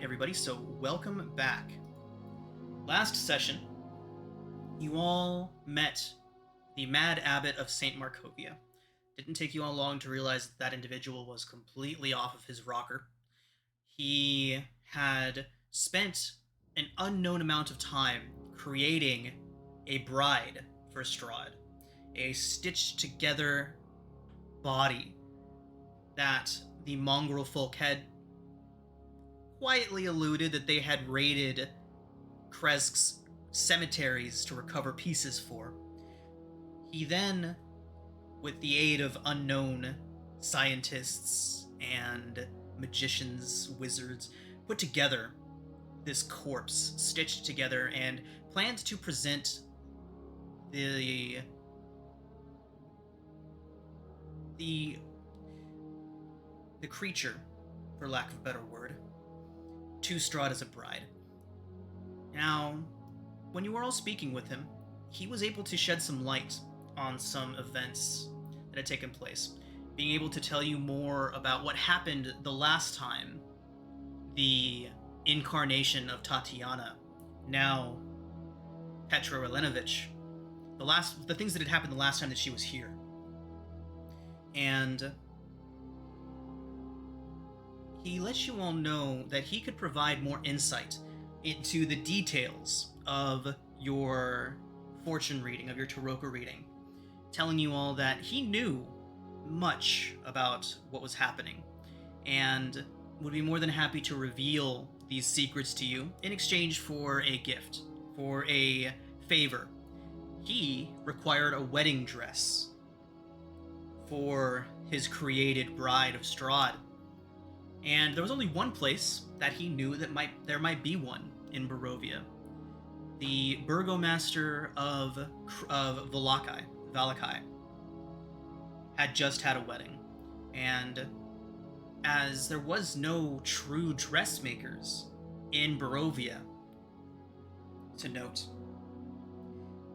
everybody, so welcome back. Last session, you all met the Mad Abbot of St. Markovia. Didn't take you all long to realize that individual was completely off of his rocker. He had spent an unknown amount of time creating a bride for Strahd, a stitched together body that the mongrel folk had quietly alluded that they had raided Krezk's cemeteries to recover pieces for. He then, with the aid of unknown scientists and magicians, wizards, put together this corpse, stitched together, and planned to present the creature, for lack of a better word, to Strahd as a bride. Now, when you were all speaking with him, he was able to shed some light on some events that had taken place, being able to tell you more about what happened the last time the incarnation of Tatiana, now Petra Relenovich, the things that had happened the last time that she was here. And he let you all know that he could provide more insight into the details of your fortune reading, of your Taroko reading, telling you all that he knew much about what was happening and would be more than happy to reveal these secrets to you in exchange for a gift, for a favor. He required a wedding dress for his created bride of Strahd. And there was only one place that he knew that there might be one in Barovia. The burgomaster of Valakai had just had a wedding, and as there was no true dressmakers in Barovia, to note,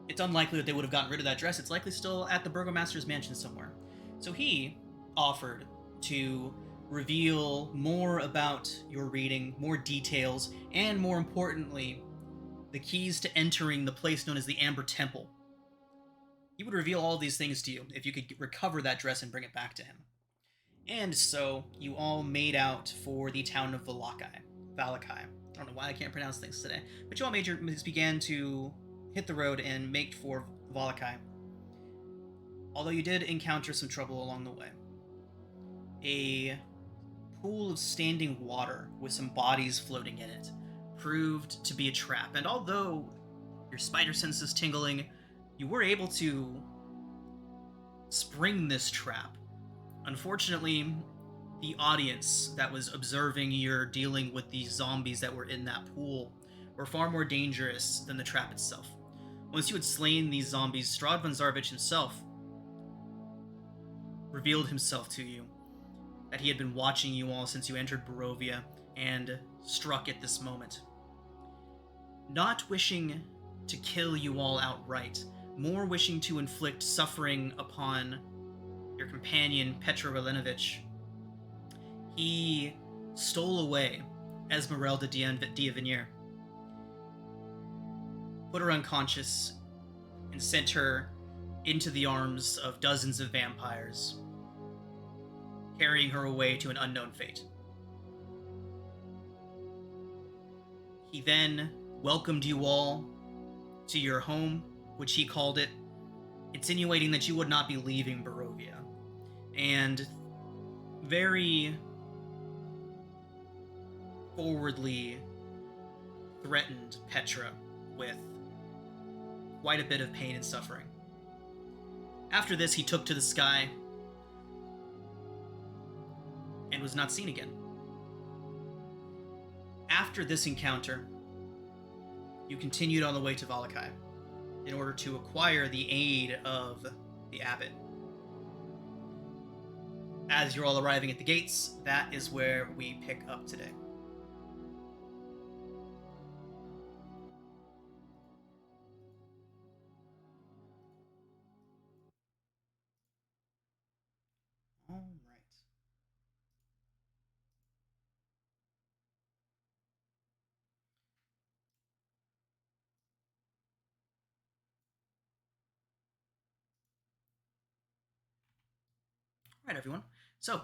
it's unlikely that they would have gotten rid of that dress. It's likely still at the burgomaster's mansion somewhere. So he offered to reveal more about your reading, more details, and more importantly, the keys to entering the place known as the Amber Temple. He would reveal all these things to you if you could recover that dress and bring it back to him. And so you all made out for the town of Valakai. I don't know why I can't pronounce things today, but you all began to hit the road and make for Valakai. Although you did encounter some trouble along the way. A pool of standing water with some bodies floating in it proved to be a trap, and although your spider sense is tingling, you were able to spring this trap. Unfortunately, the audience that was observing your dealing with the zombies that were in that pool were far more dangerous than the trap itself. Once you had slain these zombies, Strahd von Zarvich himself revealed himself to you, that he had been watching you all since you entered Barovia and struck at this moment. Not wishing to kill you all outright, more wishing to inflict suffering upon your companion Petra Relenovich, he stole away Esmeralda Diavenier, put her unconscious, and sent her into the arms of dozens of vampires, carrying her away to an unknown fate. He then welcomed you all to your home, which he called it, insinuating that you would not be leaving Barovia, and very forwardly threatened Petra with quite a bit of pain and suffering. After this, he took to the sky and was not seen again. After this encounter, you continued on the way to Valakai in order to acquire the aid of the abbot. As you're all arriving at the gates, that is where we pick up today. All right. All right, everyone. So,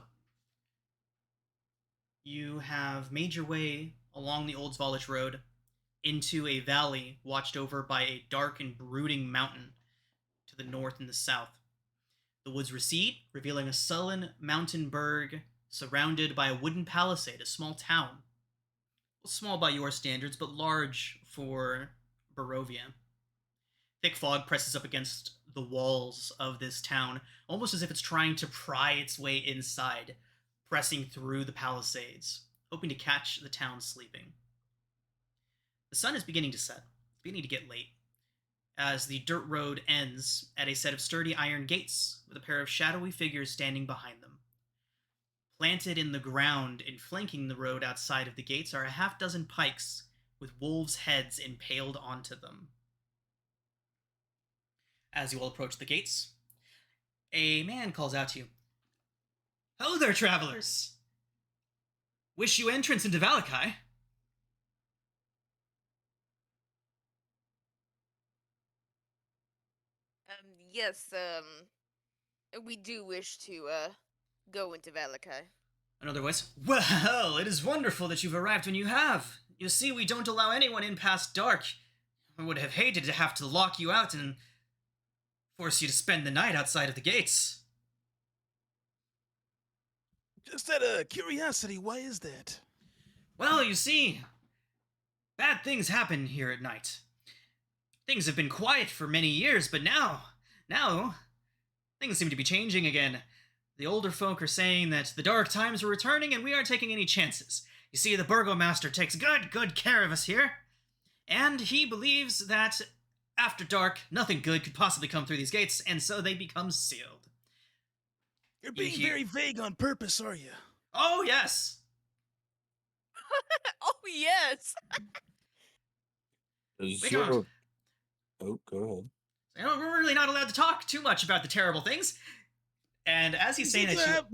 you have made your way along the Old Zvalich Road into a valley watched over by a dark and brooding mountain to the north and the south. The woods recede, revealing a sullen mountain berg surrounded by a wooden palisade, a small town. Well, small by your standards, but large for Barovia. Thick fog presses up against the walls of this town, almost as if it's trying to pry its way inside, pressing through the palisades, hoping to catch the town sleeping. The sun is beginning to set. It's beginning to get late, as the dirt road ends at a set of sturdy iron gates with a pair of shadowy figures standing behind them. Planted in the ground and flanking the road outside of the gates are a half dozen pikes with wolves' heads impaled onto them. As you all approach the gates, a man calls out to you. Hello there, travelers! Wish you entrance into Valakai. Yes, we do wish to, go into Valakai. Another voice. Well, it is wonderful that you've arrived when you have. You see, we don't allow anyone in past dark. I would have hated to have to lock you out and force you to spend the night outside of the gates. Just out of curiosity, why is that? Well, you see, bad things happen here at night. Things have been quiet for many years, but now, things seem to be changing again. The older folk are saying that the dark times are returning and we aren't taking any chances. You see, the Burgomaster takes good care of us here. And he believes that after dark, nothing good could possibly come through these gates, and so they become sealed. You're being very vague on purpose, are you? Oh, yes. Oh, yes! Oh, go ahead. We're really not allowed to talk too much about the terrible things. And as he's saying that,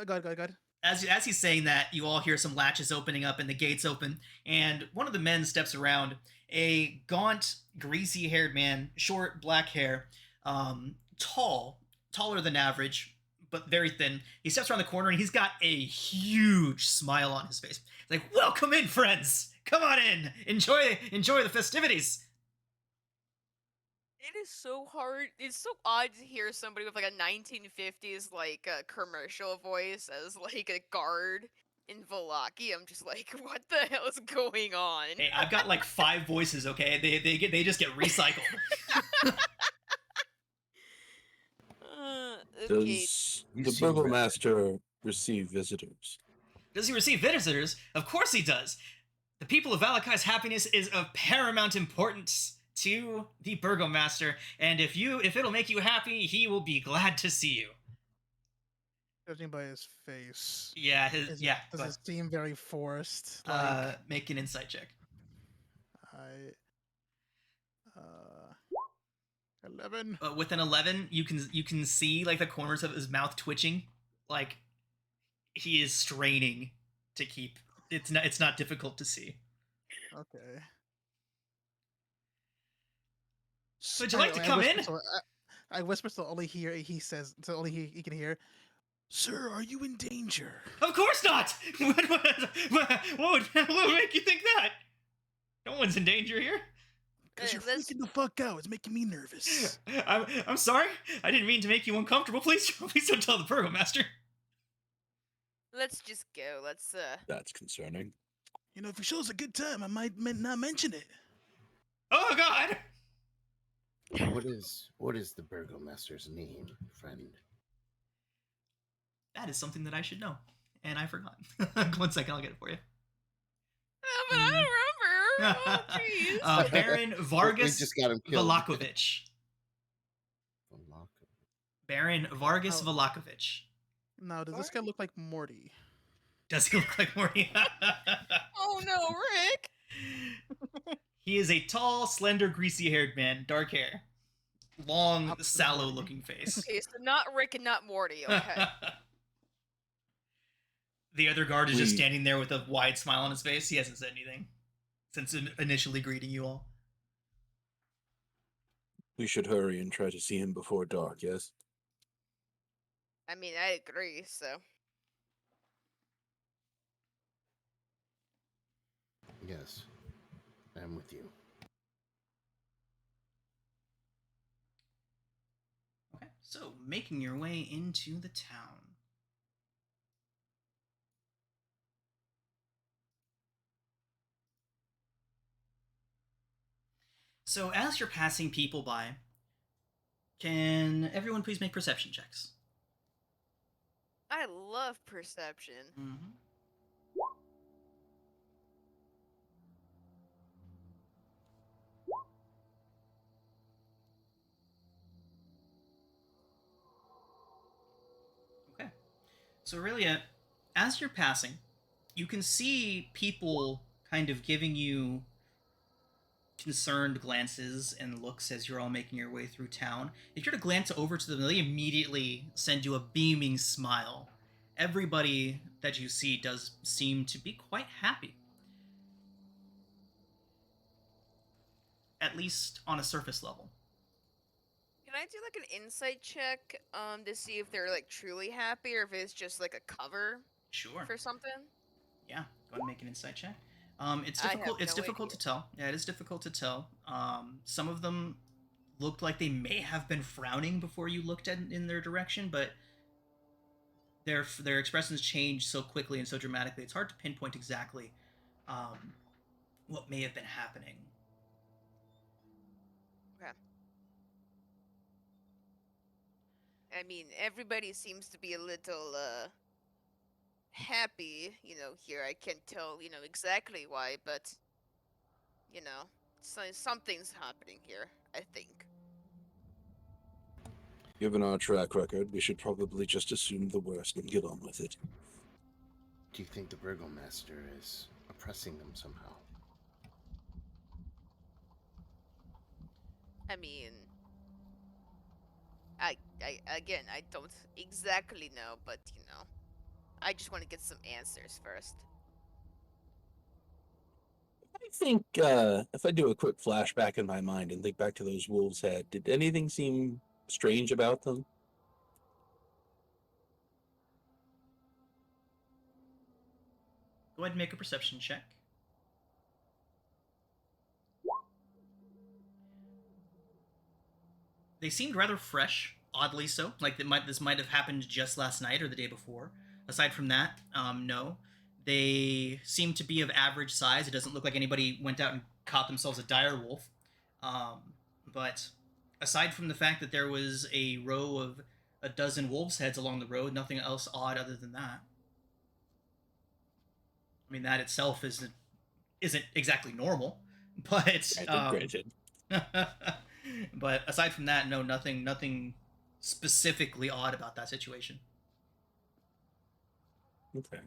go ahead. As he's saying that, you all hear some latches opening up and the gates open, and one of the men steps around. A gaunt, greasy-haired man, short, black hair, taller than average, but very thin. He steps around the corner and he's got a huge smile on his face. He's like, "Welcome in, friends. Come on in. Enjoy the festivities." It is so hard. It's so odd to hear somebody with like a 1950s like commercial voice as like a guard in Vallaki. I'm just like, what the hell is going on? Hey, I've got like 5 voices. Okay, they just get recycled. Okay. Does the Burgomaster receive visitors? Does he receive visitors? Of course he does. The people of Valakai's happiness is of paramount importance to the Burgomaster, and if it'll make you happy, he will be glad to see you. Judging by his face. Yeah, Does it seem very forced? Make an insight check. 11. With an 11, you can see like the corners of his mouth twitching, like he is straining to keep. It's not difficult to see. Okay. Would you like to come in? I whisper so only he can hear. Sir, are you in danger? Of course not! What would make you think that? No one's in danger here. Because you're freaking the fuck out. It's making me nervous. I'm sorry. I didn't mean to make you uncomfortable. Please don't tell the Burgomaster. Let's just go. Let's That's concerning. You know, if it shows a good time, I might not mention it. Oh God! What is the Burgomaster's name, friend? That is something that I should know, and I forgot. 1 second, I'll get it for you. but I don't remember. Oh, jeez. Baron Vargas We just got him killed. Valakovich. Baron Vargas Valakovich. Now, does this guy look like Morty? Does he look like Morty? Oh no, Rick! He is a tall, slender, greasy-haired man, dark hair, long, sallow-looking face. Okay, so not Rick and not Morty. Okay. The other guard is just standing there with a wide smile on his face. He hasn't said anything since initially greeting you all. We should hurry and try to see him before dark, yes? I mean, I agree, so. Yes, I'm with you. Okay, so making your way into the town. So as you're passing people by, can everyone please make perception checks? I love perception. Mm-hmm. Okay. So really, as you're passing, you can see people kind of giving you concerned glances and looks as you're all making your way through town. If you're to glance over to them, they immediately send you a beaming smile. Everybody that you see does seem to be quite happy, at least on a surface level. Can I do like an insight check to see if they're like truly happy or if it's just like a cover Sure. for something? Yeah, go ahead and make an insight check. It's I have difficult. It's no difficult idea. to tell. Yeah, it is difficult to tell. Some of them looked like they may have been frowning before you looked in their direction, but their expressions change so quickly and so dramatically. It's hard to pinpoint exactly um, what may have been happening. Okay. I mean, everybody seems to be a little happy, here. I can't tell, exactly why, but something's happening here, I think. Given our track record, we should probably just assume the worst and get on with it. Do you think the burgomaster is oppressing them somehow? I mean, I don't exactly know, but I just want to get some answers first. I think if I do a quick flashback in my mind and think back to those wolves' head, did anything seem strange about them? Go ahead and make a perception check. They seemed rather fresh, oddly so. Like this might have happened just last night or the day before. Aside from that, no. They seem to be of average size. It doesn't look like anybody went out and caught themselves a dire wolf. Um, but aside from the fact that there was a row of a dozen wolves' heads along the road, nothing else odd other than that. I mean, that itself isn't exactly normal, but Granted. but aside from that, no, nothing specifically odd about that situation. Okay.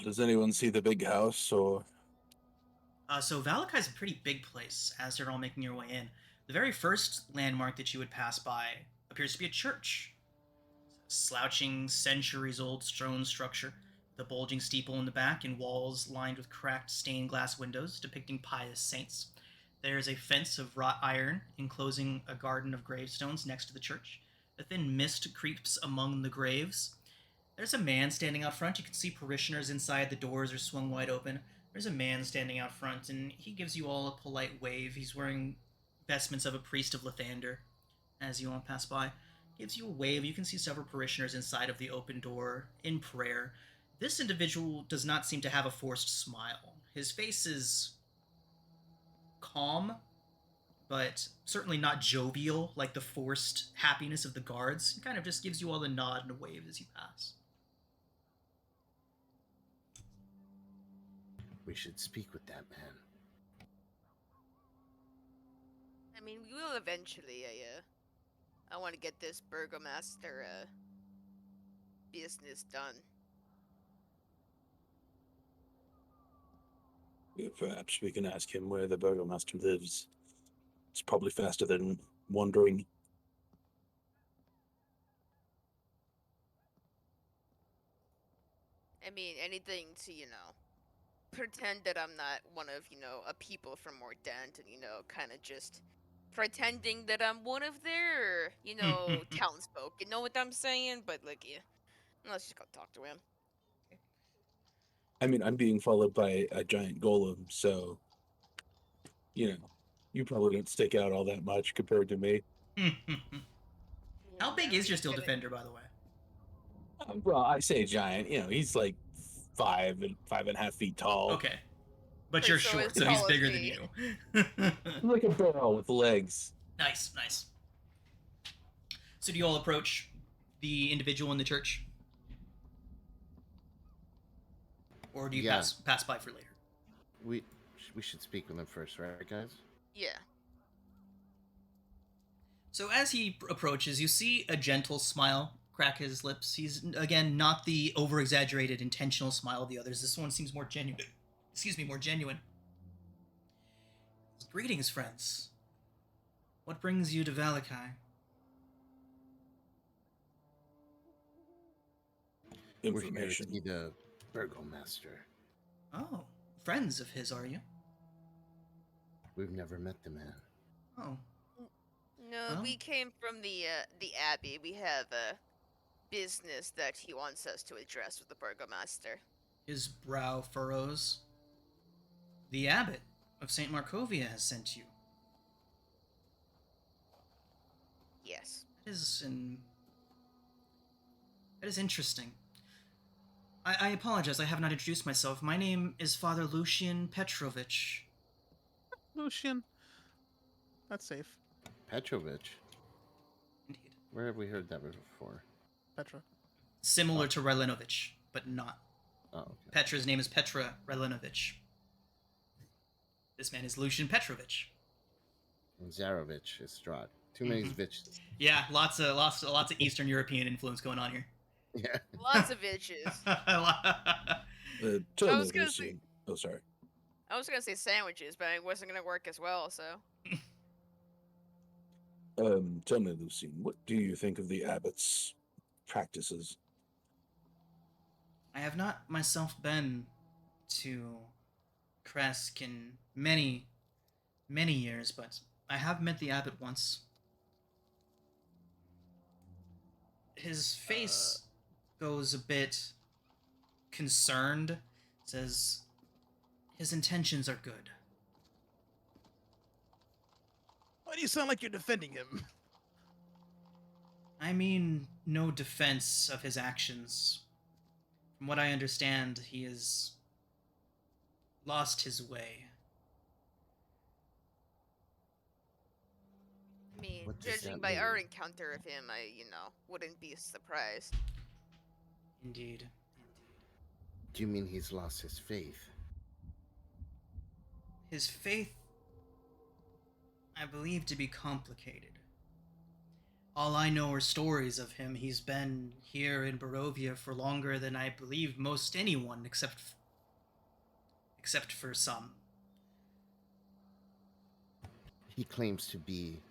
Does anyone see the big house or? So Valakai is a pretty big place as you're all making your way in. The very first landmark that you would pass by appears to be a church. Slouching, centuries-old stone structure, the bulging steeple in the back and walls lined with cracked stained glass windows depicting pious saints. There is a fence of wrought iron enclosing a garden of gravestones next to the church. A thin mist creeps among the graves. There's a man standing out front. You can see parishioners inside. The doors are swung wide open. There's a man standing out front, and he gives you all a polite wave. He's wearing vestments of a priest of Lathander as you all pass by. Gives you a wave. You can see several parishioners inside of the open door in prayer. This individual does not seem to have a forced smile. His face is calm, but certainly not jovial like the forced happiness of the guards. He kind of just gives you all a nod and a wave as you pass. We should speak with that man. I mean, we will eventually. I want to get this burgomaster business done. Yeah, perhaps we can ask him where the burgomaster lives. It's probably faster than wandering. I mean, anything to pretend that I'm not one of a people from Mordant and kind of just pretending that I'm one of their, townsfolk. You know what I'm saying? But like, yeah, let's just go talk to him. I mean, I'm being followed by a giant golem, so you probably don't stick out all that much compared to me. How big is your He's steel gonna- defender, by the way? Well, I say giant. He's like 5.5 feet tall. Okay. But Wait, you're so short, as so he's tall as bigger than me. you. Like a barrel with legs. Nice, nice. So do you all approach the individual in the church? Or do you Yeah. pass by for later? We should speak with him first, right, guys? Yeah. So as he approaches, you see a gentle smile crack his lips. He's, again, not the over-exaggerated intentional smile of the others. This one seems more genuine. More genuine. Greetings, friends. What brings you to Valakai? We're here to Information. see the Burgomaster. Oh, friends of his, are you? We've never met the man. Oh, No, Well? we came from the abbey. We have a business that he wants us to address with the burgomaster. his brow furrows. The abbot of St. Markovia has sent you. Yes. That is interesting. I apologize, I have not introduced myself. My name is Father Lucian Petrovich. Lucian. That's safe. Petrovich. Indeed. Where have we heard that before? Petra. Similar to Rylenovich, but not. Oh, okay. Petra's name is Petra Rylenovich. This man is Lucian Petrovich. And Zarovich is Strahd. Too many Zviches. Yeah, lots of Eastern European influence going on here. Yeah. Lots of itches. Tell I me, was gonna Lucian. Oh, sorry. I was gonna say sandwiches, but it wasn't gonna work as well, so. Tell me, Lucian, what do you think of the abbot's practices? I have not myself been to Kresk in many, many years, but I have met the abbot once. His face goes a bit concerned, says his intentions are good. Why do you sound like you're defending him? I mean, no defense of his actions. From what I understand, he has lost his way. I mean, What does judging that by our mean? encounter of him, I, wouldn't be surprised. Indeed. Do you mean he's lost his faith? His faith, I believe, to be complicated. All I know are stories of him. He's been here in Barovia for longer than I believe most anyone, except for some. He claims to be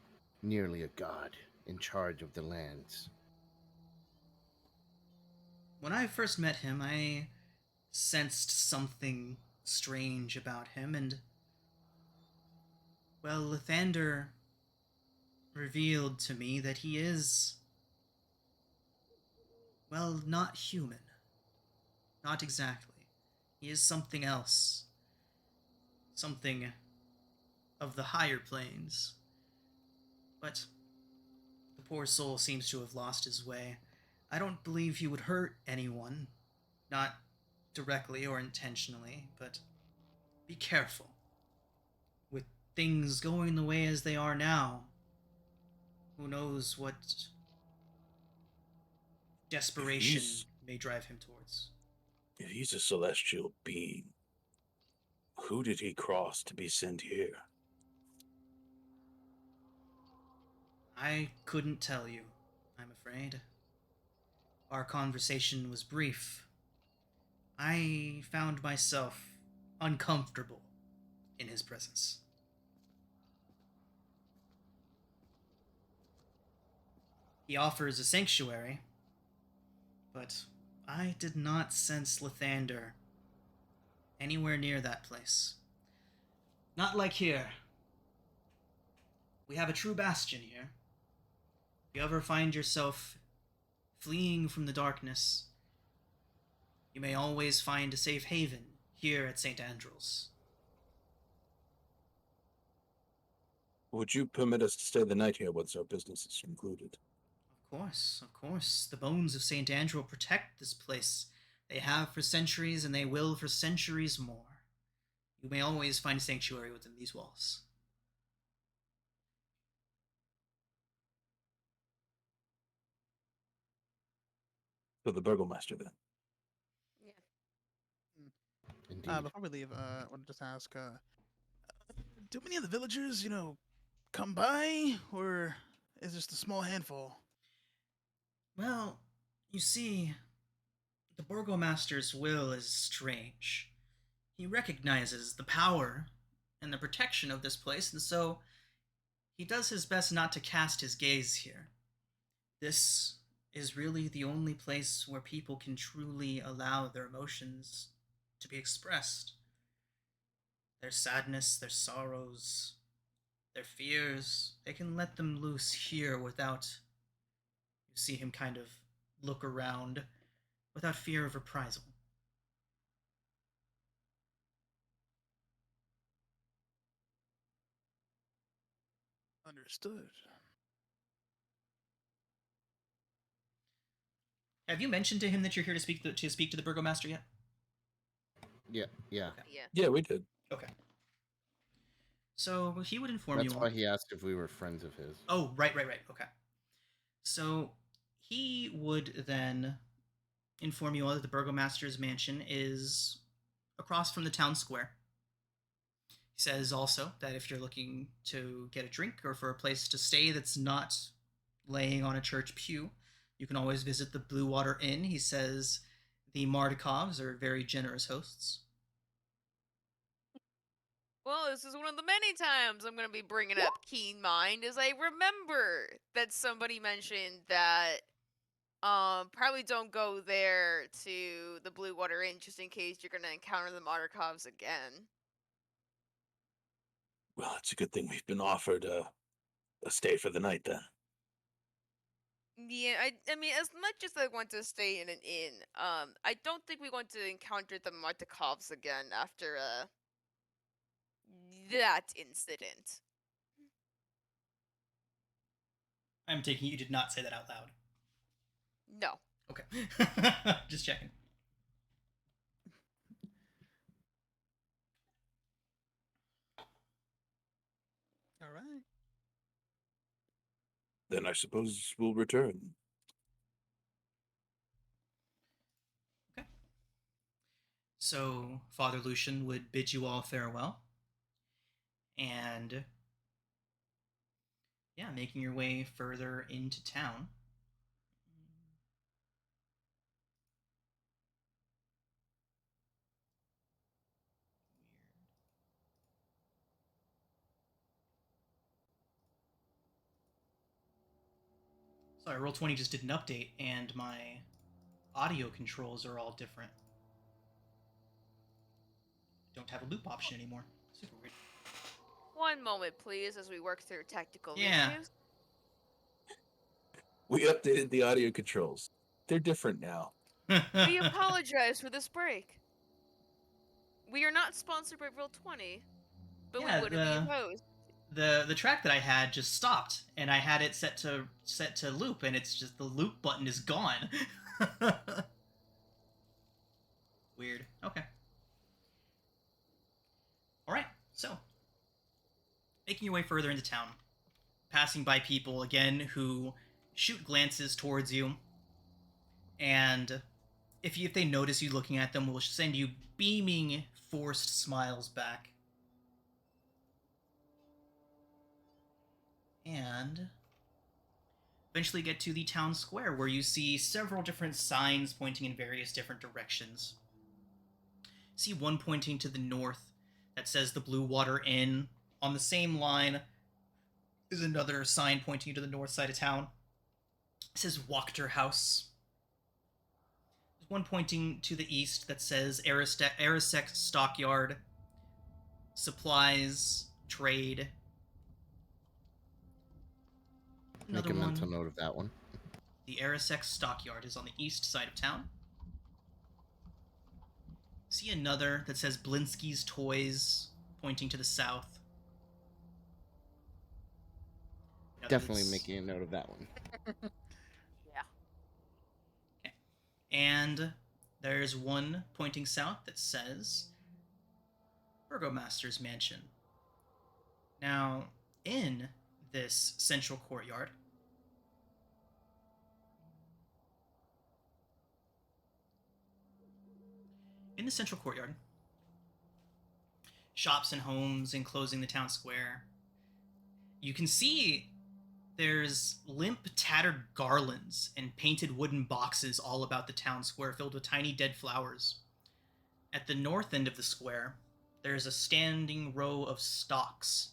nearly a god in charge of the lands. When I first met him, I sensed something strange about him, and, well, Lathander revealed to me that he is, well, not human. Not exactly. He is something else. Something of the higher planes. But the poor soul seems to have lost his way. I don't believe he would hurt anyone. Not directly or intentionally, but be careful. With things going the way as they are now, who knows what desperation He's- may drive him towards. If he's a celestial being, who did he cross to be sent here? I couldn't tell you, I'm afraid. Our conversation was brief. I found myself uncomfortable in his presence. He offers a sanctuary, but I did not sense Lathander anywhere near that place. Not like here. We have a true bastion here. If you ever find yourself fleeing from the darkness, you may always find a safe haven here at St. Andrew's. Would you permit us to stay the night here once our business is concluded? Of course, of course. The bones of St. Andrew protect this place. They have for centuries, and they will for centuries more. You may always find sanctuary within these walls. So the burgomaster then. Yeah. Indeed. Before we leave, I want to just ask, do many of the villagers, come by, or is it just a small handful? Well, you see, the burgomaster's will is strange. He recognizes the power and the protection of this place, and so he does his best not to cast his gaze here. This is really the only place where people can truly allow their emotions to be expressed. Their sadness, their sorrows, their fears, they can let them loose here without, you see him kind of look around, without fear of reprisal. Understood. Have you mentioned to him that you're here to speak to the burgomaster yet? Yeah, yeah. Yeah. Yeah, we did. Okay. So he would inform That's you. why he asked if we were friends of his. Oh, right. Okay. So he would then inform you all that the burgomaster's mansion is across from the town square. He says also that if you're looking to get a drink or for a place to stay that's not laying on a church pew, you can always visit the Blue Water Inn. He says the Mardikovs are very generous hosts. Well, this is one of the many times I'm going to be bringing up Keen Mind, as I remember that somebody mentioned that probably don't go there to the Blue Water Inn just in case you're going to encounter the Markovs again. Well, it's a good thing we've been offered a stay for the night then. Yeah, I mean, as much as I want to stay in an inn, I don't think we want to encounter the Markovs again after that incident. I'm taking it you did not say that out loud. No. Okay. Just checking. All right. Then I suppose we'll return. Okay. So Father Lucian would bid you all farewell. And yeah, making your way further into town. Sorry, Roll20 just did an update, and my audio controls are all different. Don't have a loop option anymore. Super weird. One moment, please, as we work through technical Yeah. issues. We updated the audio controls. They're different now. We apologize for this break. We are not sponsored by Roll20, but Yeah, we wouldn't be opposed. the track that I had just stopped, and I had it set to loop, and it's just the loop button is gone. Weird. Okay. All right. So, making your way further into town, passing by people again who shoot glances towards you, and if they notice you looking at them, will send you beaming, forced smiles back. And eventually get to the town square, where you see several different signs pointing in various different directions. See one pointing to the north that says the Blue Water Inn. On the same line is another sign pointing to the north side of town. It says Wachter House. There's one pointing to the east that says Arisek Stockyard. Supplies, trade. Make Another a mental one. note of that one. The Arisex Stockyard is on the east side of town. See another that says Blinsky's Toys, pointing to the south. Another Definitely that's- making a note of that one. Yeah. Okay. And there's one pointing south that says Burgomaster's Mansion. Now, in this central courtyard, shops and homes enclosing the town square, you can see there's limp, tattered garlands and painted wooden boxes all about the town square filled with tiny dead flowers. At the north end of the square, there's a standing row of stocks.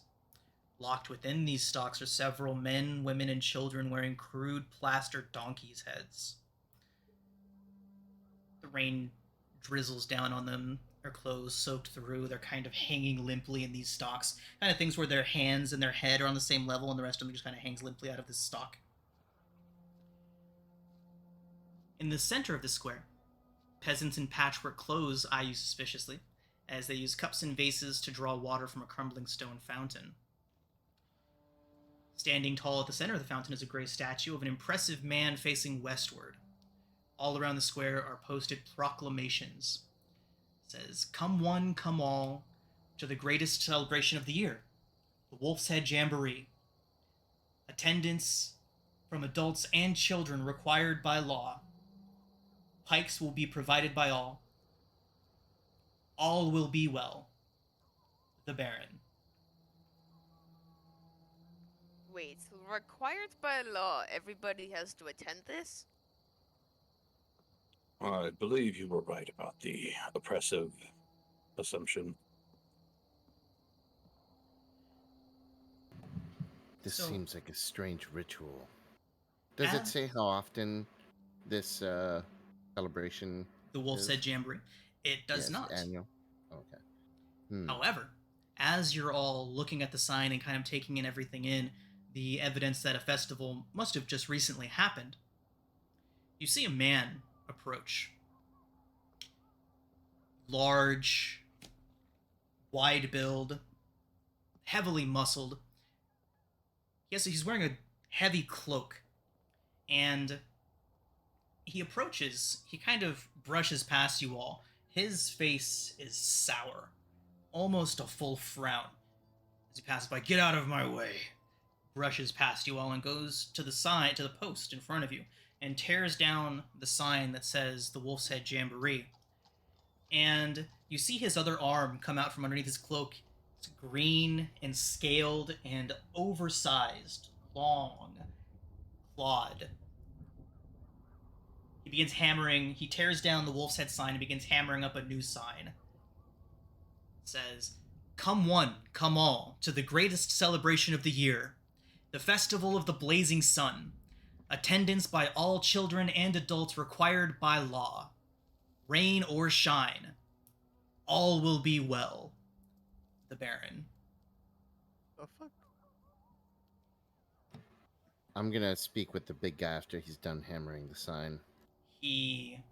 Locked within these stocks are several men, women, and children wearing crude plastered donkeys' heads. The rain drizzles down on them, their clothes soaked through, they're kind of hanging limply in these stocks. Kind of things where their hands and their head are on the same level and the rest of them just kind of hangs limply out of this stock. In the center of the square, peasants in patchwork clothes eye you suspiciously, as they use cups and vases to draw water from a crumbling stone fountain. Standing tall at the center of the fountain is a gray statue of an impressive man facing westward. All around the square are posted proclamations. It says, "Come one, come all, to the greatest celebration of the year, the Wolf's Head Jamboree. Attendance from adults and children required by law. Pikes will be provided by all. All will be well. The Baron." Wait, so required by law, everybody has to attend this? I believe you were right about the oppressive assumption. This So- seems like a strange ritual. Does it Ah. say how often this celebration The Wolf's is? Head Jamboree. It does Yes, not. annual? Okay. Hmm. However, as you're all looking at the sign and kind of taking in everything in, the evidence that a festival must have just recently happened, you see a man approach. Large, wide build, heavily muscled. He's wearing a heavy cloak, and he approaches, he kind of brushes past you all. His face is sour, almost a full frown. As he passes by, "Get out of my way," brushes past you all and goes to the sign, to the post in front of you, and tears down the sign that says the Wolf's Head Jamboree. And you see his other arm come out from underneath his cloak. It's green and scaled and oversized, long, clawed. He begins hammering, he tears down the Wolf's Head sign and begins hammering up a new sign. It says, "Come one, come all, to the greatest celebration of the year, the Festival of the Blazing Sun. Attendance by all children and adults required by law. Rain or shine. All will be well. The Baron." The fuck? I'm gonna speak with the big guy after he's done hammering the sign. He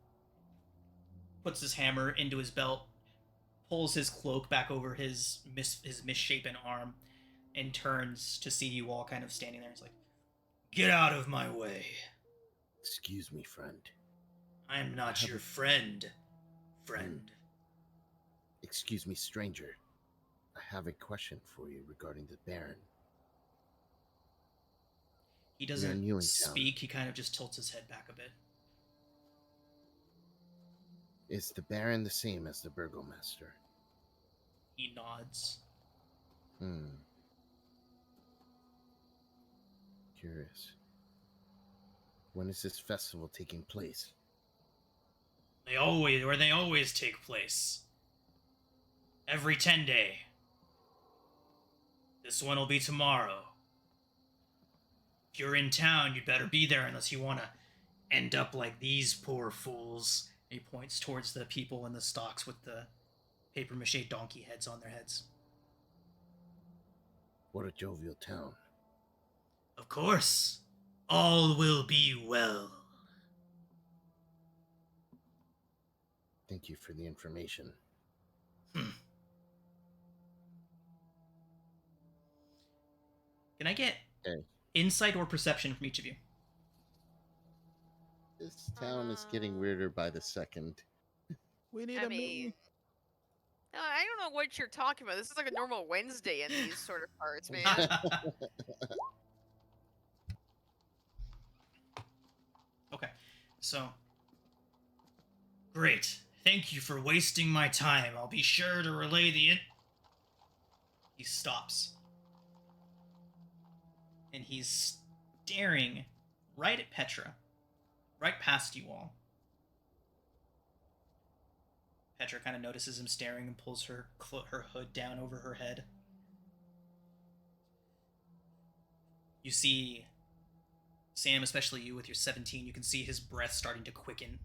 puts his hammer into his belt, pulls his cloak back over his misshapen arm, and turns to see you all kind of standing there. He's like, "Get out of my way. Excuse me, friend. I am not your friend. Excuse me, stranger. I have a question for you regarding the Baron. He new doesn't in town. speak, he kind of just tilts his head back a bit. Is the Baron the same as the Burgomaster? He nods. Curious. When is this festival taking place? They always take place. Every 10 day. This one will be tomorrow. If you're in town, you'd better be there unless you want to end up like these poor fools. And he points towards the people in the stocks with the papier-mâché donkey heads on their heads. What a jovial town. Of course. All will be well. Thank you for the information. Hmm. Can I get Okay. insight or perception from each of you? This town is getting weirder by the second. We need I a mean, meeting. no, I don't know what you're talking about. This is like a normal Wednesday in these sort of parts, man. Okay, so great. Thank you for wasting my time. I'll be sure to relay the. He stops, and he's staring right at Petra, right past you all. Petra kind of notices him staring and pulls her hood down over her head. You see Sam, especially you with your 17, you can see his breath starting to quicken.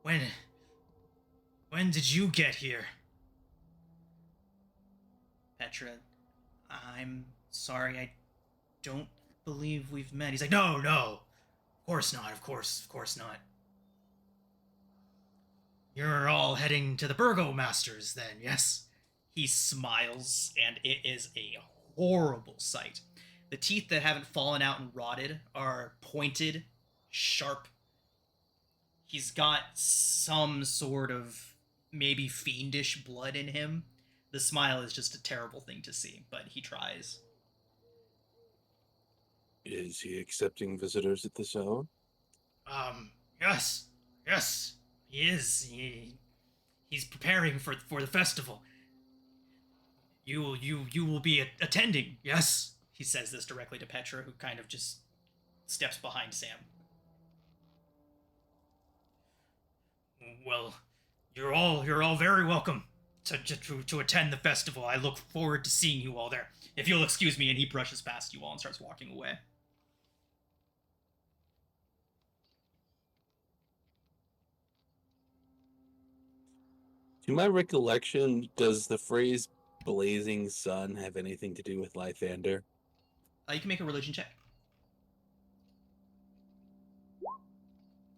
When did you get here? Petra, I'm sorry, I don't believe we've met. He's like, no, of course not, of course not. You're all heading to the Burgomasters then, yes? He smiles, and it is a horrible sight. The teeth that haven't fallen out and rotted are pointed, sharp. He's got some sort of maybe fiendish blood in him. The smile is just a terrible thing to see, but he tries. Is he accepting visitors at this hour? Yes, he is. He's preparing for the festival. You will be attending, yes? He says this directly to Petra, who kind of just steps behind Sam. Well, you're all very welcome to attend the festival. I look forward to seeing you all there. If you'll excuse me, and he brushes past you all and starts walking away. To my recollection, does the phrase blazing sun have anything to do with Lythander? You can make a religion check.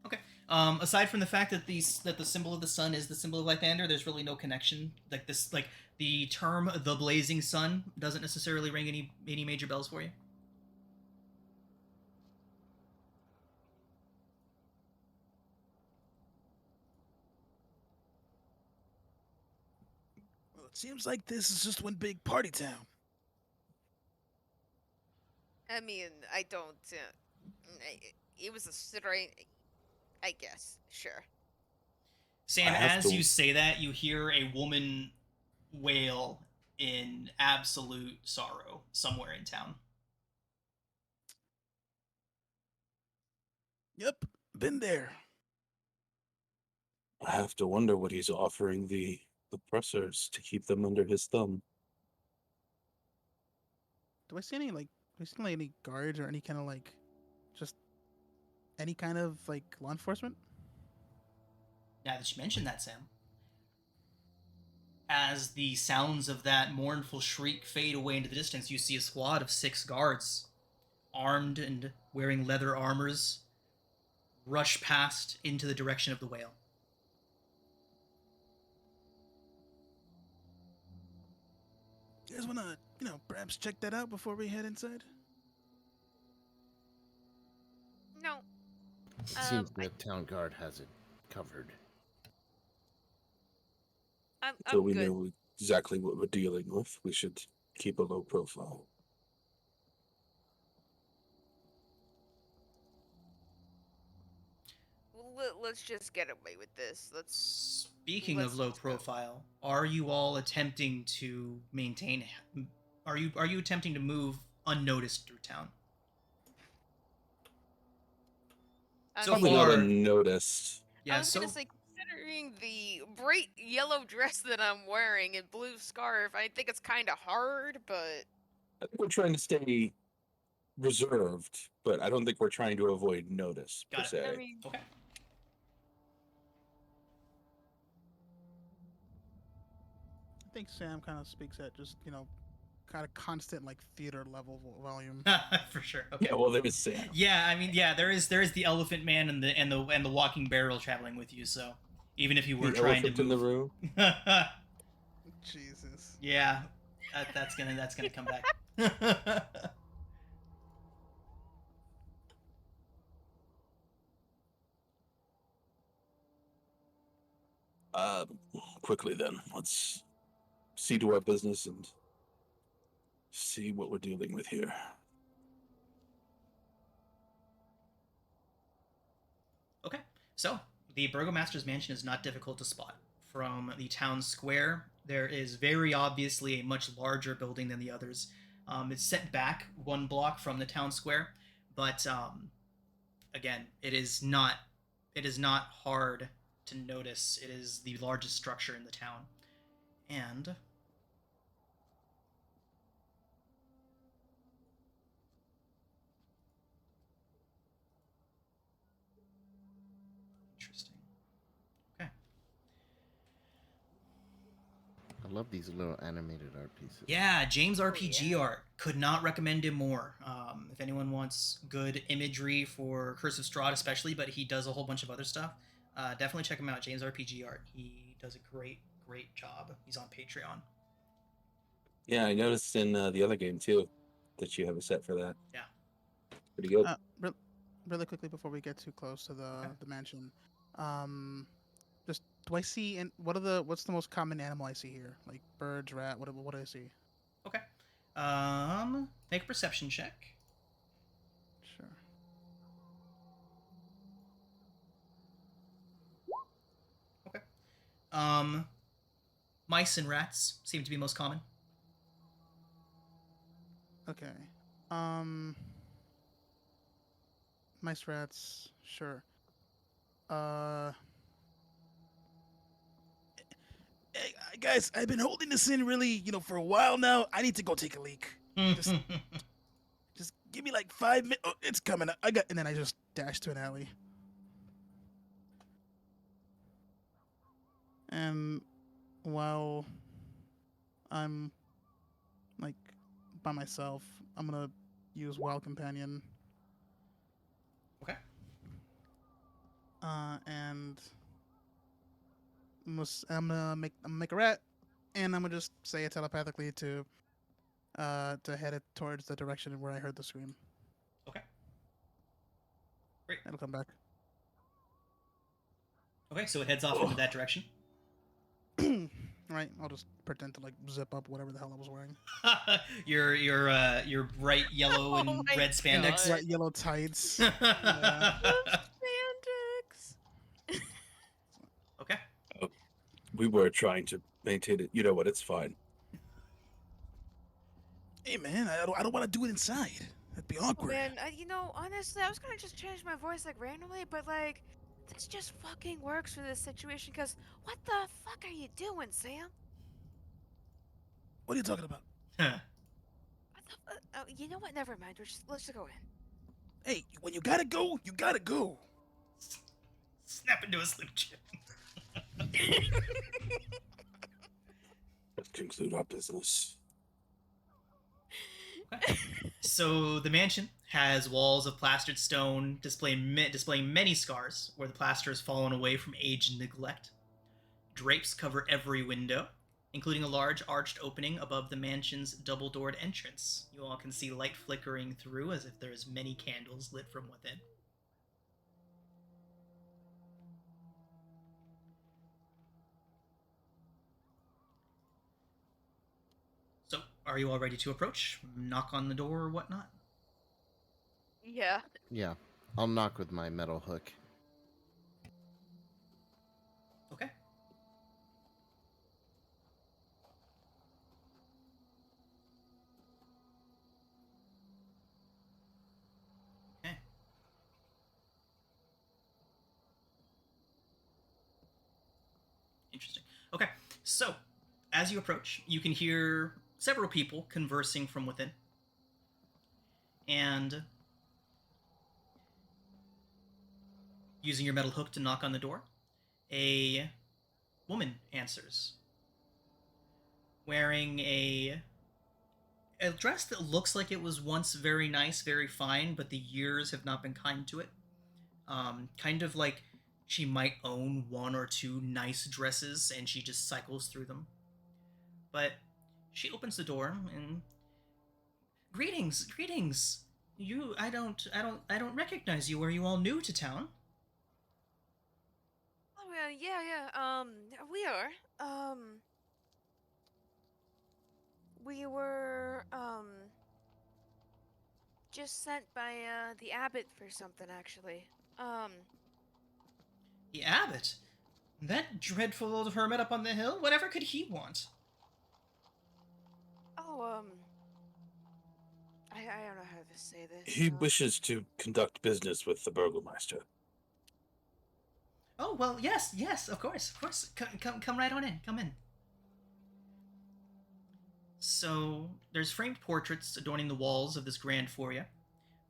Okay. Aside from the fact that the symbol of the sun is the symbol of Lythander, there's really no connection. Like the term "the blazing sun" doesn't necessarily ring any major bells for you. Well, it seems like this is just one big party town. I mean, I don't. It was a strange. I guess, sure. Sam, I have as to- you say that, you hear a woman wail in absolute sorrow somewhere in town. Yep, been there. I have to wonder what he's offering the oppressors to keep them under his thumb. Do I see any guards or any kind of just any kind of law enforcement? Now that you mention that, Sam, as the sounds of that mournful shriek fade away into the distance, you see a squad of 6 guards, armed and wearing leather armors, rush past into the direction of the whale. You guys wanna, perhaps check that out before we head inside? No. Seems the town guard has it covered. So I'm we good. know exactly what we're dealing with. We should keep a low profile. Let's just get away with this. Speaking of Let's low just go. profile, are you all attempting to maintain? Are you attempting to move unnoticed through town? So Probably far, not unnoticed. yeah. I was gonna say, considering the bright yellow dress that I'm wearing and blue scarf, I think it's kind of hard, but I think we're trying to stay reserved, but I don't think we're trying to avoid notice per Got it. se. I mean, Okay. I think Sam kind of speaks at just kind of constant like theater level volume. For sure. Okay. Yeah, well, there's Sam. Yeah, I mean, yeah, there is the elephant man and the walking barrel traveling with you. So even if you were The trying to elephant in the move, room. Jesus. yeah, that's gonna come back. Uh, quickly then, let's see to our business and see what we're dealing with here. Okay, so the Burgomaster's mansion is not difficult to spot. From the town square, there is very obviously a much larger building than the others. It's set back 1 block from the town square, but again, it is not hard to notice. It is the largest structure in the town, and interesting. Okay. I love these little animated art pieces. Yeah, James RPG yeah. art. Could not recommend him more. If anyone wants good imagery for Curse of Strahd, especially, but he does a whole bunch of other stuff, definitely check him out. James RPG art. He does a great job. He's on Patreon. Yeah, I noticed in the other game too that you have a set for that. Yeah. Pretty good. Really quickly before we get too close to the Okay. the mansion, just do I see and what's the most common animal I see here? Like birds, rat. What do I see? Okay. Make a perception check. Sure. Okay. Mice and rats seem to be most common. Okay. Mice, rats. Sure. Hey, guys, I've been holding this in really, for a while now. I need to go take a leak. Just give me like 5 minutes. Oh, it's coming. And then I just dash to an alley. And while I'm like by myself, I'm gonna use Wild Companion. Okay. And I'm gonna make a rat, and I'm gonna just say it telepathically to head it towards the direction where I heard the scream. Okay. Great. It'll come back. Okay, so it heads off into that direction. Right, I'll just pretend to like zip up whatever the hell I was wearing. your bright yellow and Oh my red spandex. Bright yellow tights. Spandex. Okay. We were trying to maintain it. You know what? It's fine. Hey man, I don't want to do it inside. That'd be Oh, awkward. man, honestly, I was gonna just change my voice like randomly, but like, this just fucking works for this situation. Cause what the fuck are you doing, Sam? What are you talking about? Huh. What the? Oh, you know what? Never mind. Let's just go in. Hey, when you gotta go, you gotta go. Snap into a Slim Jim. Let's conclude our business. Okay. So the mansion has walls of plastered stone displaying many scars where the plaster has fallen away from age and neglect. Drapes cover every window, including a large arched opening above the mansion's double-doored entrance. You all can see light flickering through as if there's many candles lit from within. So, are you all ready to approach? Knock on the door or whatnot? Yeah. Yeah, I'll knock with my metal hook. Okay. Okay. Interesting. Okay, so as you approach, you can hear several people conversing from within. And using your metal hook to knock on the door, a woman answers, wearing a a dress that looks like it was once very nice, very fine, but the years have not been kind to it. Kind of like she might own one or two nice dresses and she just cycles through them. But she opens the door and greetings, greetings. I don't recognize you. Are you all new to town? Oh yeah. We are. We were just sent by the abbot for something actually. Um, The abbot? That dreadful old hermit up on the hill? Whatever could he want? oh I don't know how to say this. He wishes to conduct business with the Burgomeister. Oh, well, yes, of course. Come right on in. Come in. So, there's framed portraits adorning the walls of this grand foyer,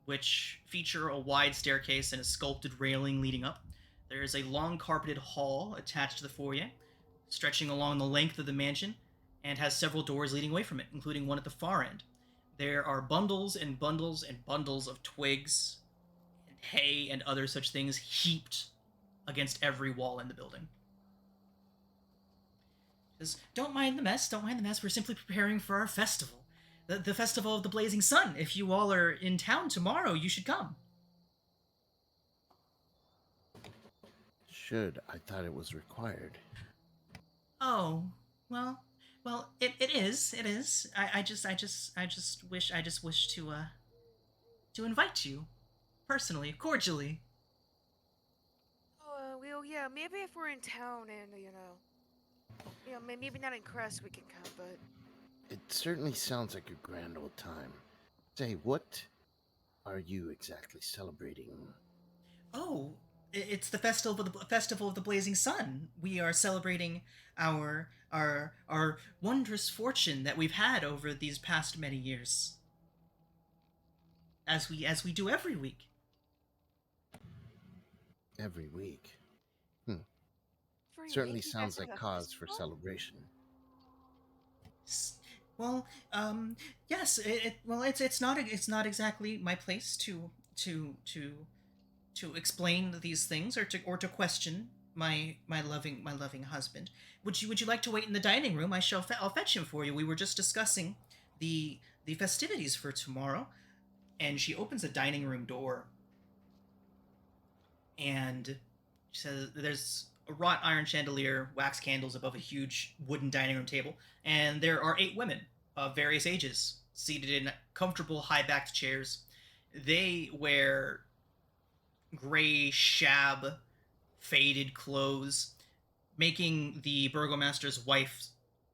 which feature a wide staircase and a sculpted railing leading up. There is a long carpeted hall attached to the foyer, stretching along the length of the mansion, and has several doors leading away from it, including one at the far end. There are bundles and bundles and bundles of twigs and hay and other such things heaped against every wall in the building. Says, don't mind the mess, don't mind the mess. We're simply preparing for our festival. The Festival of the Blazing Sun. If you all are in town tomorrow, you should come. Should. I thought it was required. Oh, well, it is. It is. I just wish to invite you personally, cordially. Oh, well, yeah, maybe if we're in town and maybe not in Crest we can come, but It certainly sounds like a grand old time. Say, what are you exactly celebrating? Oh, it's the festival of the Blazing Sun. We are celebrating our wondrous fortune that we've had over these past many years. As we do every week. Every week. for Certainly you guys sounds have like a cause for festival? celebration. Well, yes. It's not exactly my place to explain these things or to question my loving husband. Would you like to wait in the dining room? I'll fetch him for you. We were just discussing the festivities for tomorrow. And she opens a dining room door. And she says there's a wrought iron chandelier, wax candles above a huge wooden dining room table, and there are 8 women of various ages seated in comfortable high-backed chairs. They wear gray shab, faded clothes, making the burgomaster's wife's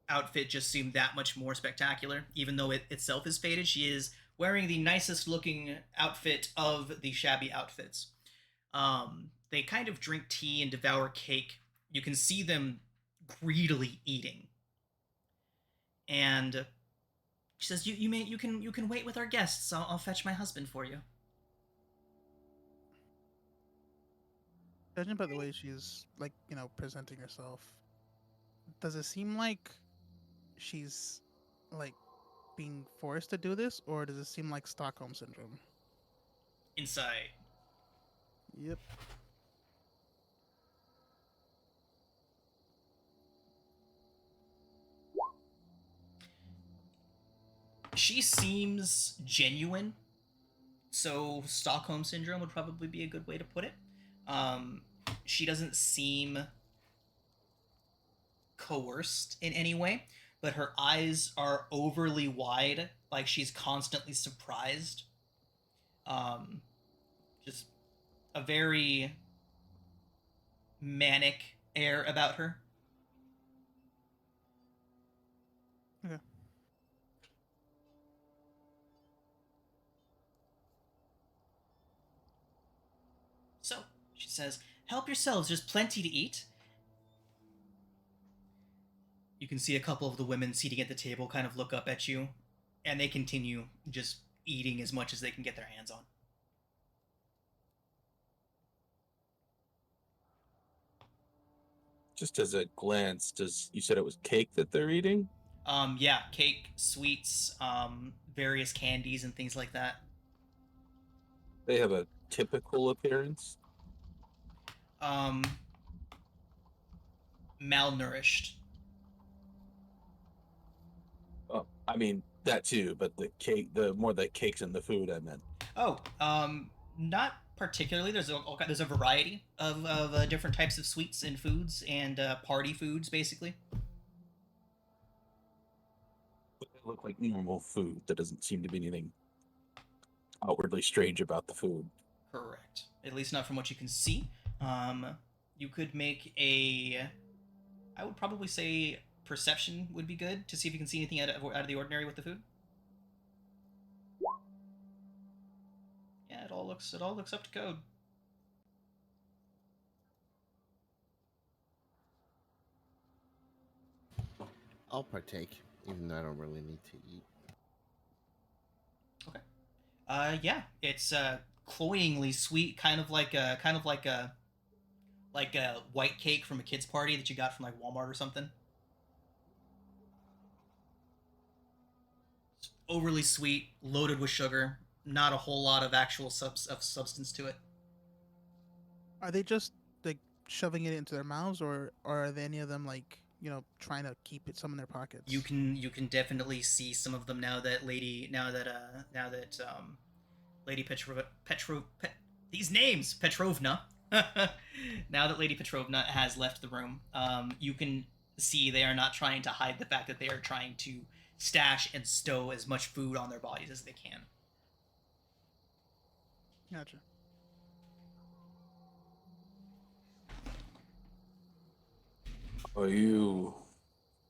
outfit just seem that much more spectacular. Even though it itself is faded, she is wearing the nicest looking outfit of the shabby outfits. They kind of drink tea and devour cake. You can see them greedily eating. And she says, you can wait with our guests. I'll fetch my husband for you." Judging by the way she's like, presenting herself, does it seem like she's like being forced to do this, or does it seem like Stockholm syndrome? Inside. Yep. She seems genuine, so Stockholm syndrome would probably be a good way to put it. She doesn't seem coerced in any way, but her eyes are overly wide, like she's constantly surprised. Just a very manic air about her. Okay. So, she says, "Help yourselves, there's plenty to eat." You can see a couple of the women seating at the table kind of look up at you, and they continue just eating as much as they can get their hands on. Just as a glance, you said it was cake that they're eating? Yeah, cake, sweets, various candies and things like that. They have a typical appearance. Um, malnourished. Oh, I mean that too, but the cake, the cakes and the food, I meant. Oh, not particularly. There's a variety of different types of sweets and foods and party foods, basically. But they look like normal food. There doesn't seem to be anything outwardly strange about the food. Correct. At least not from what you can see. You could make a. I would probably say perception would be good to see if you can see anything out of the ordinary with the food. Yeah, it all looks up to code. I'll partake, even though I don't really need to eat. Okay. Yeah, it's cloyingly sweet, like a white cake from a kid's party that you got from like Walmart or something. It's overly sweet, loaded with sugar, not a whole lot of actual substance to it. Are they just like shoving it into their mouths, or are there any of them like trying to keep some in their pockets? You can definitely see some of them now that Lady these names Petrovna. Now that Lady Petrovna has left the room, you can see they are not trying to hide the fact that they are trying to stash and stow as much food on their bodies as they can. Gotcha. Are you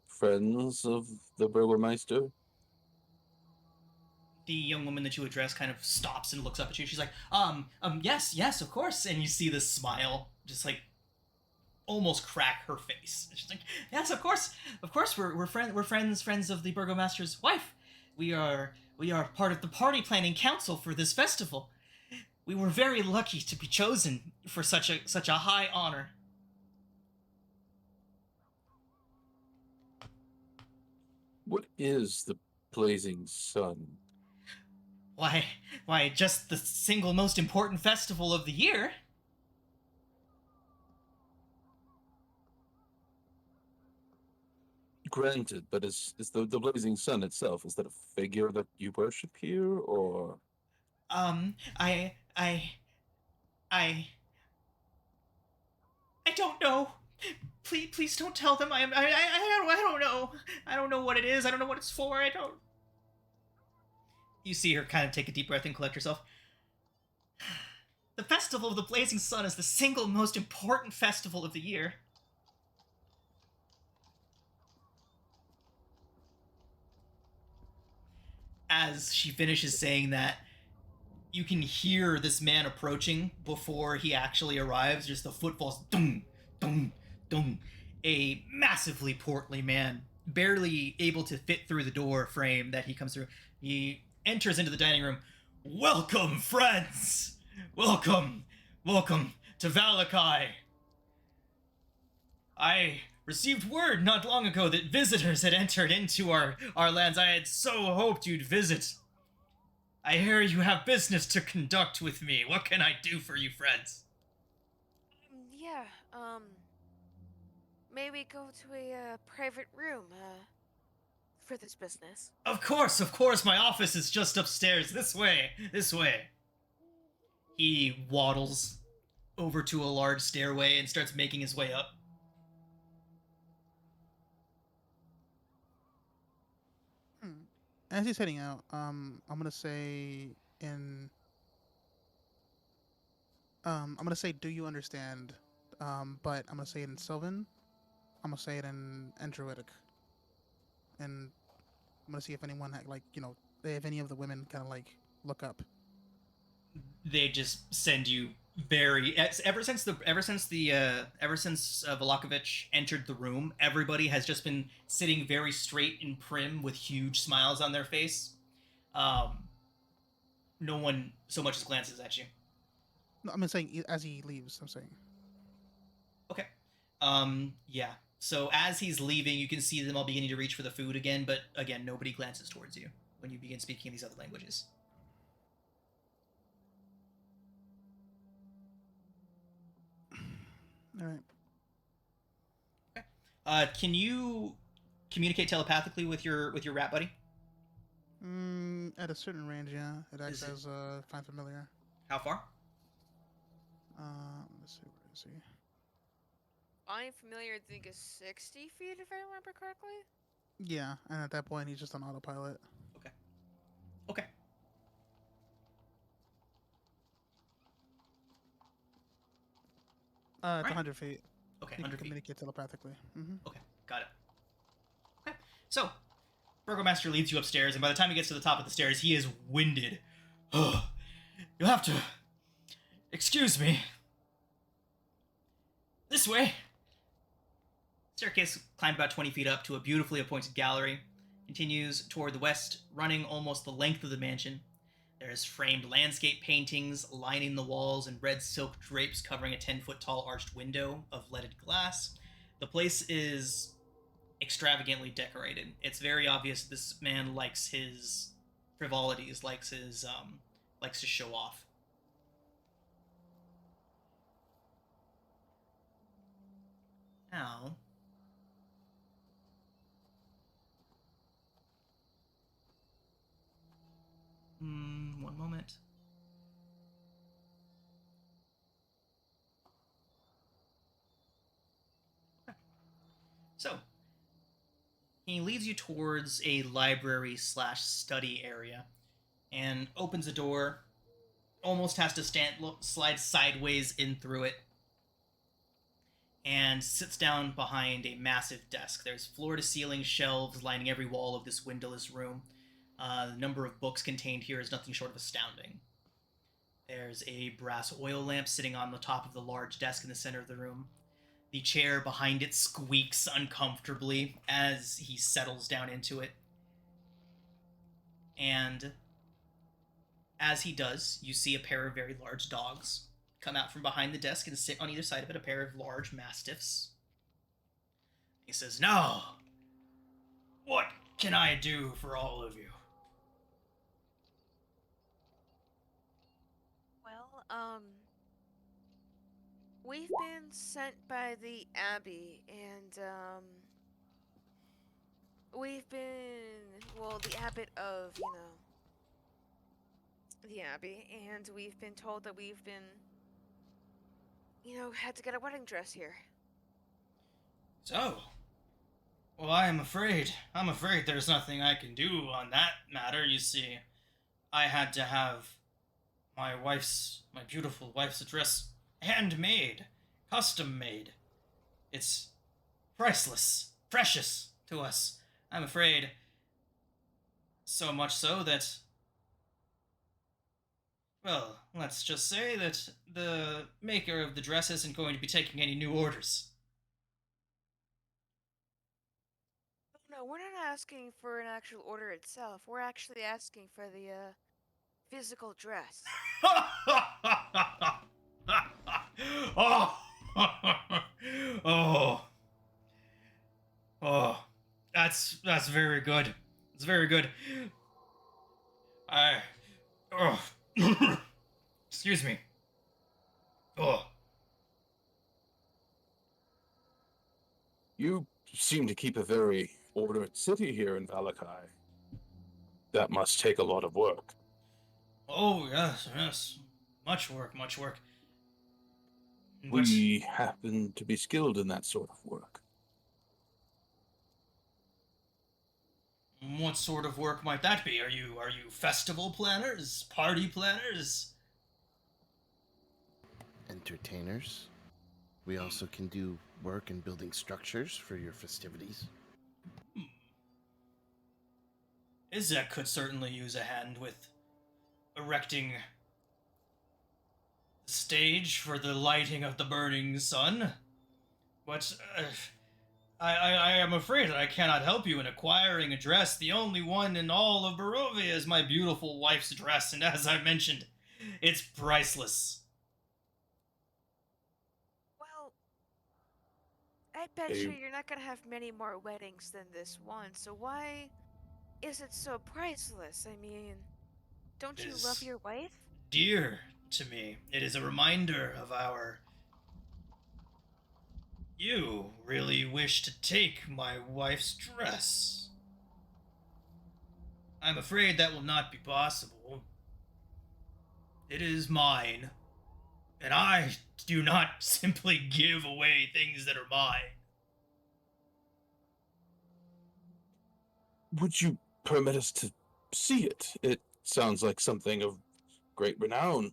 friends of the Burgermeister? The young woman that you address kind of stops and looks up at you. She's like, yes, of course. And you see this smile just like almost crack her face. She's like, yes, of course, we're friends of the Burgomaster's wife. We are part of the party planning council for this festival. We were very lucky to be chosen for such a high honor. What is the Blazing Sun? Why, just the single most important festival of the year. Granted, but is the Blazing Sun itself, is that a figure that you worship here, or? I don't know. Please don't tell them. I don't know. I don't know what it is. I don't know what it's for. I don't. You see her kind of take a deep breath and collect herself. The Festival of the Blazing Sun is the single most important festival of the year. As she finishes saying that, you can hear this man approaching before he actually arrives. Just the footfalls, dum, dum, dum. A massively portly man, barely able to fit through the door frame that he comes through. He enters into the dining room. Welcome, friends! Welcome to Valakai. I received word not long ago that visitors had entered into our lands. I had so hoped you'd visit. I hear you have business to conduct with me. What can I do for you, friends? Yeah, maybe go to a private room, for this business. Of course, my office is just upstairs. This way. He waddles over to a large stairway and starts making his way up. As he's heading out, I'm gonna say in I'm gonna say, do you understand? But I'm gonna say it in Sylvan. I'm gonna say it in Druidic, and I'm gonna see if anyone if any of the women kind of like look up. They just send you ever since Velakovich entered the room, everybody has just been sitting very straight and prim with huge smiles on their face. No one so much as glances at you. No, I'm saying as he leaves. I'm saying. Okay. Yeah. So as he's leaving, you can see them all beginning to reach for the food again, but again, nobody glances towards you. when you begin speaking these other languages. All right. Can you communicate telepathically with your rat buddy? At a certain range, yeah. It acts Is it- as find familiar. How far? Let's see, where is he? I'm familiar, I think, is 60 feet, if I remember correctly. Yeah, and at that point, he's just on autopilot. Okay. Okay. It's Right. 100 feet. Okay, You can 100 feet. communicate telepathically. Mm-hmm. Okay, got it. Okay, so Burgomaster leads you upstairs, and by the time he gets to the top of the stairs, he is winded. Oh, you'll have to excuse me. This way. Staircase climbed about 20 feet up to a beautifully appointed gallery. Continues toward the west, running almost the length of the mansion. There's framed landscape paintings lining the walls and red silk drapes covering a 10-foot tall arched window of leaded glass. The place is extravagantly decorated. It's very obvious this man likes his frivolities, likes to show off. Now, one moment. So, he leads you towards a library / study area and opens a door, almost has to slide sideways in through it, and sits down behind a massive desk. There's floor-to-ceiling shelves lining every wall of this windowless room. The number of books contained here is nothing short of astounding. There's a brass oil lamp sitting on the top of the large desk in the center of the room. The chair behind it squeaks uncomfortably as he settles down into it. And as he does, you see a pair of very large dogs come out from behind the desk and sit on either side of it, a pair of large mastiffs. He says, "Now, what can I do for all of you?" Well, we've been sent by the Abbey, and, we've been, well, the abbot of, the Abbey, and we've been told that we've been, had to get a wedding dress here. So, well, I'm afraid there's nothing I can do on that matter. You see, I had to have my beautiful wife's dress handmade, custom made. It's priceless, precious to us. I'm afraid. So much so that, well, let's just say that the maker of the dress isn't going to be taking any new orders. No, we're not asking for an actual order itself. We're actually asking for the, physical dress. Oh, oh, oh, that's very good. It's very good. Oh, excuse me. Oh, You seem to keep a very ordered city here in Valakai. That must take a lot of work. oh, yes. Much work, much work. But We happen to be skilled in that sort of work. what sort of work might that be? Are you festival planners, party planners? Entertainers. We also can do work in building structures for your festivities. Izek could certainly use a hand with erecting the stage for the lighting of the burning sun. But I am afraid that I cannot help you in acquiring a dress. The only one in all of Barovia is my beautiful wife's dress, and as I mentioned, it's priceless. Well, I bet Hey. you're not gonna have many more weddings than this one, so why is it so priceless? I mean, don't you love Is your wife? dear to me. It is a reminder of our. You really wish to take my wife's dress. I'm afraid that will not be possible. It is mine, and I do not simply give away things that are mine. Would you permit us to see it? It sounds like something of great renown.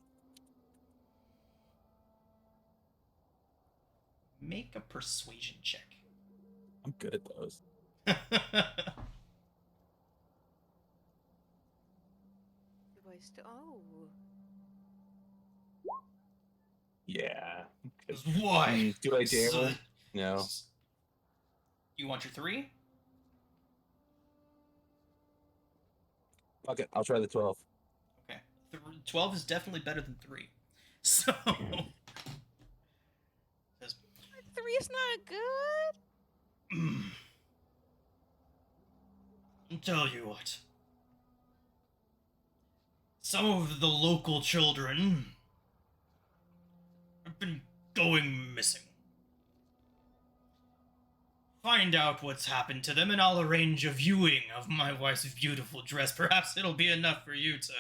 Make a persuasion check. I'm good at those. Do I still? Oh, Yeah. Good. Why? Do I dare? So- No. You want your 3? Okay, I'll try the 12. Okay. 12 is definitely better than 3. So. Says, 3's not good. I'll tell you what. Some of the local children have been going missing. Find out what's happened to them, and I'll arrange a viewing of my wife's beautiful dress. Perhaps it'll be enough for you to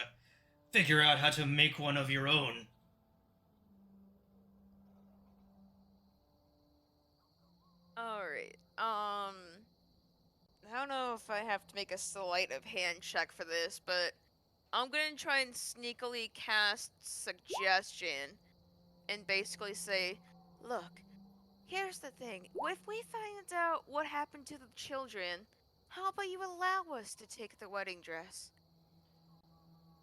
figure out how to make one of your own. Alright, I don't know if I have to make a sleight of hand check for this, but I'm gonna try and sneakily cast suggestion and basically say, look, here's the thing. If we find out what happened to the children, how about you allow us to take the wedding dress?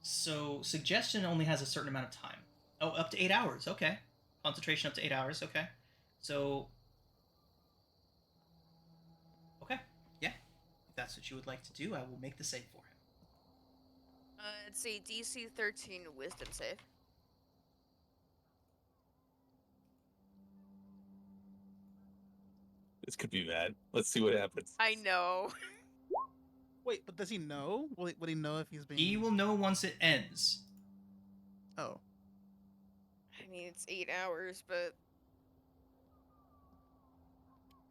So, suggestion only has a certain amount of time. Oh, up to 8 hours. Okay. Concentration up to 8 hours. Okay. So. Okay. Yeah. If that's what you would like to do, I will make the save for him. It's a DC 13 Wisdom save. This could be bad. Let's see what happens. I know. Wait, but does he know? Would he know if he's being? He will know once it ends. Oh, I mean, it's 8 hours, but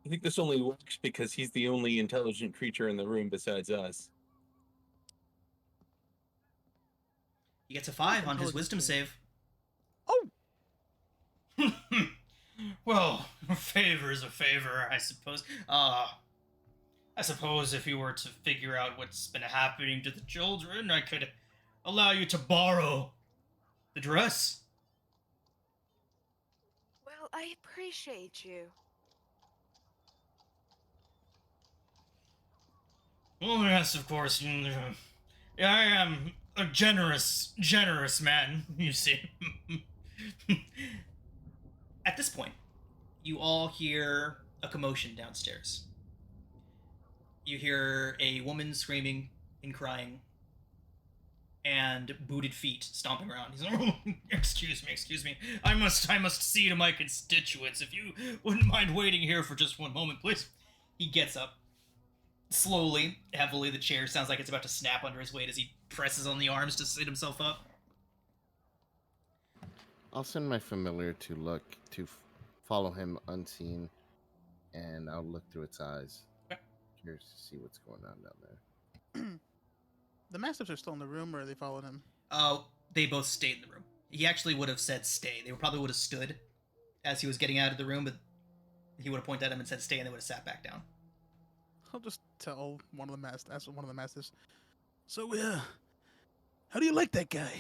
I think this only works because he's the only intelligent creature in the room besides us. He gets a 5 on his Intelligence wisdom save. save. Well, a favor is a favor, I suppose. I suppose if you were to figure out what's been happening to the children, I could allow you to borrow the dress. well, I appreciate you. Well, yes, of course. I am a generous man, you see. At this point, you all hear a commotion downstairs. You hear a woman screaming and crying, and booted feet stomping around. He's like, oh, excuse me. I must see to my constituents. If you wouldn't mind waiting here for just one moment, please. He gets up. Slowly, heavily, the chair sounds like it's about to snap under his weight as he presses on the arms to sit himself up. I'll send my familiar to follow him unseen, and I'll look through its eyes. Okay. Curious to see what's going on down there. the Mastiffs are still in the room, or are they following him? They both stayed in the room. He actually would have said stay. They probably would have stood as he was getting out of the room, but he would have pointed at him and said stay, and they would have sat back down. I'll just tell one of the Mastiffs. So, how do you like that guy?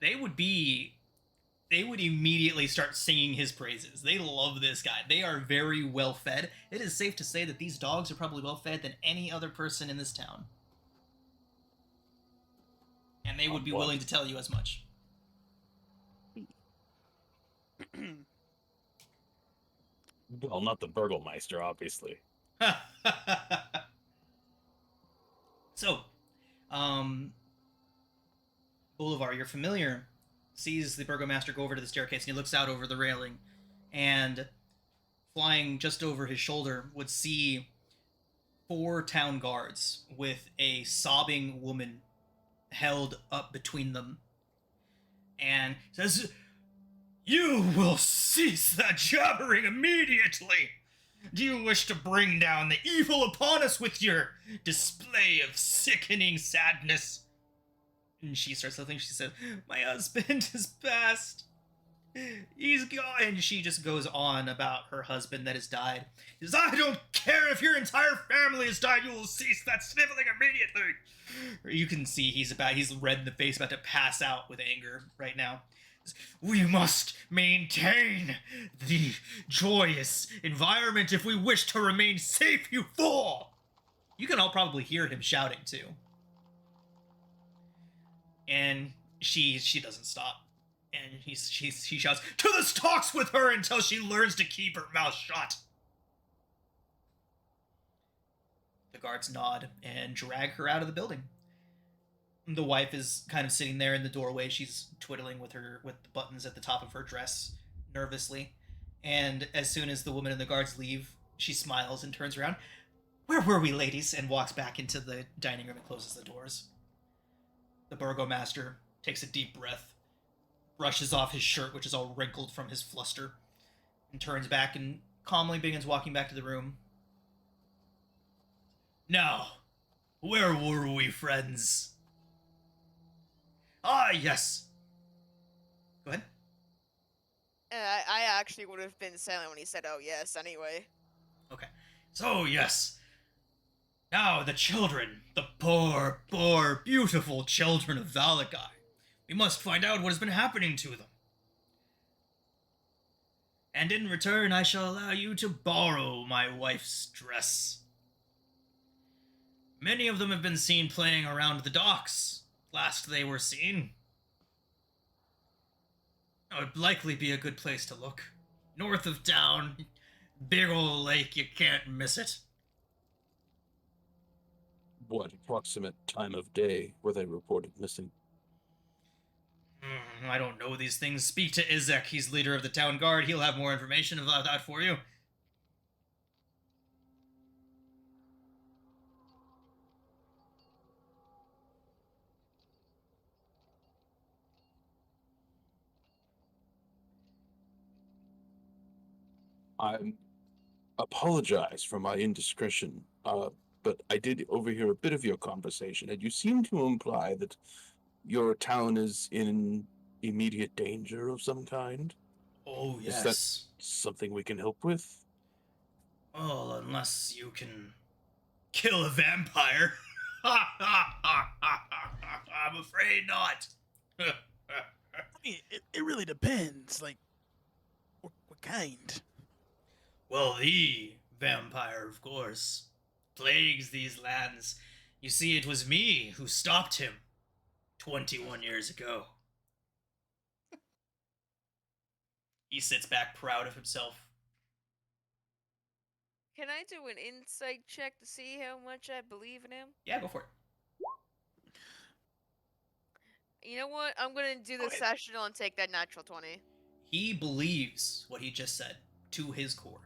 They would immediately start singing his praises. They love this guy. They are very well fed. It is safe to say that these dogs are probably well fed than any other person in this town. And they would be willing to tell you as much. Well, not the Burgomeister, obviously. So, Bolivar, your familiar, sees the Burgomaster go over to the staircase, and he looks out over the railing, and flying just over his shoulder would see 4 town guards with a sobbing woman held up between them, and says, "You will cease that jabbering immediately! Do you wish to bring down the evil upon us with your display of sickening sadness?" And she starts something. She says, "My husband is passed. He's gone." And she just goes on about her husband that has died. She says, "I don't care if your entire family has died. You will cease that sniveling immediately." You can see he's red in the face, about to pass out with anger right now. "We must maintain the joyous environment if we wish to remain safe, you fool!" You can all probably hear him shouting too. And she doesn't stop. And he shouts, "To the stocks with her until she learns to keep her mouth shut." The guards nod and drag her out of the building. The wife is kind of sitting there in the doorway. She's twiddling with the buttons at the top of her dress nervously. And as soon as the woman and the guards leave, she smiles and turns around. "Where were we, ladies?" and walks back into the dining room and closes the doors. The burgomaster takes a deep breath, brushes off his shirt, which is all wrinkled from his fluster, and turns back and calmly begins walking back to the room. "Now, where were we, friends?" "Ah, yes." Go ahead. I actually would have been silent when he said, "Oh, yes," anyway. Okay. "So, yes. Now, the children. The poor, poor, beautiful children of Valakai. We must find out what has been happening to them. And in return, I shall allow you to borrow my wife's dress. Many of them have been seen playing around the docks. Last they were seen. It would likely be a good place to look. North of town. Big ol' lake, you can't miss it." What approximate time of day were they reported missing? I don't know these things. Speak to Izek. He's leader of the town guard. He'll have more information about that for you. I apologize for my indiscretion, but I did overhear a bit of your conversation, and you seem to imply that your town is in immediate danger of some kind. Oh, Is that yes. something we can help with? Well, unless you can kill a vampire. I'm afraid not. I mean, it really depends. Like, what kind? Well, the vampire, of course, plagues these lands. You see, it was me who stopped him 21 years ago. He sits back proud of himself. Can I do an insight check to see how much I believe in him? Yeah, go for it. You know what? I'm gonna do the sessional and take that natural 20. He believes what he just said to his core.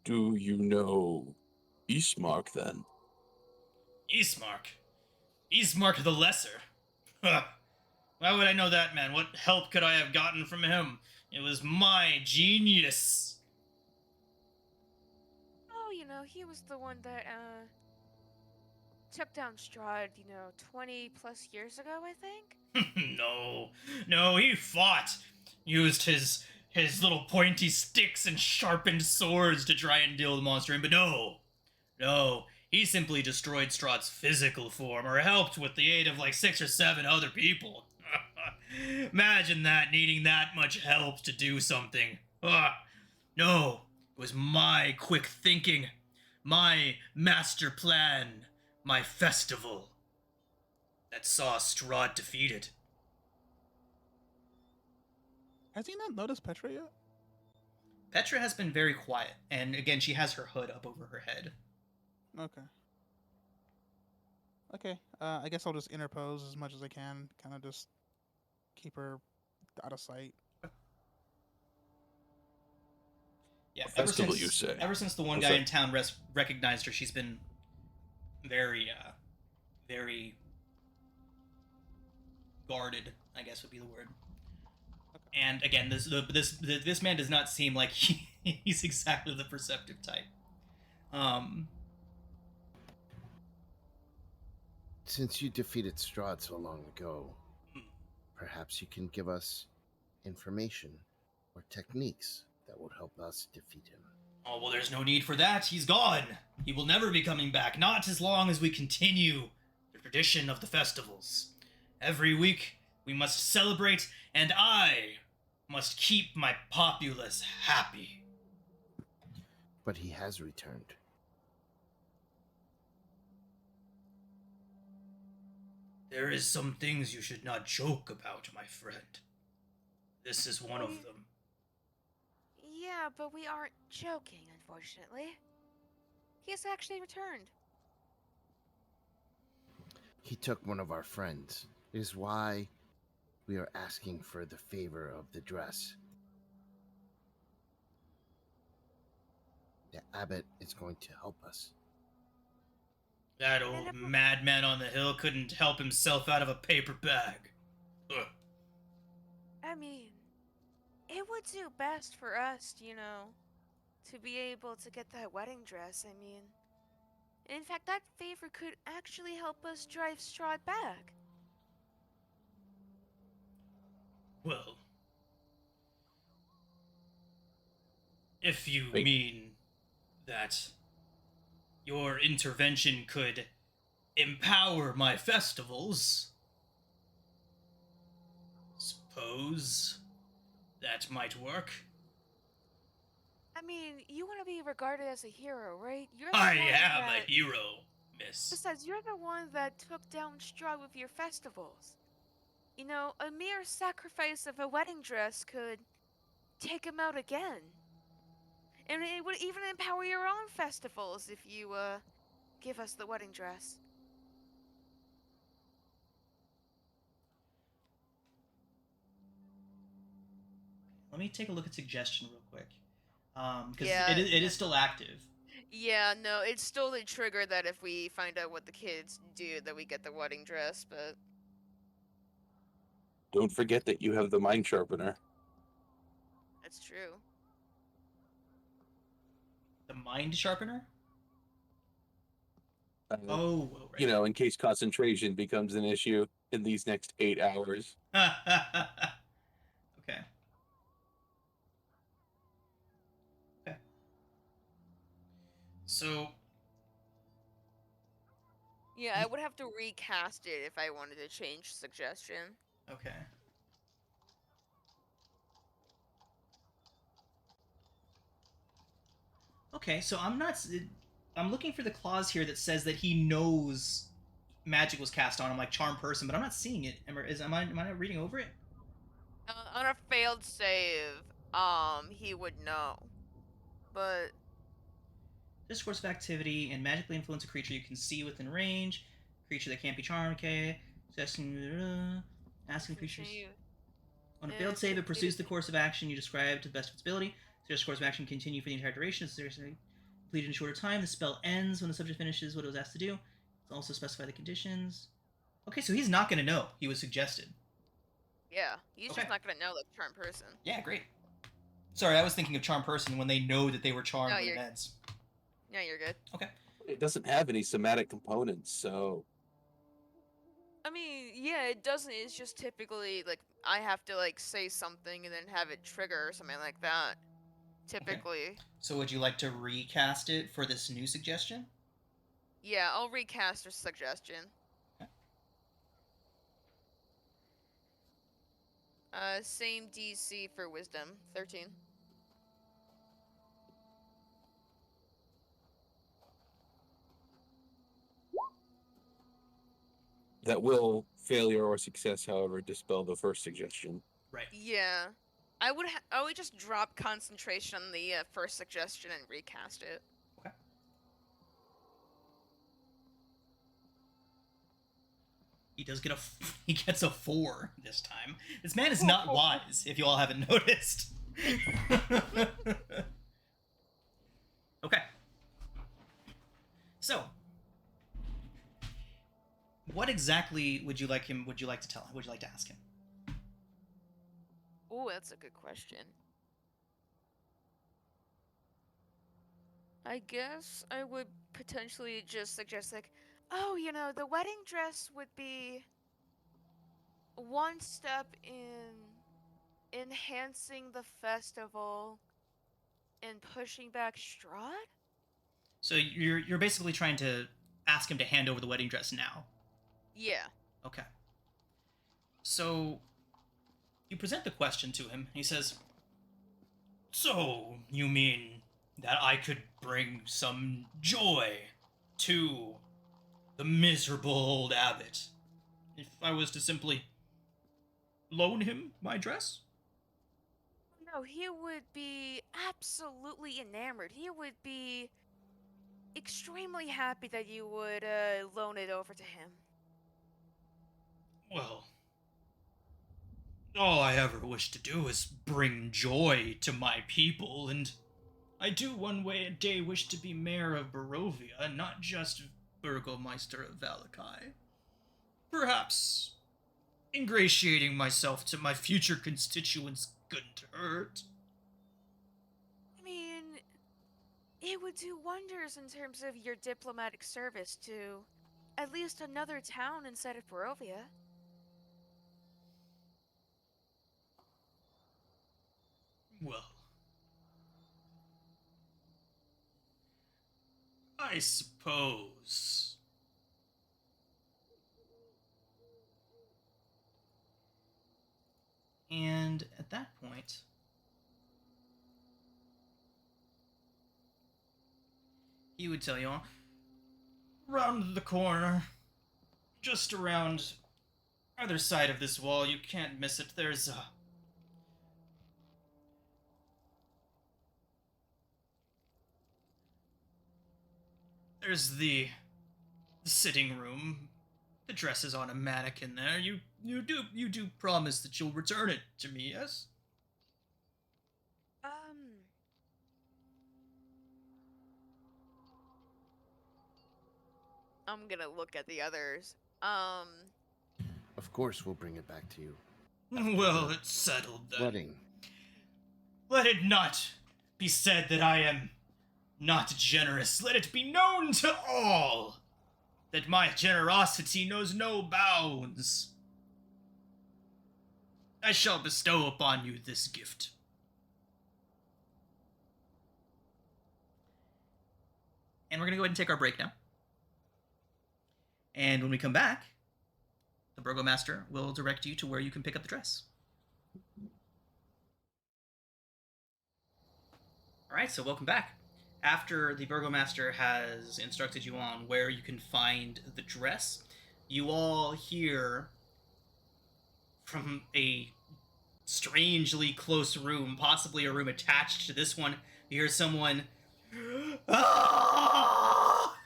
Do you know Eastmark, then? Eastmark? Eastmark the Lesser? Huh. Why would I know that man? What help could I have gotten from him? It was my genius. Oh, he was the one that, took down Strahd, 20 plus years ago, I think? No, he fought. Used his little pointy sticks and sharpened swords to try and deal with the monster in, but no, he simply destroyed Strahd's physical form, or helped with the aid of like 6 or 7 other people. Imagine that, needing that much help to do something. No, it was my quick thinking, my master plan, my festival that saw Strahd defeated. Has he not noticed Petra yet? Petra has been very quiet, and again, she has her hood up over her head. Okay, I guess I'll just interpose as much as I can, kind of just keep her out of sight. Yeah, A festival, you say? Ever since the one What's guy that? in town recognized her, she's been very, very guarded, I guess would be the word. And again, this man does not seem like he's exactly the perceptive type. Since you defeated Strahd so long ago, perhaps you can give us information or techniques that will help us defeat him. Oh, well, there's no need for that. He's gone. He will never be coming back. Not as long as we continue the tradition of the festivals. Every week, we must celebrate, and I must keep my populace happy. But he has returned. There is some things you should not joke about, my friend. This is one of them. Yeah, but we aren't joking, unfortunately. He's actually returned. He took one of our friends. It is why we are asking for the favor of the dress. The abbot is going to help us. That old madman on the hill couldn't help himself out of a paper bag. Ugh. I mean, it would do best for us, to be able to get that wedding dress. I mean, in fact, that favor could actually help us drive Strahd back. Well, if you mean that your intervention could empower my festivals, suppose that might work. I mean, you want to be regarded as a hero, right? I am a hero, miss. Besides, you're the one that took down Strahd with your festivals. A mere sacrifice of a wedding dress could take him out again. And it would even empower your own festivals if you, give us the wedding dress. Let me take a look at suggestion real quick. Because it is still active. Yeah, no, it's still the trigger that if we find out what the kids do, that we get the wedding dress, but... Don't forget that you have the mind sharpener. That's true. The mind sharpener? Oh, right. You know, in case concentration becomes an issue in these next 8 hours. Okay. Okay. So... Yeah, I would have to recast it if I wanted to change suggestion. Okay. Okay, so I'm looking for the clause here that says that he knows magic was cast on him, like charm person, but I'm not seeing it. Am I not reading over it? On a failed save, he would know. But... This course of activity and magically influence a creature you can see within range. Creature that can't be charmed, okay. Asking creatures. On a failed save, it pursues the course of action you described to the best of its ability. So this course of action continue for the entire duration. It's completed in a shorter time. The spell ends when the subject finishes what it was asked to do. It's also specify the conditions. Okay, so he's not going to know. He was suggested. Yeah, he's just not going to know, like, charm person. Yeah, great. Sorry, I was thinking of charm person when they know that they were charmed when it ends. Yeah, you're good. Okay. It doesn't have any somatic components, so... I mean, yeah, it doesn't. It's just typically, like, I have to, like, say something and then have it trigger or something like that. Typically. Okay. So would you like to recast it for this new suggestion? Yeah, I'll recast a suggestion. Okay. Same DC for wisdom, 13. That will, failure or success, however, dispel the first suggestion. Right. Yeah. I would just drop concentration on the first suggestion and recast it. Okay. He does get he gets a 4 this time. This man is not wise, if you all haven't noticed. what exactly would you like to tell him? Would you like to ask him? Oh, that's a good question. I guess I would potentially just suggest, like, oh, the wedding dress would be one step in enhancing the festival and pushing back Strahd? So you're basically trying to ask him to hand over the wedding dress now. Yeah. Okay. So you present the question to him. He says, "So you mean that I could bring some joy to the miserable old abbot if I was to simply loan him my dress?" No, he would be absolutely enamored. He would be extremely happy that you would loan it over to him. Well, all I ever wish to do is bring joy to my people, and I do one way a day wish to be mayor of Barovia, not just Burgomeister of Valakai. Perhaps ingratiating myself to my future constituents couldn't hurt. I mean, it would do wonders in terms of your diplomatic service to at least another town instead of Barovia. Well, I suppose. And at that point, he would tell you all, round the corner, just around either side of this wall, you can't miss it, there's the sitting room. The dress is on a mannequin there. You do promise that you'll return it to me, yes? I'm gonna look at the others. Of course, we'll bring it back to you. Well, it's settled then. Wedding. Let it not be said that I am not generous. Let it be known to all that my generosity knows no bounds. I shall bestow upon you this gift. And we're going to go ahead and take our break now. And when we come back, the Burgomaster will direct you to where you can pick up the dress. Alright, so welcome back. After the Burgomaster has instructed you on where you can find the dress, you all hear from a strangely close room, possibly a room attached to this one, you hear someone, "Ah!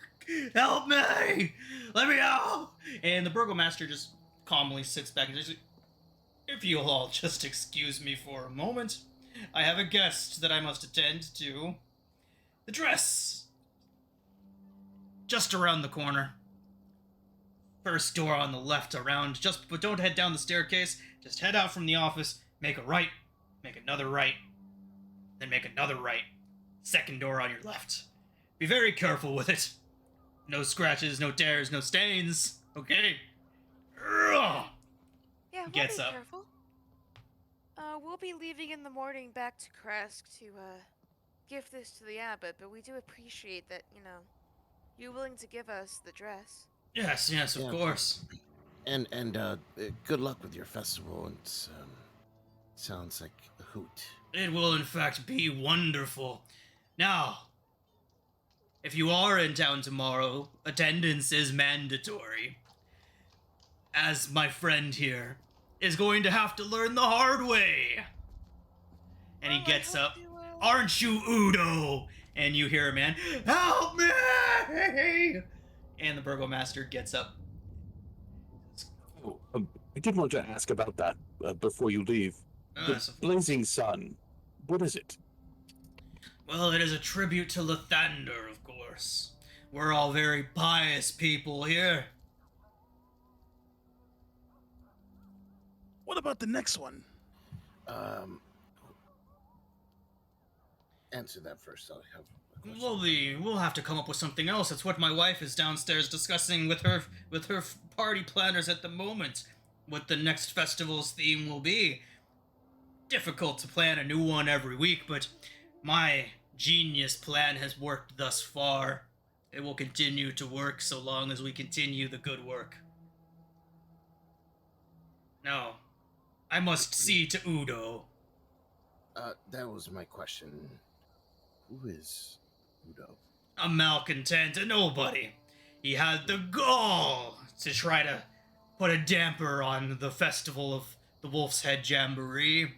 Help me! Let me out!" And the Burgomaster just calmly sits back and says, "If you'll all just excuse me for a moment, I have a guest that I must attend to. The dress, just around the corner. First door on the left around, but don't head down the staircase. Just head out from the office, make a right, make another right, then make another right. Second door on your left. Be very careful with it. No scratches, no tears, no stains, okay?" Yeah, we'll Gets be up. careful. We'll be leaving in the morning back to Kresk to give this to the abbot, but we do appreciate that, you're willing to give us the dress. Yes, of Yeah. course. And good luck with your festival. It sounds like a hoot. It will, in fact, be wonderful. Now, if you are in town tomorrow, attendance is mandatory. As my friend here is going to have to learn the hard way. And he Well, I gets hope up. you will. "Aren't you Udo?" And you hear a man, "Help me!" And the Burgomaster gets up. Oh, I did want to ask about that before you leave. Yes, The of Blazing Sun, what is it? Well, it is a tribute to Lathander, of course. We're all very pious people here. What about the next one? Answer that first. I'll have a question. Well, we'll have to come up with something else. It's what my wife is downstairs discussing with her party planners at the moment. What the next festival's theme will be. Difficult to plan a new one every week, but my genius plan has worked thus far. It will continue to work so long as we continue the good work. Now, I must see to Udo. That was my question. Who is Udo? A malcontent, a nobody. He had the gall to try to put a damper on the festival of the Wolf's Head Jamboree.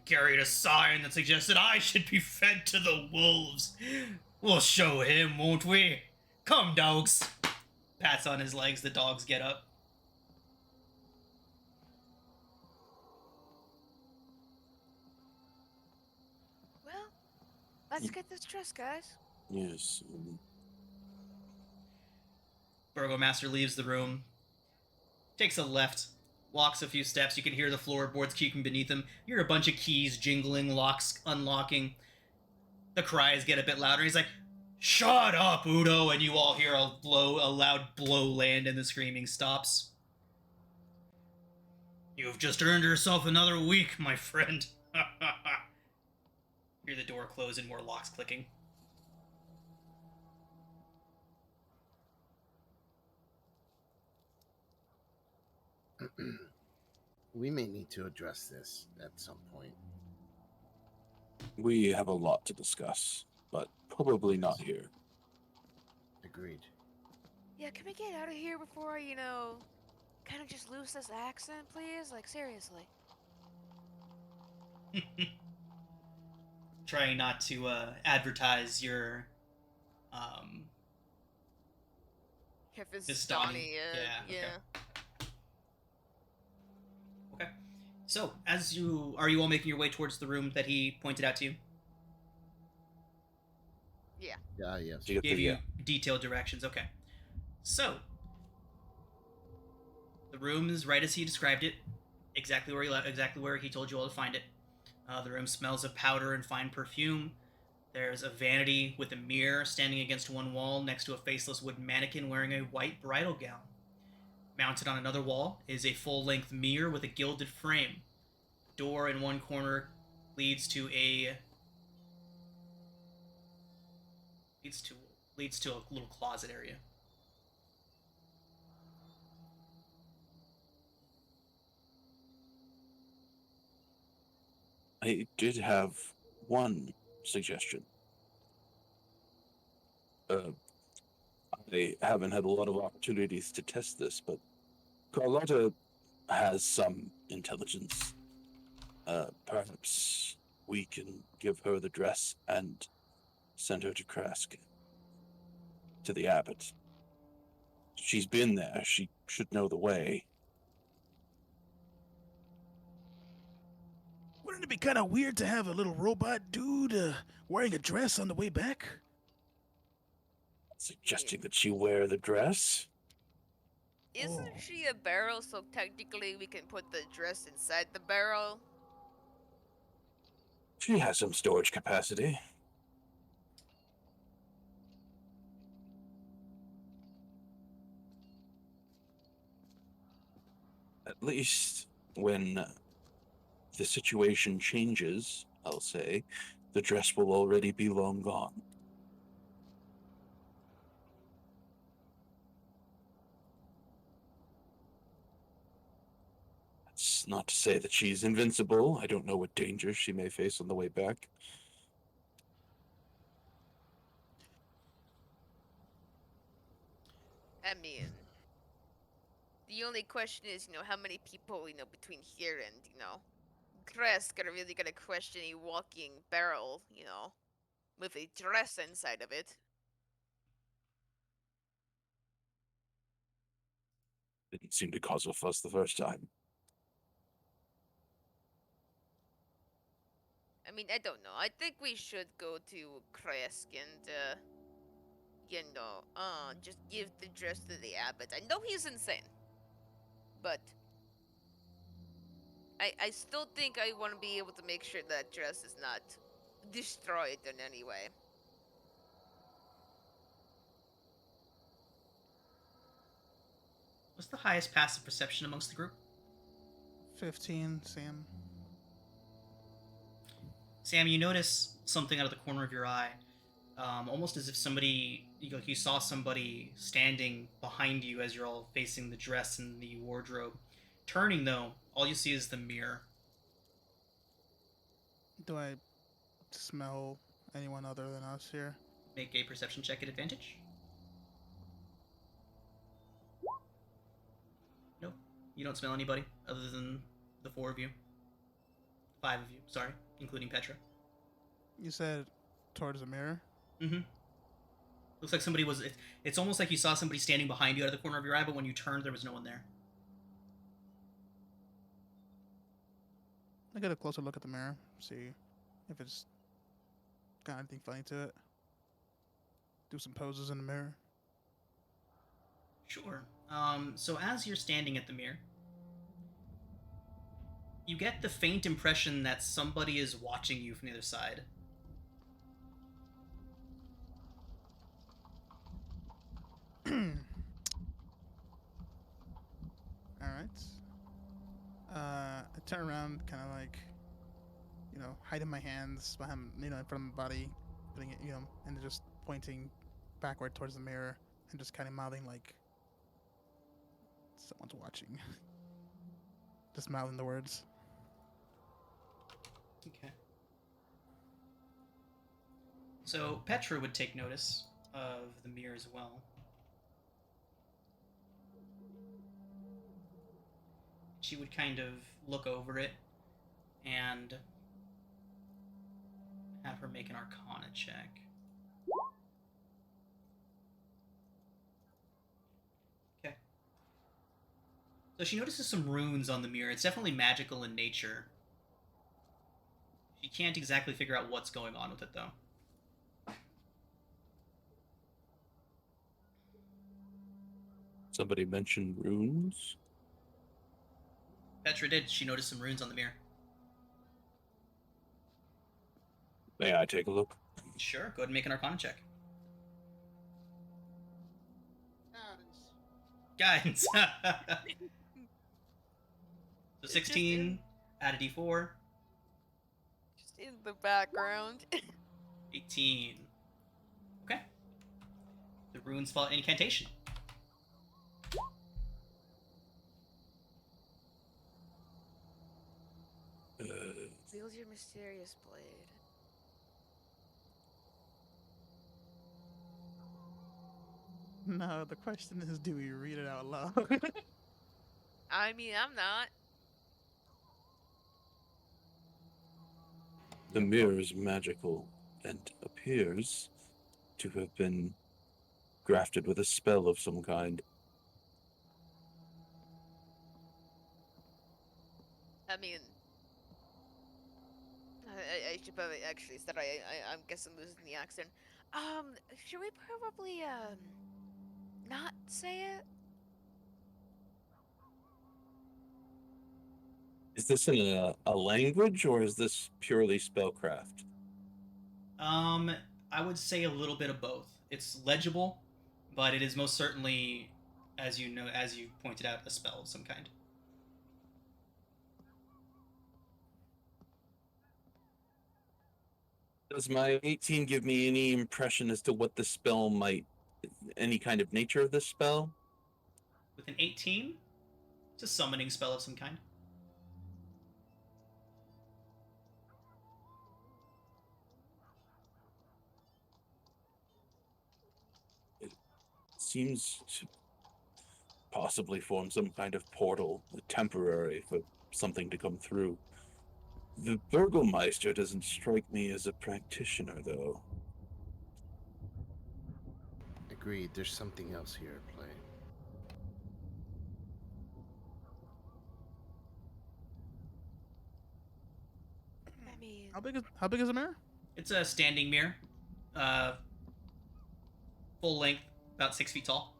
Carried a sign that suggested I should be fed to the wolves. We'll show him, won't we? Come, dogs. Pats on his legs, the dogs get up. Well, let's get this dress, guys. Yes. Burgomaster leaves the room, takes a left, walks a few steps. You can hear the floorboards creaking beneath him. You hear a bunch of keys jingling, locks unlocking. The cries get a bit louder. He's like, "Shut up, Udo!" And you all hear a loud blow land, and the screaming stops. You've just earned yourself another week, my friend. Hear the door close and more locks clicking. We may need to address this at some point. We have a lot to discuss, but probably not here. Agreed. Yeah, can we get out of here before I, kind of just lose this accent, please? Like, seriously. Trying not to advertise your Vistani, Yeah, yeah. Okay. So, are you all making your way towards the room that he pointed out to you? Yeah. Yeah, yes. To get Gave the- you detailed directions. Okay. So, the room is right as he described it, exactly where he told you all to find it. The room smells of powder and fine perfume. There's a vanity with a mirror standing against one wall next to a faceless wooden mannequin wearing a white bridal gown. Mounted on another wall is a full-length mirror with a gilded frame. Door in one corner leads to a little closet area. I did have one suggestion. I haven't had a lot of opportunities to test this, but Carlotta has some intelligence. Perhaps we can give her the dress and send her to Krask, to the abbot. She's been there. She should know the way. Wouldn't it be kind of weird to have a little robot dude wearing a dress on the way back? Suggesting that she wear the dress? Isn't Oh. she a barrel, so technically we can put the dress inside the barrel? She has some storage capacity. At least when the situation changes, I'll say, the dress will already be long gone. That's not to say that she's invincible. I don't know what dangers she may face on the way back. I mean, the only question is, how many people, between here and, Kresk are really gonna question a walking barrel, with a dress inside of it. Didn't seem to cause a fuss the first time. I mean, I don't know. I think we should go to Kresk and, just give the dress to the abbot. I know he's insane, but I still think I want to be able to make sure that dress is not destroyed in any way. What's the highest passive perception amongst the group? 15, Sam. Sam, you notice something out of the corner of your eye, almost as if you saw somebody standing behind you as you're all facing the dress and the wardrobe. Turning, though, all you see is the mirror. Do I smell anyone other than us here? Make a perception check at advantage. Nope. You don't smell anybody other than the 4 of you. 5 of you, sorry, including Petra. You said towards the mirror? Mm-hmm. Looks like somebody was... It's almost like you saw somebody standing behind you out of the corner of your eye, but when you turned, there was no one there. I get a closer look at the mirror, see if it's got anything funny to it. Do some poses in the mirror. Sure. So as you're standing at the mirror, you get the faint impression that somebody is watching you from the other side. Alright. I turn around, kind of like, hiding my hands behind, in front of my body, putting it, and just pointing backward towards the mirror and just kind of mouthing like someone's watching. Just mouthing the words. Okay. So Petra would take notice of the mirror as well. She would kind of look over it and have her make an Arcana check. Okay. So she notices some runes on the mirror. It's definitely magical in nature. She can't exactly figure out what's going on with it, though. Somebody mentioned runes? Petra did. She noticed some runes on the mirror. May I take a look? Sure, go ahead and make an Arcana check. Guidance. So 16, add a d4. Just in the background. 18. Okay. The runes fall incantation. Wield your mysterious blade. No, the question is, do we read it out loud? I mean, I'm not. The mirror is magical and appears to have been grafted with a spell of some kind. I mean, I should probably actually start. I'm guessing losing the accent. Should we probably not say it? Is this in a language, or is this purely spellcraft? I would say a little bit of both. It's legible, but it is most certainly, as you pointed out, a spell of some kind. Does my 18 give me any impression as to what the spell might, any kind of nature of this spell? With an 18, it's a summoning spell of some kind. It seems to possibly form some kind of portal, temporary, for something to come through. The Burgomeister doesn't strike me as a practitioner, though. Agreed, there's something else here at play. I mean, how big is the mirror? It's a standing mirror, full length, about 6 feet tall.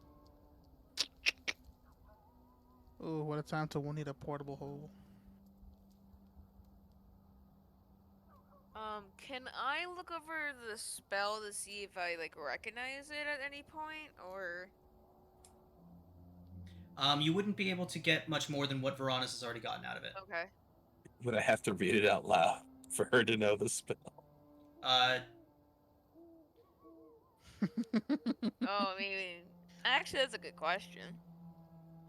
Oh, what a time to need a portable hole. Can I look over the spell to see if I like recognize it at any point, or? You wouldn't be able to get much more than what Veronis has already gotten out of it. Okay. Would I have to read it out loud for her to know the spell? Oh, I mean, actually, that's a good question.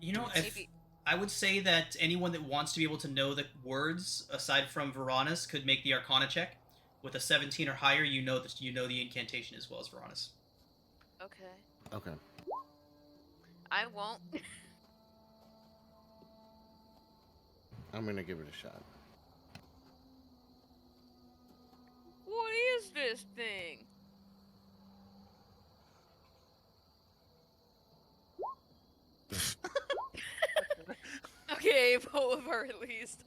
You know, if Maybe. I would say that anyone that wants to be able to know the words, aside from Veronis, could make the Arcana check. With a 17 or higher, you know that you know the incantation as well as Veronis. Okay. Okay. I won't. I'm gonna give it a shot. What is this thing? Okay, Bolivar at least.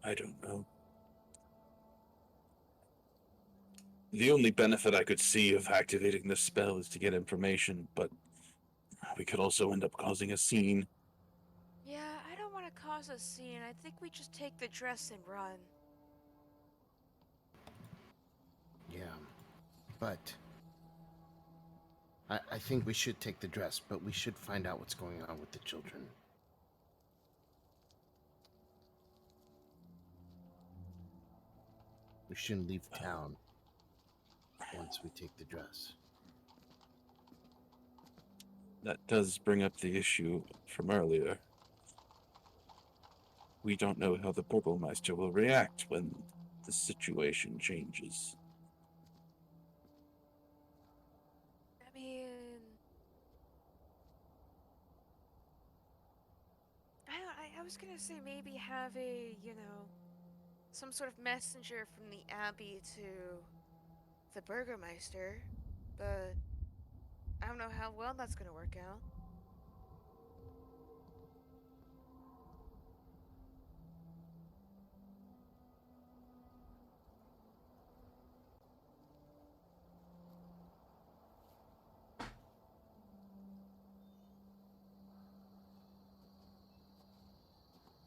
I don't know. The only benefit I could see of activating this spell is to get information, but we could also end up causing a scene. Yeah, I don't want to cause a scene. I think we just take the dress and run. Yeah. But I think we should take the dress, but we should find out what's going on with the children. We shouldn't leave town once we take the dress. That does bring up the issue from earlier. We don't know how the Burgomeister will react when the situation changes. I mean, I was gonna say maybe have some sort of messenger from the Abbey to the Burgermeister, but I don't know how well that's gonna work out.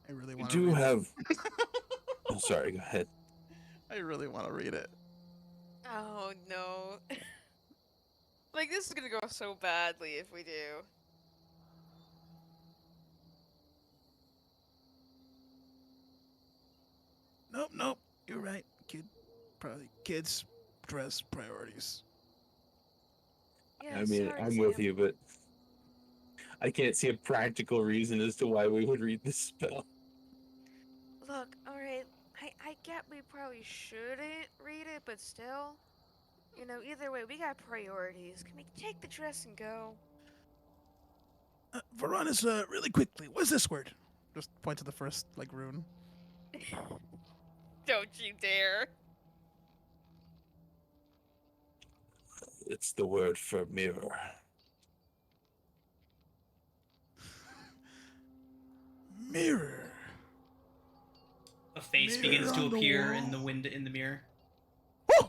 I really We want to do read have. Oh, sorry, go ahead. it. I really want to read it. Oh no. Like, this is gonna go so badly if we do. Nope. You're right. Kids dress priorities. Yeah, I mean, sorry, I'm Sam. with you, but I can't see a practical reason as to why we would read this spell. Look, alright, I get we probably shouldn't read it, but still, either way, we got priorities. Can we take the dress and go? Veronis, really quickly, what's this word? Just point to the first, rune. Don't you dare. It's the word for mirror. Mirror. A face Mirror begins to on the appear in the wall. wind in the mirror, Whoa!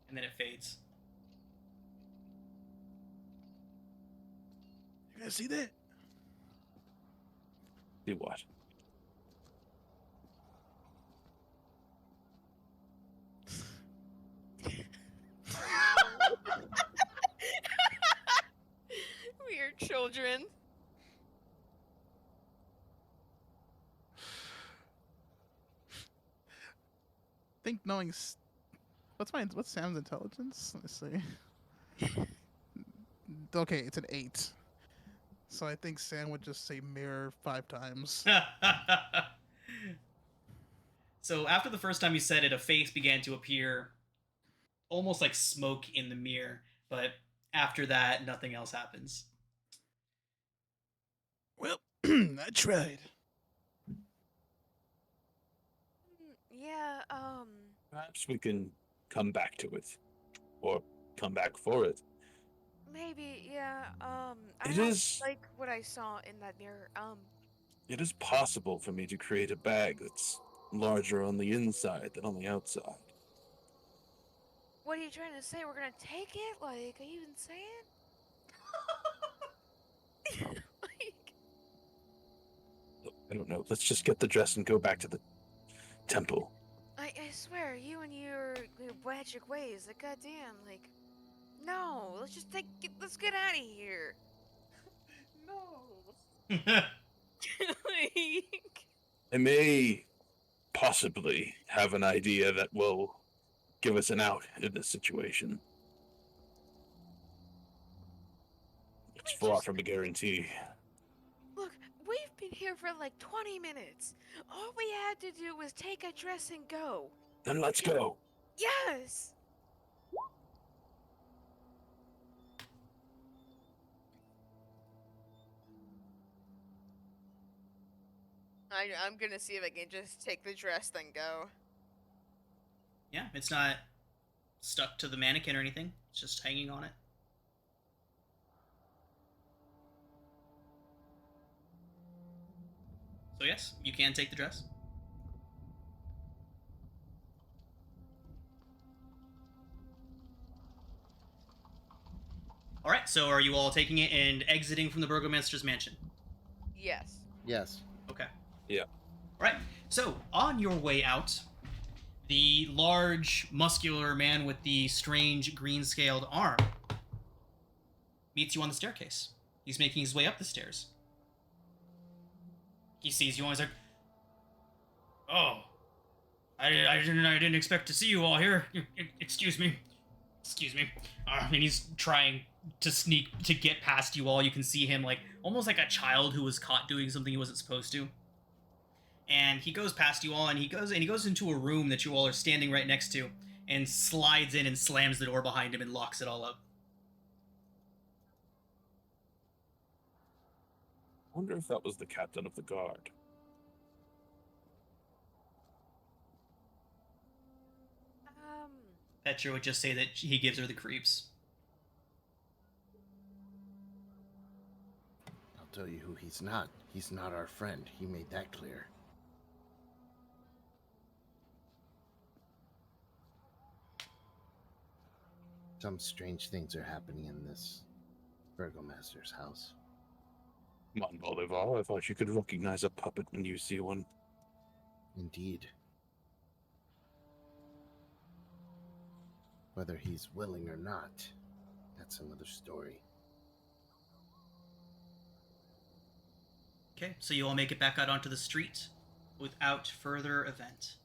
and then it fades. You guys see that? Do what? We are children. Think knowing. What's Sam's intelligence? Let's see. Okay, it's an 8. So I think Sam would just say mirror 5 times. So after the first time you said it, a face began to appear, almost like smoke in the mirror. But after that, nothing else happens. Well, I tried. Yeah, Perhaps we can come back to it, or come back for it. maybe, yeah, I It don't is- like what I saw in that mirror. It is possible for me to create a bag that's larger on the inside than on the outside. What are you trying to say? We're gonna take it? Like, are you insane? Like, I don't know. Let's just get the dress and go back to the temple. I swear, you and your magic ways, like, goddamn, like, no, let's get out of here. No. Like, I may possibly have an idea that will give us an out in this situation. It's far from a guarantee. look, we've been here for like 20 minutes. All we had to do was take a dress and go. Then let's go. Yes! I'm gonna see if I can just take the dress then go. Yeah, it's not stuck to the mannequin or anything. It's just hanging on it. So yes, you can take the dress. All right, so are you all taking it and exiting from the Burgomaster's mansion? Yes. Yes. Okay. Yeah. All right, so on your way out, the large, muscular man with the strange green-scaled arm meets you on the staircase. He's making his way up the stairs. He sees you and he's like, "Oh, I didn't expect to see you all here. Excuse me. And he's trying to sneak to get past you all. You can see him like almost like a child who was caught doing something he wasn't supposed to. And he goes past you all, and he goes into a room that you all are standing right next to, and slides in and slams the door behind him and locks it all up. I wonder if that was the captain of the guard. Petra would just say that he gives her the creeps. I'll tell you who he's not. He's not our friend. He made that clear. Some strange things are happening in this Burgomaster's house. Come on, Bolivar. I thought you could recognize a puppet when you see one. Indeed. Whether he's willing or not, that's another story. Okay, so you all make it back out onto the street without further event.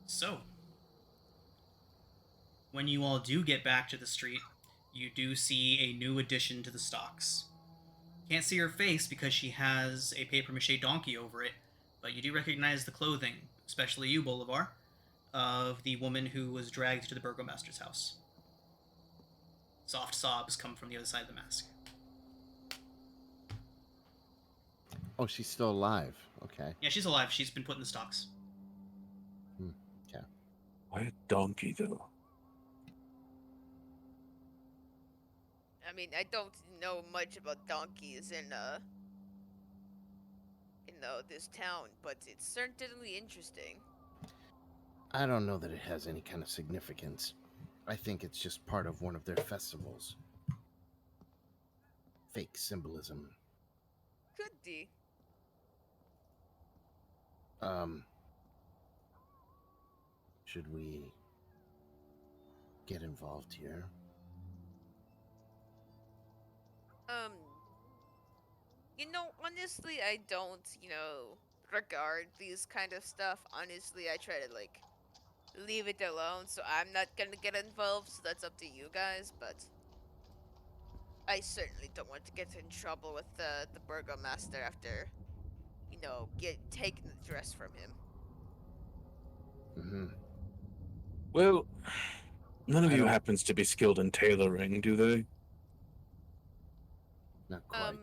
So, when you all do get back to the street, you do see a new addition to the stocks. Can't see her face because she has a papier-mâché donkey over it, but you do recognize the clothing, especially you, Bolivar, of the woman who was dragged to the Burgomaster's house. Soft sobs come from the other side of the mask. Oh, she's still alive. Okay. Yeah, she's alive. She's been put in the stocks. Why a donkey, though? I mean, I don't know much about donkeys in this town, but it's certainly interesting. I don't know that it has any kind of significance. I think it's just part of one of their festivals. Fake symbolism. Could be. Should we get involved here? Honestly, I don't, regard these kind of stuff. Honestly, I try to, leave it alone, so I'm not gonna get involved, so that's up to you guys, but I certainly don't want to get in trouble with the Burgomaster after, taking the dress from him. Mm-hmm. Well, none of you happens to be skilled in tailoring, do they? Not quite.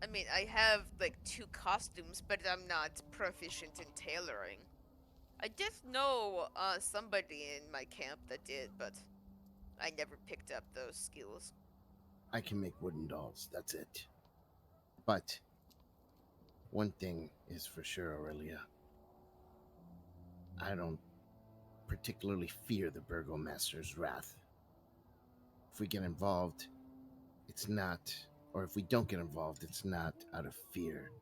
I mean, I have, 2 costumes, but I'm not proficient in tailoring. I did know, somebody in my camp that did, but I never picked up those skills. I can make wooden dolls, that's it. But one thing is for sure, Aurelia. I don't particularly fear the Burgomaster's wrath. If we get involved, it's not, or if we don't get involved, it's not out of fear,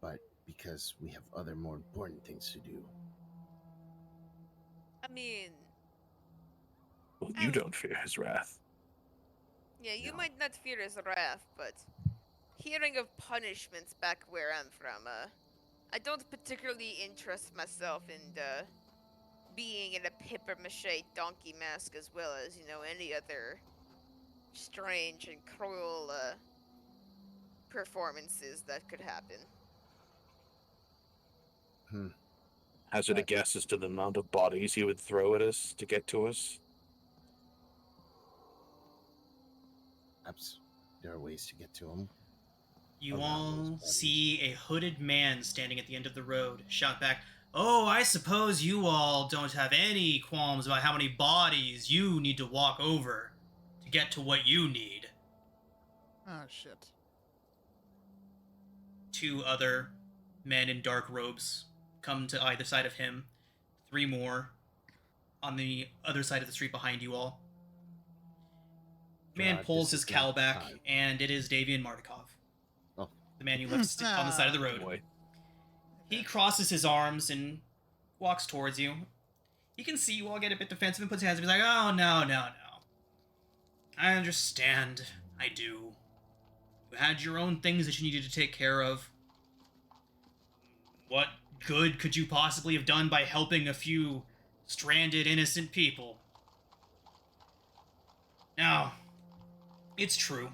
but because we have other more important things to do. I mean, Well, you don't fear his wrath. yeah, you No. might not fear his wrath, but hearing of punishments back where I'm from, I don't particularly interest myself in being in a papier-mâché donkey mask as well as, any other strange and cruel performances that could happen. Hazard a But- guess as to the amount of bodies he would throw at us to get to us. Perhaps there are ways to get to him. You Around all those bodies. see a hooded man standing at the end of the road. Shout back, "Oh, I suppose you all don't have any qualms about how many bodies you need to walk over to get to what you need." Oh shit. Two other men in dark robes come to either side of him. Three more on the other side of the street behind you all. Man Strahd, pulls this his is cowl not the back, time. and it is Davian Martikov. Oh. The man you left on the side of the road. Boy. He crosses his arms and walks towards you. He can see you all get a bit defensive and puts his hands up. He's like, "Oh, no. I understand. I do. You had your own things that you needed to take care of. What good could you possibly have done by helping a few stranded, innocent people? Now, it's true.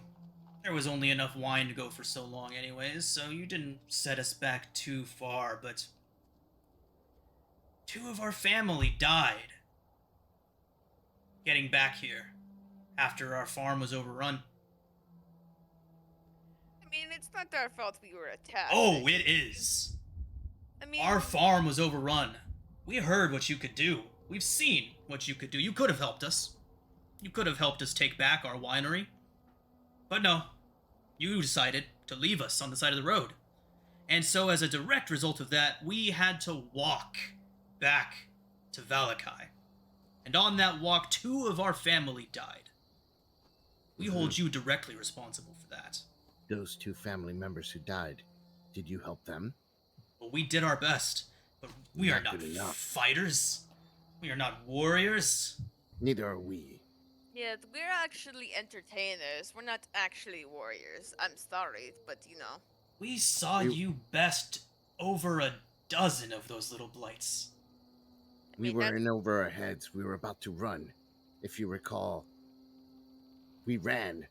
There was only enough wine to go for so long anyways, so you didn't set us back too far, but two of our family died getting back here after our farm was overrun. I mean, it's not our fault we were attacked. Oh, it is. I mean, Our farm was overrun. We heard what you could do. We've seen what you could do. You could have helped us. You could have helped us take back our winery. But no, you decided to leave us on the side of the road. And so as a direct result of that, we had to walk back to Valakai. And on that walk, two of our family died. We hold you directly responsible for that. Those two family members who died, did you help them? Well, we did our best, but we are Not not good enough. fighters. We are not warriors. Neither are we. yeah, we're actually entertainers. We're not actually warriors. I'm sorry, but We saw You- you best over a dozen of those little blights. We mean, were that- in over our heads. We were about to run. If you recall, we ran.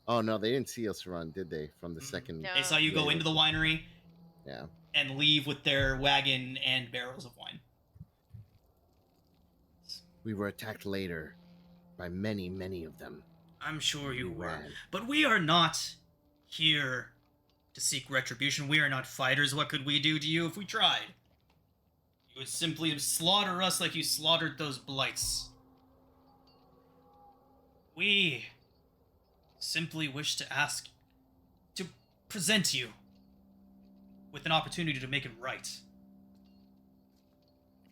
Oh no, they didn't see us run, did they? From the Mhm. second. No. They saw you go wave into the of- winery Yeah. and leave with their wagon and barrels of wine. We were attacked later by many, many of them. I'm sure you We were. ran. But we are not here to seek retribution. We are not fighters. What could we do to you if we tried? You would simply slaughter us like you slaughtered those blights. We simply wish to ask to present you with an opportunity to make it right.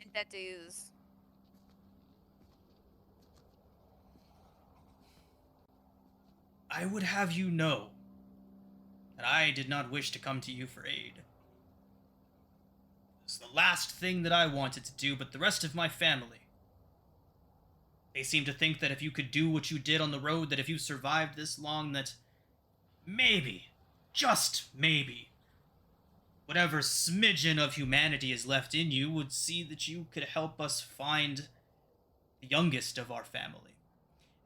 and that is I would have you know that I did not wish to come to you for aid. It's the last thing that I wanted to do, but the rest of my family. They seem to think that if you could do what you did on the road, that if you survived this long, that maybe, just maybe, whatever smidgen of humanity is left in you would see that you could help us find the youngest of our family.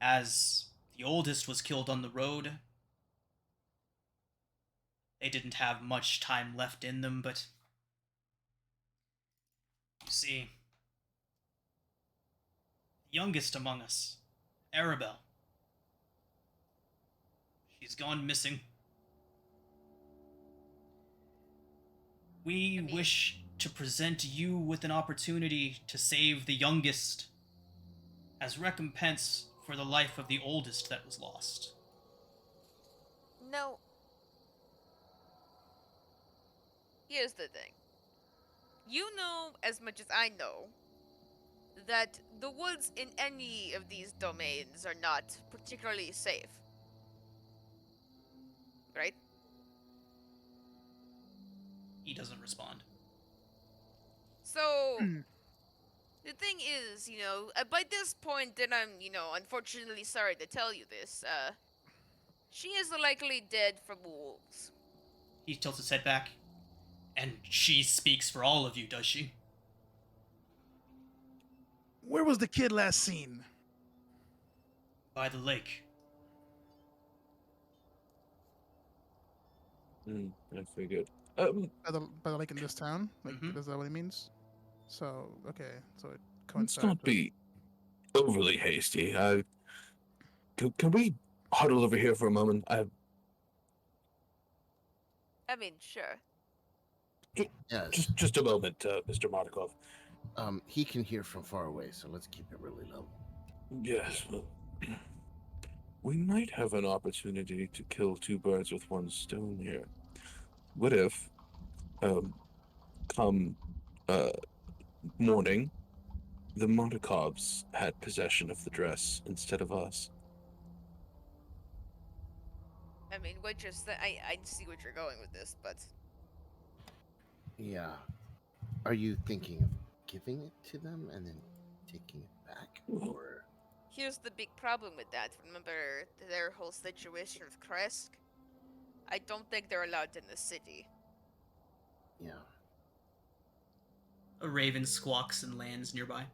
As the oldest was killed on the road, they didn't have much time left in them, but you see, the youngest among us, Arabelle, she's gone missing. We I mean- wish to present you with an opportunity to save the youngest as recompense for the life of the oldest that was lost. No. Here's the thing. You know as much as I know that the woods in any of these domains are not particularly safe. Right? He doesn't respond. So, the thing is, by this point, and I'm, unfortunately sorry to tell you this, she is likely dead from wolves. He tilts his head back. And she speaks for all of you, does she? Where was the kid last seen? By the lake. I figured. By the lake in this town? Like, Mhm. is that what he means? So, okay. So it Let's coincides. not be overly hasty. Can we huddle over here for a moment? I mean, sure. Yes. Just a moment, Mr. Martikov. He can hear from far away, so let's keep it really low. Yes. Well, we might have an opportunity to kill two birds with one stone here. What if, come morning, the Martikovs had possession of the dress instead of us? I mean, I see what you're going with this, but Yeah. Are you thinking of giving it to them and then taking it back? Or here's the big problem with that. Remember their whole situation with Kresk? I don't think they're allowed in the city. yeah. A raven squawks and lands nearby.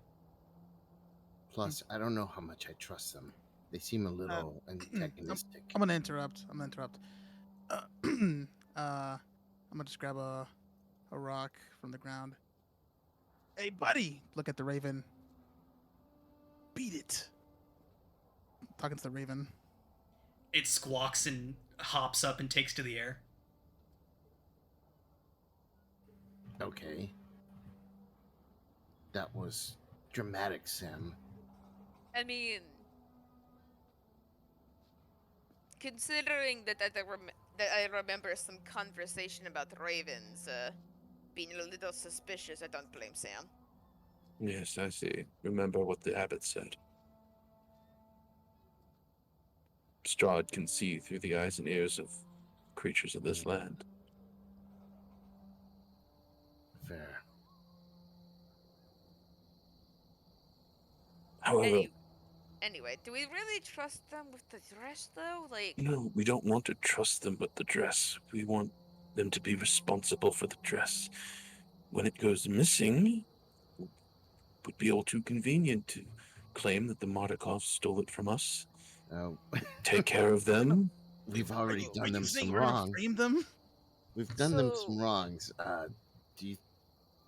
Plus, I don't know how much I trust them. They seem a little antagonistic. I'm gonna interrupt. I'm gonna just grab a rock from the ground. Hey, buddy! Look at the raven. Beat it. Talking to the raven. It squawks and hops up and takes to the air. Okay. That was dramatic, Sam. I mean, considering that I remember some conversation about ravens being a little suspicious, I don't blame Sam. Yes, I see. Remember what the abbot said. Strahd can see through the eyes and ears of creatures of this land. Fair. However, Anyway, do we really trust them with the dress, though? Like, no, we don't want to trust them with the dress. We want them to be responsible for the dress. When it goes missing, it would be all too convenient to claim that the Martikovs stole it from us. Take care of them. We've already Are done you them saying some we're gonna wrong. frame them? We've done them So- some wrongs. Do you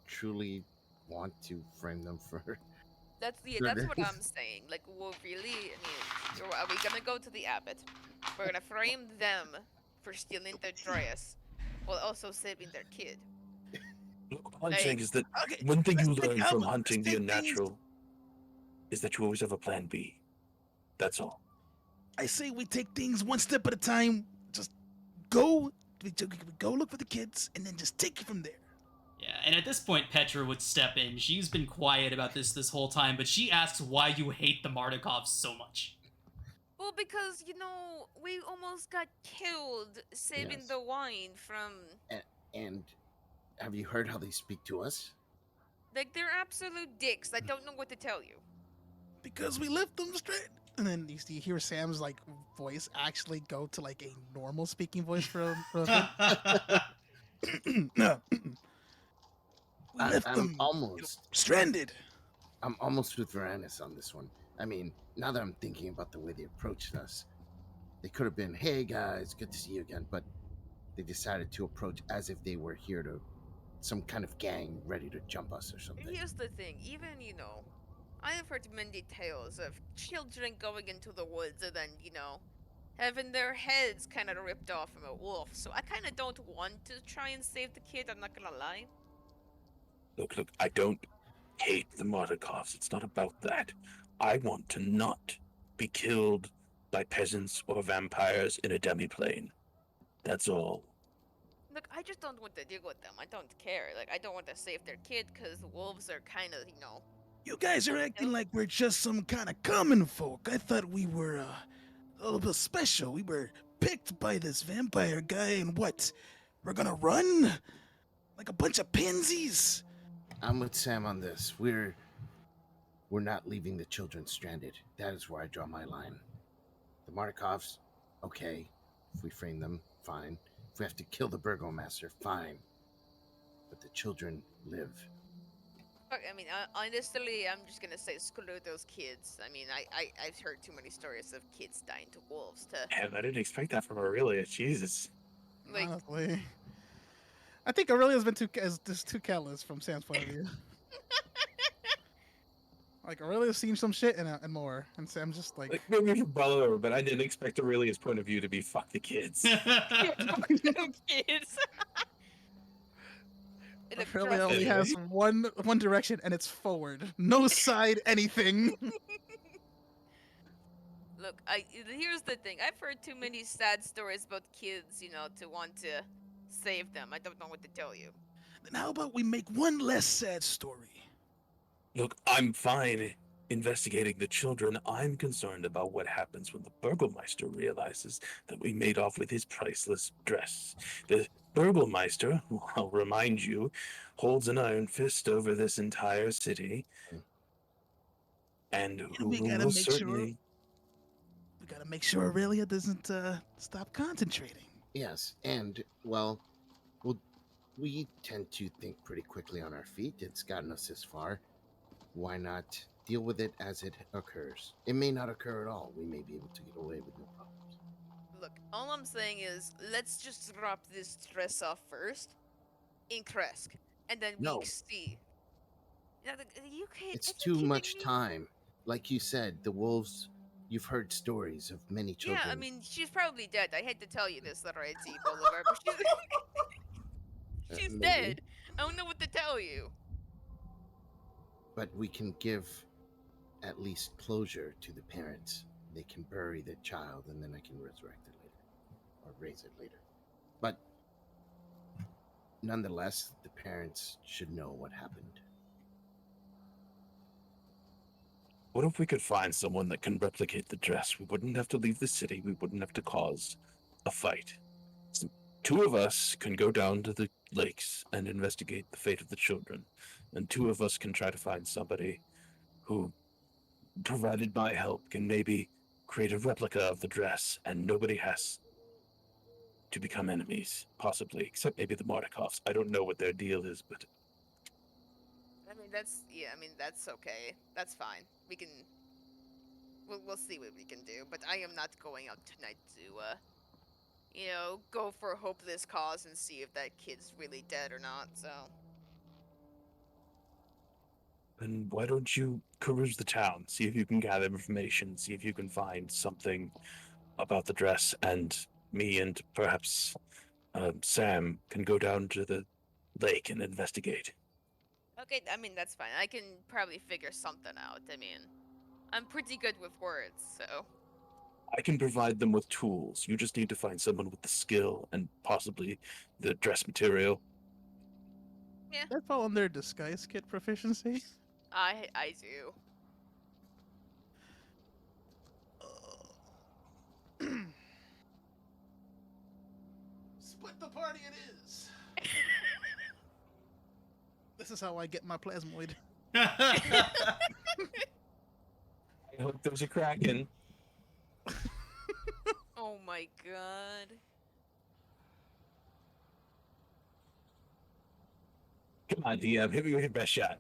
truly want to frame them for? that's what I'm saying. Like, well, really, I mean, are we gonna go to the abbot? We're gonna frame them for stealing their dress, while also saving their kid. Look, all I'm Like, saying is that Okay, one thing you let's take learn out- from let's hunting the take things- unnatural is that you always have a plan B. That's all. I say we take things one step at a time. Just go. We go look for the kids, and then just take it from there. Yeah, and at this point, Petra would step in. She's been quiet about this whole time, but she asks why you hate the Martikovs so much. Well, because we almost got killed saving Yes. the wine from. And have you heard how they speak to us? Like, they're absolute dicks. I don't know what to tell you. Because we left them straight. And then you hear Sam's like voice actually go to like a normal speaking voice for a bit. No. We left I'm them almost. stranded. I'm almost with Varanus on this one. I mean, now that I'm thinking about the way they approached us, they could have been, "Hey guys, good to see you again," but they decided to approach as if they were here to some kind of gang ready to jump us or something. Here's the thing, even, I have heard many tales of children going into the woods and then, having their heads kind of ripped off from a wolf. So I kind of don't want to try and save the kid, I'm not gonna lie. Look, I don't hate the Mardikovs. It's not about that. I want to not be killed by peasants or vampires in a demiplane. That's all. Look, I just don't want to deal with them. I don't care. Like, I don't want to save their kid because the wolves are kind of, You guys are acting like we're just some kind of common folk. I thought we were a little bit special. We were picked by this vampire guy, and what? We're gonna run like a bunch of pansies? I'm with Sam on this. We're not leaving the children stranded. That is where I draw my line. The Markovs, okay. If we frame them, fine. If we have to kill the Burgomaster, fine. But the children live. Fuck, I mean, honestly, I'm just gonna say screw those kids. I mean, I've heard too many stories of kids dying to wolves to, Damn, I didn't expect that from Aurelia. Jesus. like, Honestly, I think Aurelia's been too callous from Sam's point of view. Like Aurelia's seen some shit and more, and Sam's just like, Like, maybe from Bella, but I didn't expect Aurelia's point of view to be fuck the kids. kids. Look, Aurelia trust only me. has one direction, and it's forward. No side, anything. Look, here's the thing. I've heard too many sad stories about kids, to want to save them. I don't know what to tell you. Then how about we make one less sad story? Look, I'm fine investigating the children. I'm concerned about what happens when the Burgomeister realizes that we made off with his priceless dress. The Burgomeister, I'll remind you, holds an iron fist over this entire city. And who we gotta will make certainly... We gotta make sure Aurelia doesn't stop concentrating. Yes, and, well, we tend to think pretty quickly on our feet. It's gotten us this far. Why not deal with it as it occurs? It may not occur at all. We may be able to get away with no problems. Look, all I'm saying is, let's just drop this dress off first in Kresk, and then No. we see. You can't. It's are you too kidding much me? time. Like you said, the wolves, you've heard stories of many children. Yeah, I mean, she's probably dead. I hate to tell you this, already, Bolivar, but she's maybe. dead. I don't know what to tell you. But we can give at least closure to the parents. They can bury the child, and then I can resurrect it later, or raise it later. But nonetheless, the parents should know what happened. What if we could find someone that can replicate the dress? We wouldn't have to leave the city. We wouldn't have to cause a fight. So 2 of us can go down to the lakes and investigate the fate of the children. And 2 of us can try to find somebody who, provided my help, can maybe create a replica of the dress, and nobody has to become enemies, possibly, except maybe the Mardikovs. I don't know what their deal is, but... I mean, that's okay. That's fine. We can. We'll see what we can do. But I am not going out tonight to, go for a hopeless cause and see if that kid's really dead or not. So. Then why don't you peruse the town, see if you can gather information, see if you can find something about the dress, and me and perhaps Sam can go down to the lake and investigate. Okay, I mean, that's fine. I can probably figure something out. I mean, I'm pretty good with words, so. I can provide them with tools. You just need to find someone with the skill and possibly the dress material. Yeah. That fall under disguise kit proficiency. I do. Split the party it is. This is how I get my plasmoid. I hope there's a kraken. Oh my god. Come on, DM, hit me with your best shot.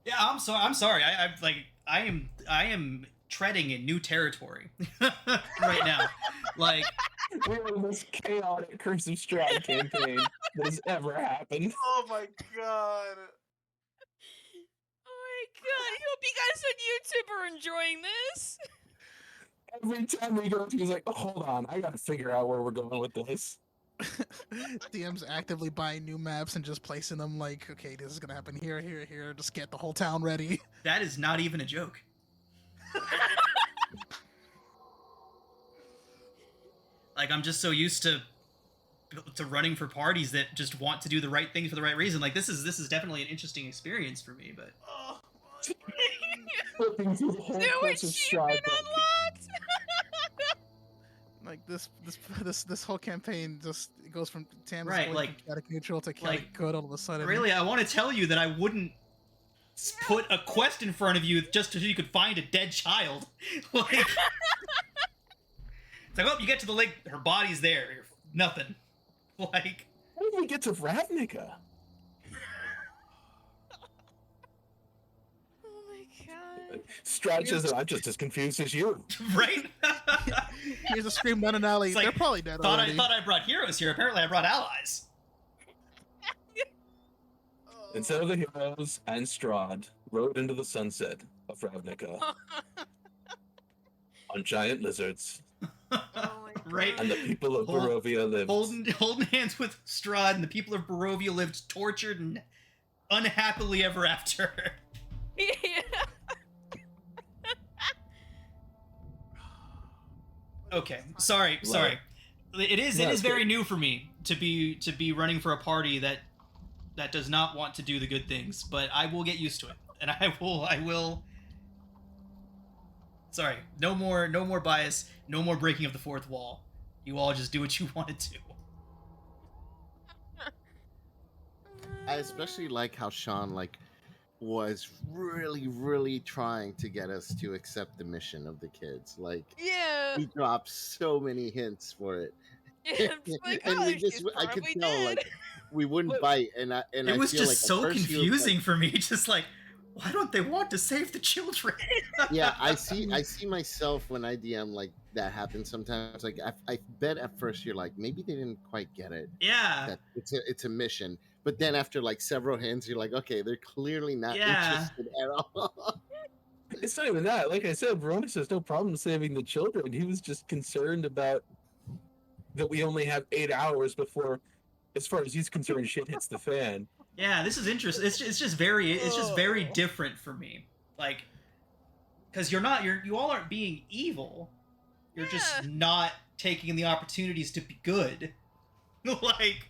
Yeah, I'm sorry. I am treading in new territory right now. Like, We're in the most chaotic Curse of Strahd campaign that has ever happened. Oh my god. Oh my god. I hope you guys on YouTube are enjoying this. Every time we go, he's like, oh, hold on, I gotta figure out where we're going with this. DM's actively buying new maps and just placing them like, okay, this is gonna happen here, here, here. Just get the whole town ready. That is not even a joke. Like, I'm just so used to running for parties that just want to do the right thing for the right reason. Like, this is definitely an interesting experience for me, but Flipping through the whole New course of achievement Strahd. unlocked! Like this whole campaign just goes from Tam's Right, going like- from chaotic neutral to like, chaotic good all of a sudden. really, I want to tell you that I wouldn't put a quest in front of you just so you could find a dead child. Like, it's like, oh, you get to the lake, her body's there. Nothing. Like, How did we get to Ravnica? Oh my god. Strahd says that I'm just as confused as you. right? Here's a scream down an alley. It's like, They're probably dead thought already. I brought heroes here. Apparently, I brought allies. Instead of the heroes and Strahd rode into the sunset of Ravnica on giant lizards, Oh my Right. and the people of Hold- Barovia lived. Holding hands with Strahd, and the people of Barovia lived tortured and unhappily ever after. Yeah. Okay, sorry. It is No, it's very good. new for me to be running for a party that does not want to do the good things, but I will get used to it, and I will. Sorry, no more bias, no more breaking of the fourth wall. You all just do what you want to do. I especially like how Sean was really trying to get us to accept the mission of the kids. Like Yeah. he dropped so many hints for it. Yeah, I'm just like, And oh, we she's I could probably tell dead. like we wouldn't Look, bite, and I It was feel just like at so first you were like- confusing for me. Just like, why don't they want to save the children? yeah, I see myself when I DM like that happens sometimes. Like I bet at first you're like maybe they didn't quite get it. Yeah. That it's a mission, but then after like several hints, you're like, okay, they're clearly not Yeah. interested at all. It's not even that. Like I said, Veronis has no problem saving the children. He was just concerned about that we only have 8 hours before, as far as he's concerned, shit hits the fan. Yeah, this is interesting. It's just very Oh. different for me. Like, because you all aren't being evil. You're just Yeah. not taking the opportunities to be good. Like,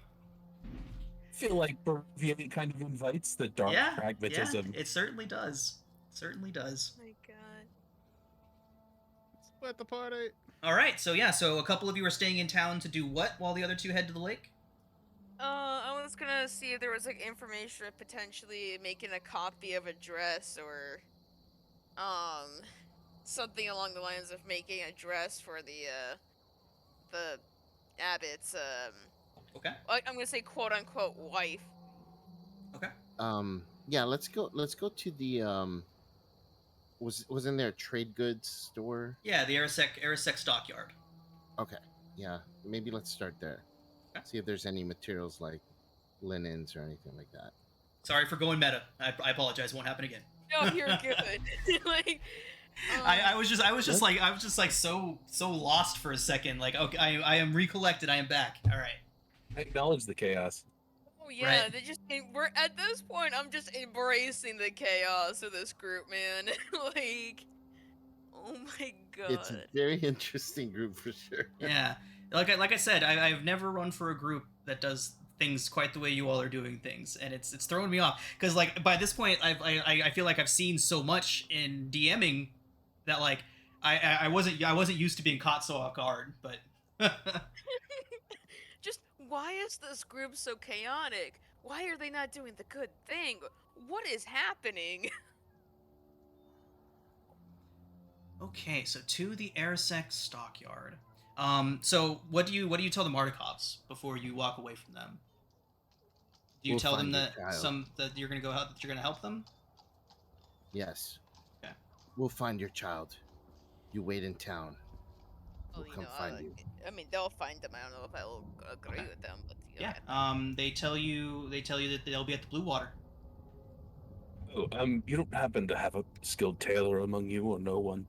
I feel like Barovia kind of invites the dark yeah, pragmatism. it certainly does. Certainly does. Oh my god. Split the party. All right, so a couple of you are staying in town to do what while the other two head to the lake? I was gonna see if there was like information of potentially making a copy of a dress or, something along the lines of making a dress for the abbot's, Okay. I'm gonna say quote unquote wife. Okay. Yeah, let's go to the wasn't there a trade goods store? Yeah, the Arisec stockyard. Okay, yeah, maybe let's start there. Okay. See if there's any materials like linens or anything like that. Sorry for going meta. I apologize. Won't happen again. No, you're good. Like, I was just like so lost for a second. Like, okay, I am recollected. I am back. All right. I acknowledge the chaos. oh yeah, Right. they just we're at this point. I'm just embracing the chaos of this group, man. Like, oh my god. It's a very interesting group for sure. Yeah. Like I said, I've never run for a group that does things quite the way you all are doing things, and it's throwing me off because like by this point I feel like I've seen so much in DMing that like I wasn't used to being caught so off guard, but Just why is this group so chaotic? Why are they not doing the good thing? What is happening? okay. So to the Arisec stockyard. So what do you tell the Mardikovs before you walk away from them? Do you We'll tell them find your that child. that you're gonna go out, that you're gonna help them? Yes. Okay. We'll find your child. You wait in town. We'll come find you. I mean, they'll find them. I don't know if I'll agree Okay. with them, but Yeah. They tell you that they'll be at the Blue Water. Oh, you don't happen to have a skilled tailor among you, or no one?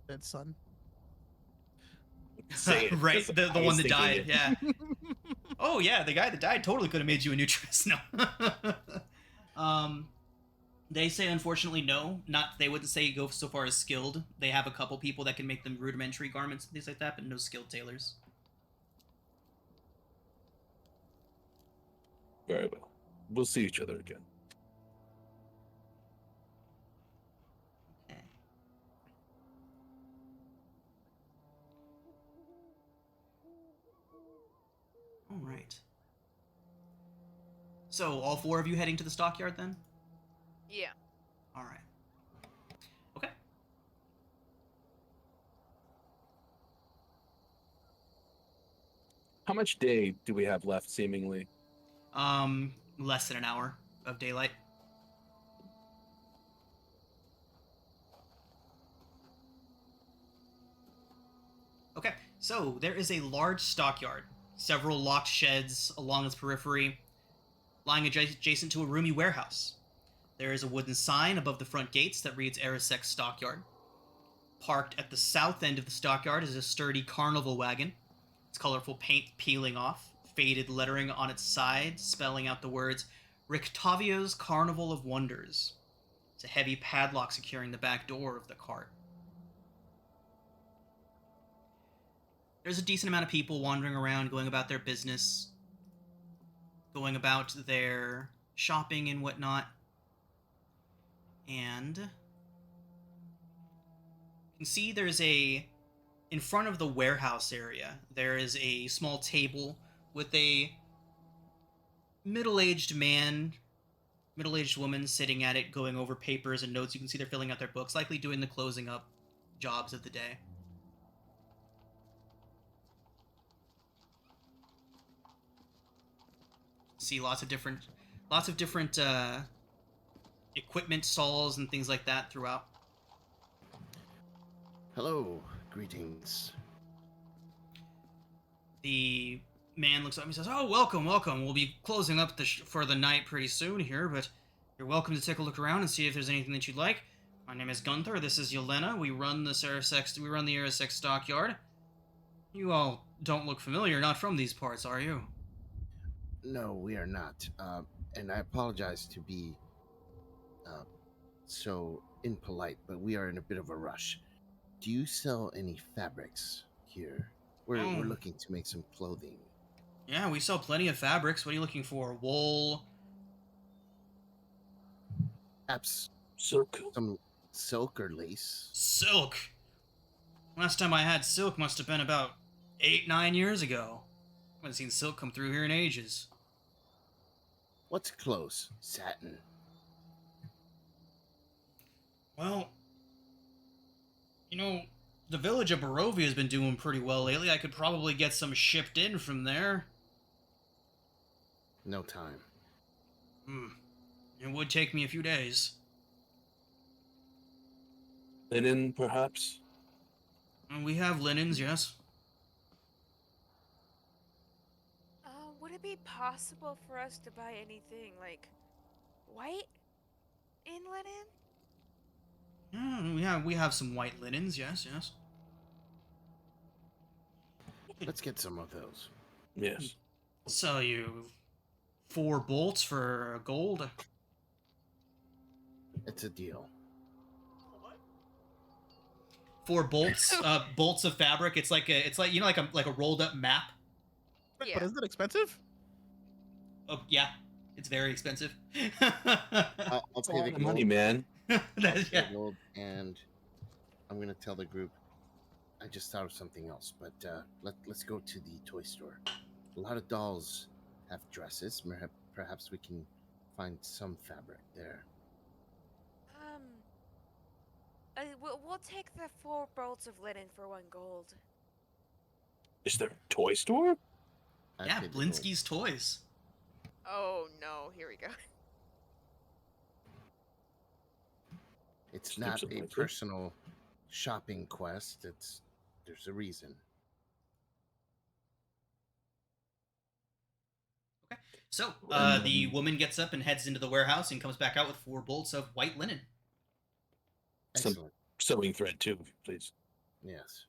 Dead son. Say it. Right, 'cause the I one was that thinking died. it. Yeah. Oh yeah, the guy that died totally could have made you a new dress. No. They say unfortunately no. Not they wouldn't say go so far as skilled. They have a couple people that can make them rudimentary garments and things like that, but no skilled tailors. Very well. We'll see each other again. Okay. All right. So all four of you heading to the stockyard then? Yeah. All right. Okay. How much day do we have left, seemingly? Less than an hour of daylight. Okay, so there is a large stockyard, several locked sheds along its periphery, lying adjacent to a roomy warehouse. There is a wooden sign above the front gates that reads Arisek Stockyard. Parked at the south end of the stockyard is a sturdy carnival wagon, its colorful paint peeling off, faded lettering on its side spelling out the words Rictavio's Carnival of Wonders. It's a heavy padlock securing the back door of the cart. There's a decent amount of people wandering around, going about their business, going about their shopping and whatnot. And you can see in front of the warehouse area, there is a small table with a middle-aged woman sitting at it, going over papers and notes. You can see they're filling out their books, likely doing the closing up jobs of the day. See lots of different equipment stalls and things like that throughout. Hello, greetings. The man looks up and says, "Oh, welcome, welcome. We'll be closing up for the night pretty soon here, but you're welcome to take a look around and see if there's anything that you'd like. My name is Gunther. This is Yelena. We run the Arisek Stockyard. You all don't look familiar. Not from these parts, are you?" No, we are not. And I apologize to be so impolite, but we are in a bit of a rush. Do you sell any fabrics here? We're Oh. looking to make some clothing. Yeah, we sell plenty of fabrics. What are you looking for? Wool? Perhaps Silk. some silk or lace. Silk. Last time I had silk must have been about 8-9 years ago. I haven't seen silk come through here in ages. What's close? Satin. Well, the village of Barovia has been doing pretty well lately. I could probably get some shipped in from there. No time. It would take me a few days. Linen, perhaps? We have linens, yes. Would it be possible for us to buy anything like white in linen? Yeah, we have some white linens, yes. Let's get some of those. Yes. Sell you 4 bolts for gold. It's a deal. 4 bolts, bolts of fabric. It's like a rolled up map. But Yeah. isn't it expensive? Oh yeah, it's very expensive. I'll That's a pay lot the of money, gold. man. Yeah. Gold, and I'm gonna tell the group. I just thought of something else, but let's go to the toy store. A lot of dolls have dresses. Perhaps we can find some fabric there. We'll take the 4 bolts of linen for 1 gold. Is there a toy store? I Yeah, paid the gold. Blinsky's Toys. Oh no, here we go. It's Seems not a amazing. personal shopping quest. There's a reason. Okay. So, the woman gets up and heads into the warehouse and comes back out with 4 bolts of white linen. Some- Excellent. Sewing thread, too, please. Yes.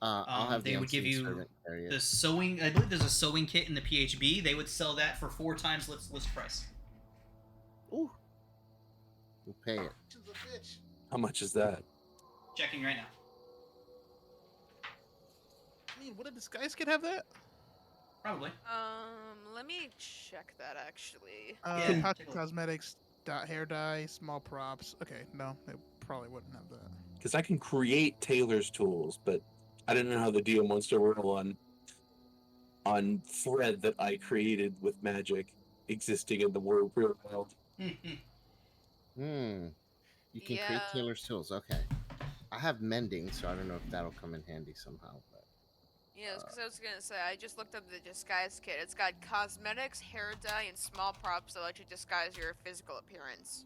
I'll have the They would give unseen you servant carry the it. sewing. I believe there's a sewing kit in the PHB. They would sell that for 4 times list price. Ooh. We'll pay it. How much is that? Checking right now. I mean, would a disguise kit have that? Probably. Let me check that actually. Yeah, Toxic take a look. cosmetics, hair dye, small props. Okay, no, they probably wouldn't have that. Because I can create tailor's tools, but I didn't know how the DM wants to roll on thread that I created with magic existing in the real world. Hmm. You can create Yeah. tailor's tools. Okay. I have mending, so I don't know if that'll come in handy somehow. But Yeah, because I was gonna say, I just looked up the disguise kit. It's got cosmetics, hair dye, and small props that let you disguise your physical appearance.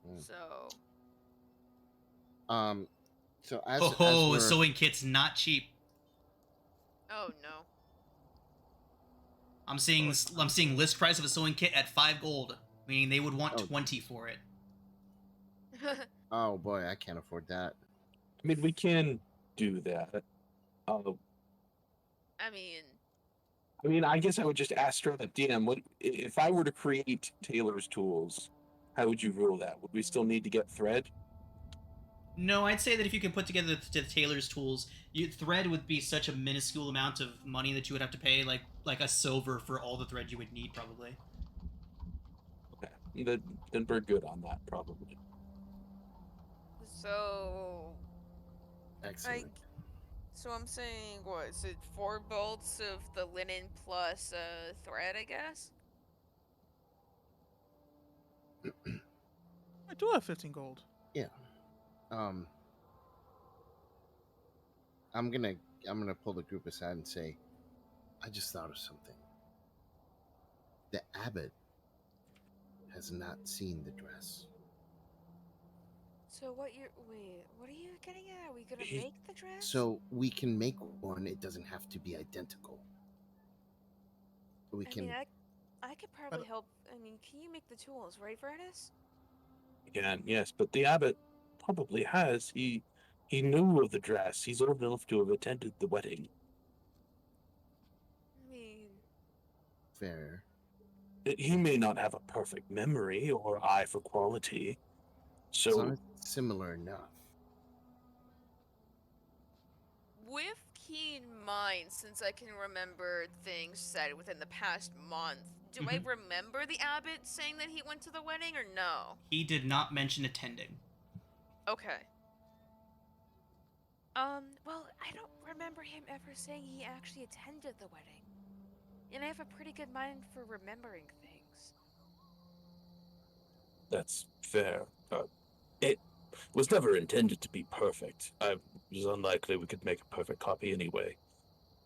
Mm. So, so as Oh, we're a sewing kit's not cheap. oh no. I'm seeing list price of a sewing kit at 5 gold, meaning they would want Oh. 20 for it. oh boy, I can't afford that. I mean, we can do that. I mean, I guess I would just ask her, the DM, what if I were to create tailor's tools? How would you rule that? Would we still need to get thread? No, I'd say that if you can put together the tailor's tools, thread would be such a minuscule amount of money that you would have to pay, like a silver for all the thread you would need, probably. Okay, then we're good on that, probably. so Excellent. so I'm saying, what is it? 4 bolts of the linen plus thread, I guess. I do have 15 gold. Yeah. I'm gonna pull the group aside and say, I just thought of something. The abbot has not seen the dress. So what are you getting at? Are we gonna make the dress? So we can make one. It doesn't have to be identical. We can. I could probably help. I mean, can you make the tools, right, Vertus? Again, yes, but the abbot probably has. He knew of the dress. He's old enough to have attended the wedding. I mean, Fair. He may not have a perfect memory or eye for quality. As long So as it's similar enough. with keen mind, since I can remember things said within the past month, do I remember the abbot saying that he went to the wedding or no? He did not mention attending. Okay. Well, I don't remember him ever saying he actually attended the wedding. And I have a pretty good mind for remembering things. that's fair. It was never intended to be perfect. It was unlikely we could make a perfect copy anyway.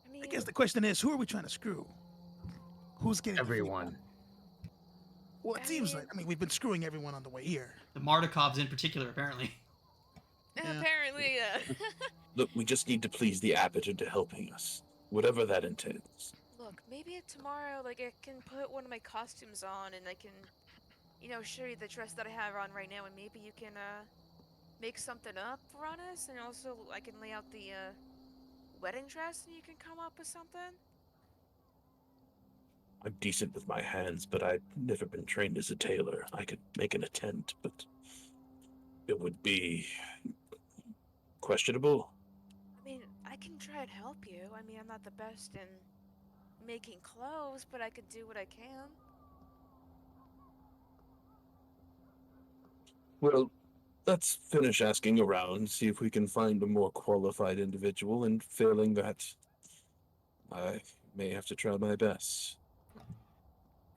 I mean, I guess the question is, who are we trying to screw? Who's getting the free Everyone. one? Well, it seems like, we've been screwing everyone on the way here. The Mardikovs in particular, apparently. Yeah. apparently, Look, we just need to please the abbot into helping us, whatever that entails. Look, maybe tomorrow, like, I can put one of my costumes on and I can, show you the dress that I have on right now, and maybe you can, make something up for us, and also I can lay out the, wedding dress and you can come up with something? I'm decent with my hands, but I've never been trained as a tailor. I could make an attempt, but it would be questionable. I mean, I can try and help you. I mean, I'm not the best in making clothes, but I could do what I can. Well, let's finish asking around, see if we can find a more qualified individual, and failing that, I may have to try my best.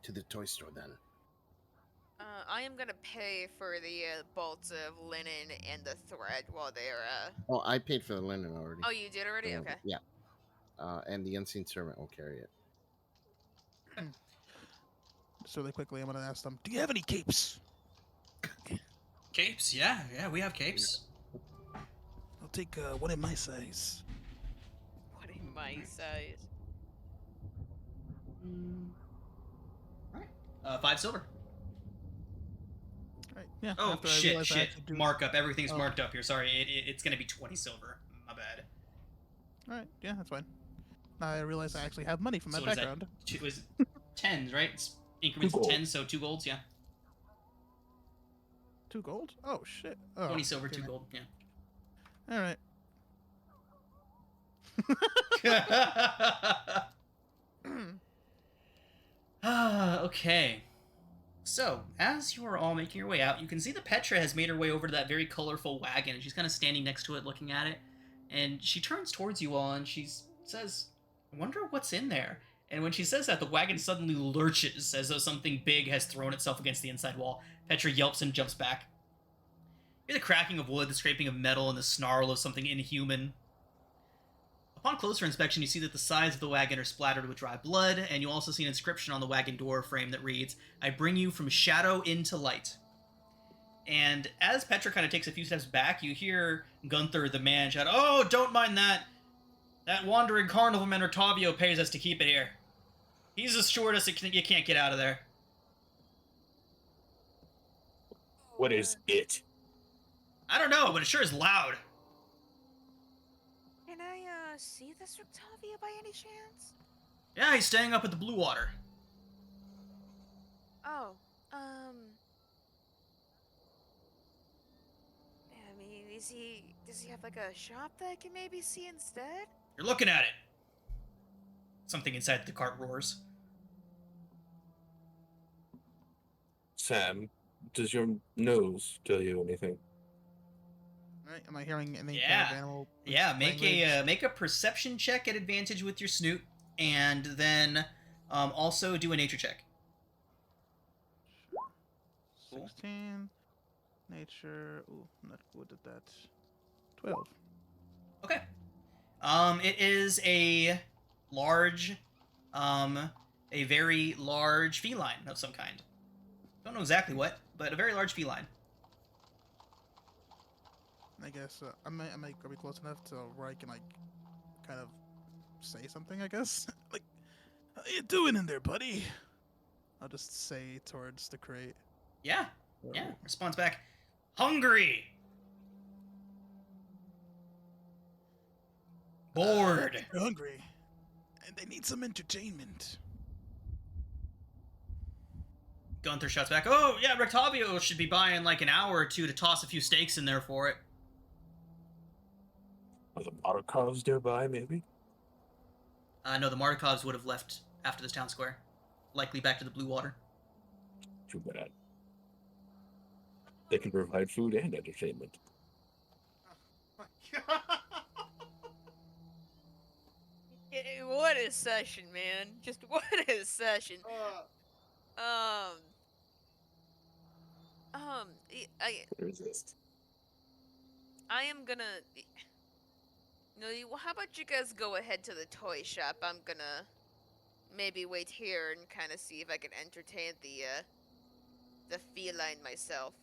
To the toy store then. I am gonna pay for the bolts of linen and the thread while they're, Oh, I paid for the linen already. Oh, you did already? Okay. Yeah. And the unseen servant will carry it. Just really quickly, I'm going to ask them, do you have any capes? Capes, yeah, we have capes. I'll take one in my size. What in my size? 5 silver. Right. Yeah. Oh, after I shit. realized I actually do- Markup. Everything's Oh. marked up here. Sorry, it's gonna be 20 silver. My bad. All right, yeah, that's fine. Now I realize I actually have money from So my what is that? background. Two is tens, right? It's increments of gold. 10, so 2 golds, yeah. 2 gold? Oh shit! Oh, 20 silver, damn 2 it. gold, All right. yeah. Okay. So, as you are all making your way out, you can see that Petra has made her way over to that very colorful wagon, and she's kind of standing next to it looking at it. And she turns towards you all and she says, I wonder what's in there. And when she says that, the wagon suddenly lurches as though something big has thrown itself against the inside wall. Petra yelps and jumps back. You hear the cracking of wood, the scraping of metal, and the snarl of something inhuman. Upon closer inspection, you see that the sides of the wagon are splattered with dry blood, and you also see an inscription on the wagon door frame that reads, I bring you from shadow into light. And as Petra kind of takes a few steps back, you hear Gunther, the man, shout, Oh, don't mind that. That wandering carnivalman Rotavio pays us to keep it here. He's assured us you can't get out of there. What is it? I don't know, but it sure is loud. Can I see this Rictavia by any chance? Yeah, he's staying up at the Blue Water. Oh, I mean, does he have like a shop that I can maybe see instead? You're looking at it. Something inside the cart roars. Sam, does your nose tell you anything? All right, am I hearing any kind Yeah. of animal? Yeah, language? make a perception check at advantage with your snoot, and then also do a nature check. Cool. 16. Nature. Ooh, I'm not good at that. 12. Okay. It is a large, a very large feline of some kind. Don't know exactly what, but a very large feline. I guess I might be close enough to where I can like kind of say something. I guess like, how you doing in there, buddy? I'll just say towards the crate. Yeah. Yeah. Responds back, hungry. Bored. They're hungry, and they need some entertainment. Gunther shouts back, Oh, yeah, Rictavio should be buying like an hour or two to toss a few steaks in there for it. Are the Marakovs nearby, maybe? No, the Markovs would have left after this town square. Likely back to the Blue Water. Too bad. They can provide food and entertainment. What a session, man! Just what a session. Resist. I am gonna. No, how about you guys go ahead to the toy shop? I'm gonna maybe wait here and kind of see if I can entertain the feline myself.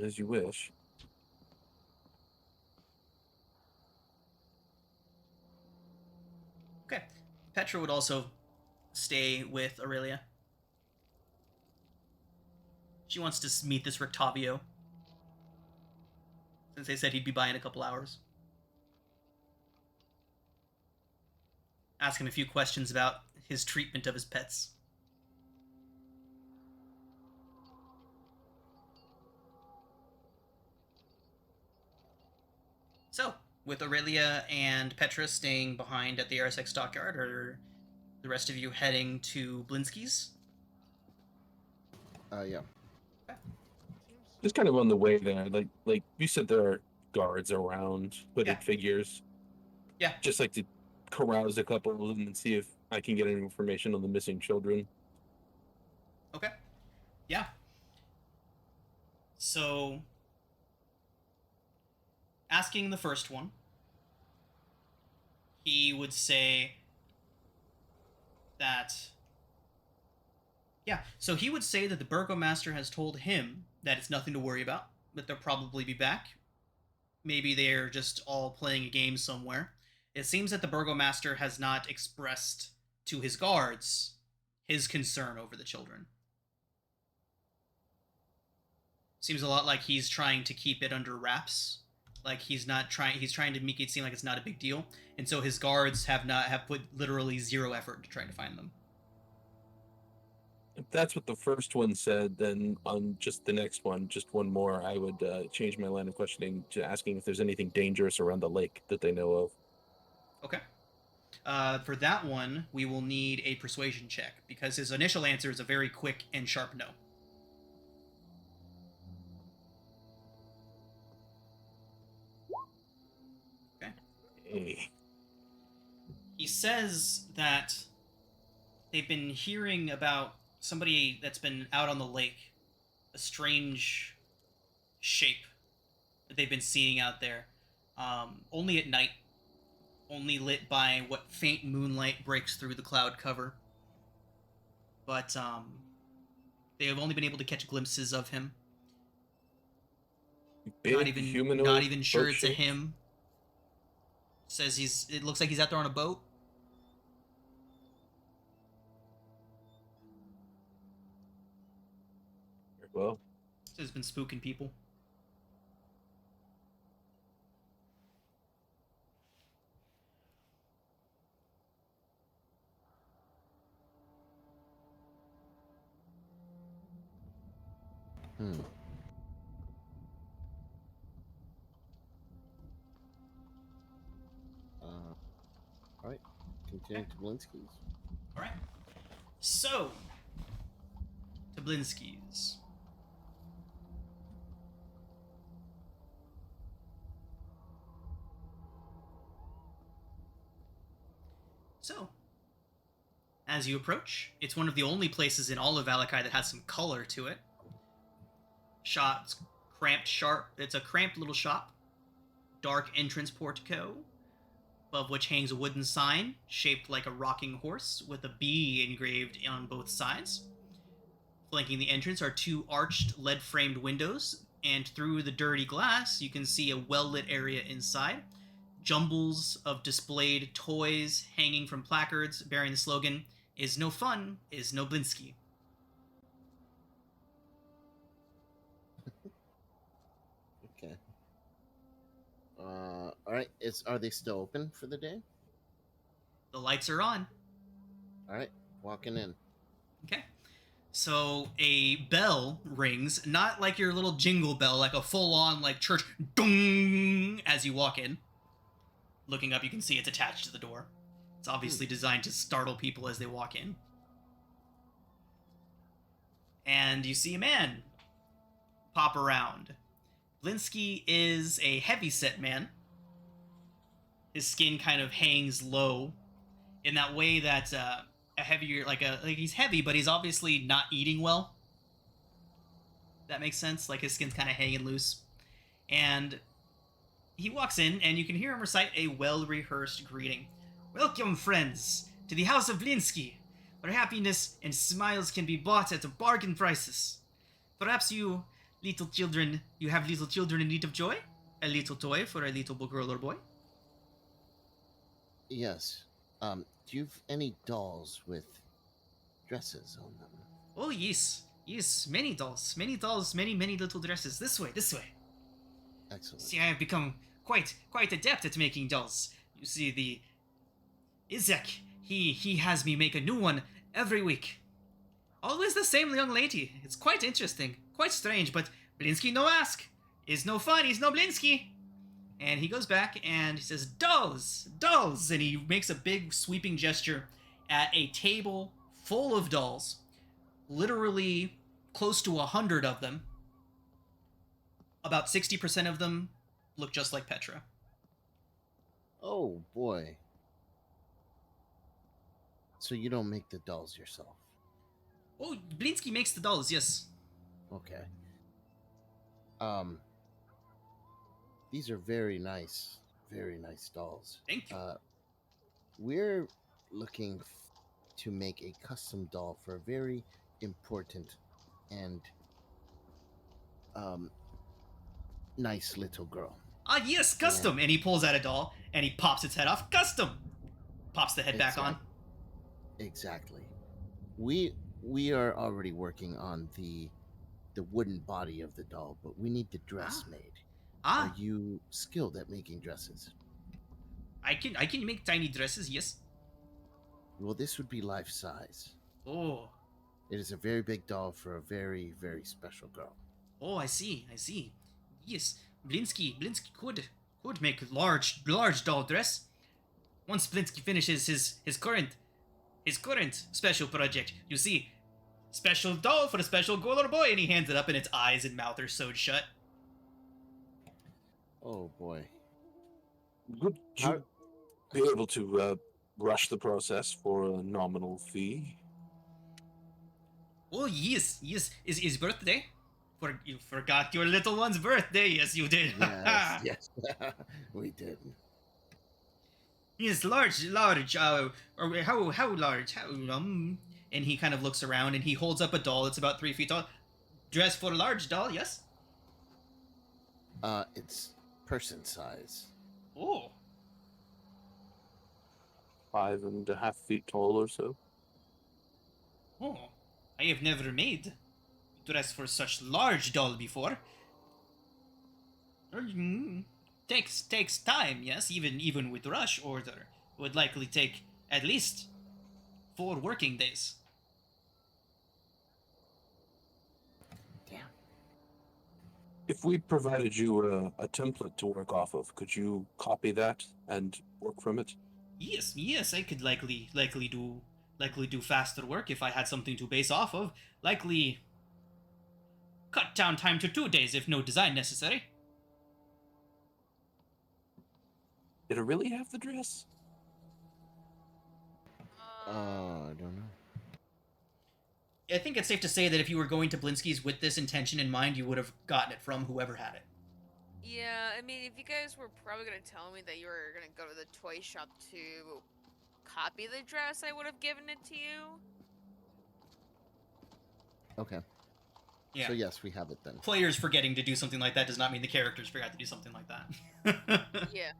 As you wish. Okay. Petra would also stay with Aurelia. She wants to meet this Rictavio, since they said he'd be by in a couple hours. Ask him a few questions about his treatment of his pets. So, with Aurelia and Petra staying behind at the Arisek stockyard, are the rest of you heading to Blinsky's? Yeah. Just kind of on the way there, like you said, there are guards around, hooded Yeah. figures. Yeah. Just like to carouse a couple of them and see if I can get any information on the missing children. Okay. Yeah. So, asking the first one, he would say that... Yeah, so he would say that the Burgomaster has told him that it's nothing to worry about, that they'll probably be back. Maybe they're just all playing a game somewhere. It seems that the Burgomaster has not expressed to his guards his concern over the children. Seems a lot like he's trying to keep it under wraps. Like he's trying to make it seem like it's not a big deal. And so his guards have put literally zero effort into trying to find them. If that's what the first one said, then on just the next one, just one more, I would change my line of questioning to asking if there's anything dangerous around the lake that they know of. Okay. For that one, we will need a persuasion check because his initial answer is a very quick and sharp no. Okay. Hey. He says that they've been hearing about somebody that's been out on the lake, a strange shape that they've been seeing out there, only at night, only lit by what faint moonlight breaks through the cloud cover. But they have only been able to catch glimpses of him. Big not even humanoid sure boat it's a shape? him. Says it looks like he's out there on a boat. Well, Says been spooking people. Hmm. All right. Continuing to Blinsky's. All right. So, Tablinski's. So, as you approach, it's one of the only places in all of Valakai that has some color to it. Shots cramped sharp. It's a cramped little shop. Dark entrance portico, above which hangs a wooden sign shaped like a rocking horse with a bee engraved on both sides. Flanking the entrance are two arched lead-framed windows, and through the dirty glass, you can see a well-lit area inside. Jumbles of displayed toys hanging from placards bearing the slogan, "Is no fun, is no Blinsky." Okay. All right. Are they still open for the day? The lights are on. All right. Walking in. Okay. So a bell rings, not like your little jingle bell, like a full-on like church dong as you walk in. Looking up, you can see it's attached to the door. It's obviously designed to startle people as they walk in. And you see a man pop around. Blinsky is a heavy-set man. His skin kind of hangs low in that way that a heavier, like he's heavy, but he's obviously not eating well. That makes sense. Like his skin's kind of hanging loose. And he walks in, and you can hear him recite a well-rehearsed greeting. "Welcome, friends, to the House of Blinsky, where happiness and smiles can be bought at bargain prices. Perhaps you have little children in need of joy? A little toy for a little girl or boy?" Yes. Do you have any dolls with dresses on them? "Oh, yes. Yes, many dolls, many little dresses. This way. Excellent. See, I have become quite adept at making dolls. You see, the Izek, he has me make a new one every week. Always the same young lady. It's quite interesting, quite strange, but Blinsky no ask. Is no fun, he's no Blinsky." And he goes back and he says, "Dolls, dolls," and he makes a big sweeping gesture at a table full of dolls. Literally close to 100 of them. About 60% of them look just like Petra. Oh boy. So you don't make the dolls yourself? Oh, Blinsky makes the dolls, yes. Okay. These are very nice dolls. Thank you. We're looking to make a custom doll for a very important and nice little girl. Ah, yes, custom. And he pulls out a doll and he pops its head off. Custom. Pops the head back on. Exactly. We are already working on the the wooden body of the doll, but we need the dress made. Ah, Are you skilled at making dresses? I can make tiny dresses, yes. Well, this would be life size. Oh, It is a very big doll for a very, very special girl. oh, I see, I see. Yes, Blinsky could make large doll dress. Once Blinsky finishes his current special project, you see, special doll for a special girl or boy, and he hands it up, and its eyes and mouth are sewed shut. Oh boy. Would How- you be able to rush the process for a nominal fee? Oh yes, is his birthday? You forgot your little one's birthday. Yes, you did. Yes, yes. We did. Yes, large. Or how large? And he kind of looks around and he holds up a doll that's about 3 feet tall. Dress for a large doll, yes. It's person size. Oh, 5.5 feet tall or so. oh, I have never made dress for such large doll before. Takes time, yes. Even with rush order, would likely take at least 4 working days. Damn. If we provided you a template to work off of, could you copy that and work from it? Yes, I could likely do faster work if I had something to base off of. Likely cut down time to 2 days if no design necessary. Did it really have the dress? I don't know. I think it's safe to say that if you were going to Blinsky's with this intention in mind, you would have gotten it from whoever had it. Yeah, I mean, if you guys were probably gonna tell me that you were gonna go to the toy shop to copy the dress, I would have given it to you. Okay. Yeah. So yes, we have it then. Players forgetting to do something like that does not mean the characters forgot to do something like that. Yeah.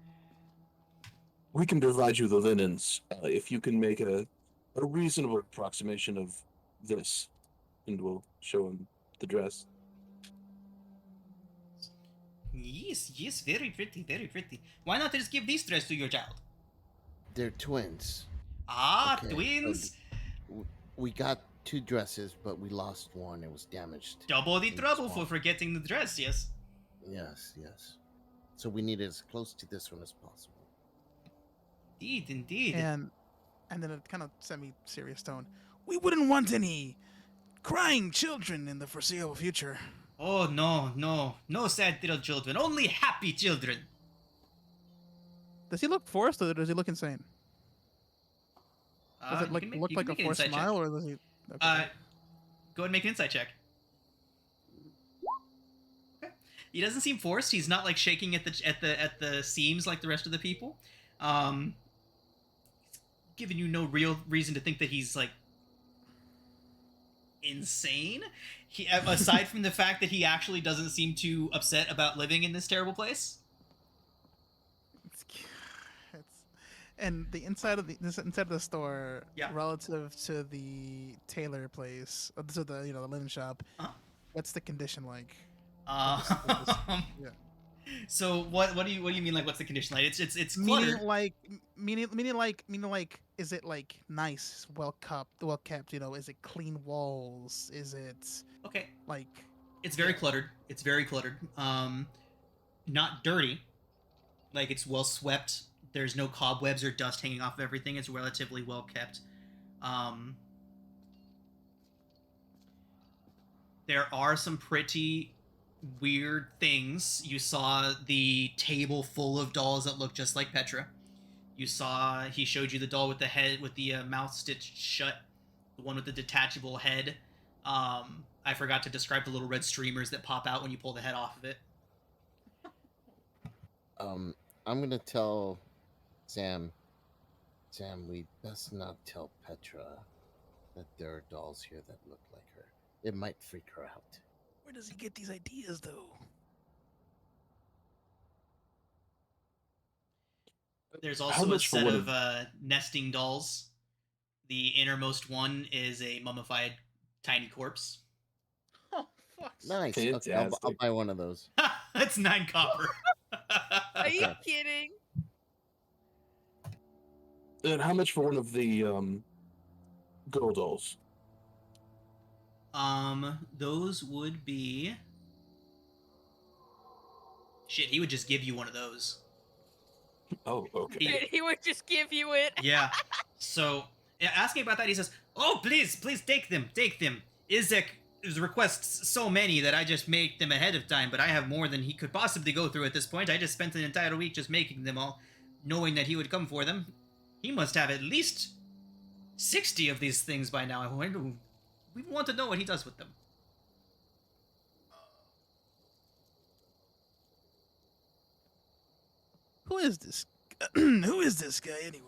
We can provide you the linens if you can make a reasonable approximation of this, and we'll show him the dress. Yes, very pretty, very pretty. Why not just give this dress to your child? They're twins. Ah, Okay, twins! We got 2 dresses, but we lost one. It was damaged. Double the in the trouble swamp. for forgetting the dress, yes. Yes, yes. So we need it as close to this one as possible. Indeed. And then a kind of semi-serious tone. We wouldn't want any crying children in the foreseeable future. Oh, no sad little children, only happy children. Does he look forced or does he look insane? Does it You can make- look you like can a make an forced insight check. smile or does he? Okay. Go ahead and make an insight check. Okay. He doesn't seem forced. He's not like shaking at the seams like the rest of the people. He's giving you no real reason to think that he's like insane. He, aside from the fact that he actually doesn't seem too upset about living in this terrible place. And the inside of inside of the store, Yeah. relative to the tailor place, to the the linen shop, Uh-huh. what's the condition like? Um, Yeah. So what do you mean, like, what's the condition like? It's Meaning cluttered. like, is it like nice, well kept? Is it clean walls? Is it Okay, like? it's very cluttered. It's very cluttered. Not dirty. Like, it's well swept. There's no cobwebs or dust hanging off of everything. It's relatively well kept. There are some pretty weird things. You saw the table full of dolls that look just like Petra. You saw, he showed you the doll with the head, with the mouth stitched shut, the one with the detachable head. I forgot to describe the little red streamers that pop out when you pull the head off of it. I'm gonna tell Sam, we best not tell Petra that there are dolls here that look like her. It might freak her out. Where does he get these ideas, though? There's How also a much for set one of nesting dolls. The innermost one is a mummified tiny corpse. Oh, Nice. Okay, I'll Fantastic. buy one of those. That's 9 copper. Are you Okay. kidding? And how much for one of the girl dolls? Those would be. Shit, he would just give you one of those. Oh, okay. He would just give you it. Yeah. So, yeah, asking about that, he says, "Oh, please take them. Izek requests so many that I just make them ahead of time, but I have more than he could possibly go through at this point. I just spent an entire week just making them all, knowing that he would come for them. He must have at least 60 of these things by now. We want to know what he does with them." Who is this? Who is this guy anyway?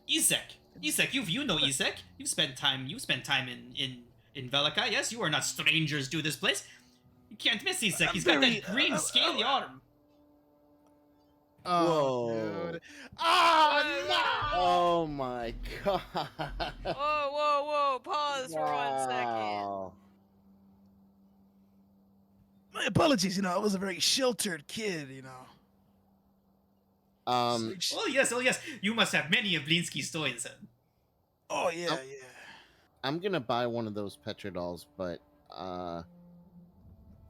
Izek, you know Izek. You spent time in Velika. Yes, you are not strangers to this place. You can't miss Izek. He's got that green scaly arm. Whoa. Dude. Oh no! Oh my god. Whoa. Pause for 1 second. Wow. My apologies. I was a very sheltered kid. Um, Oh yes. You must have many of Blinsky's toys. Oh yeah, Oh. yeah. I'm gonna buy one of those Petra dolls, but I'm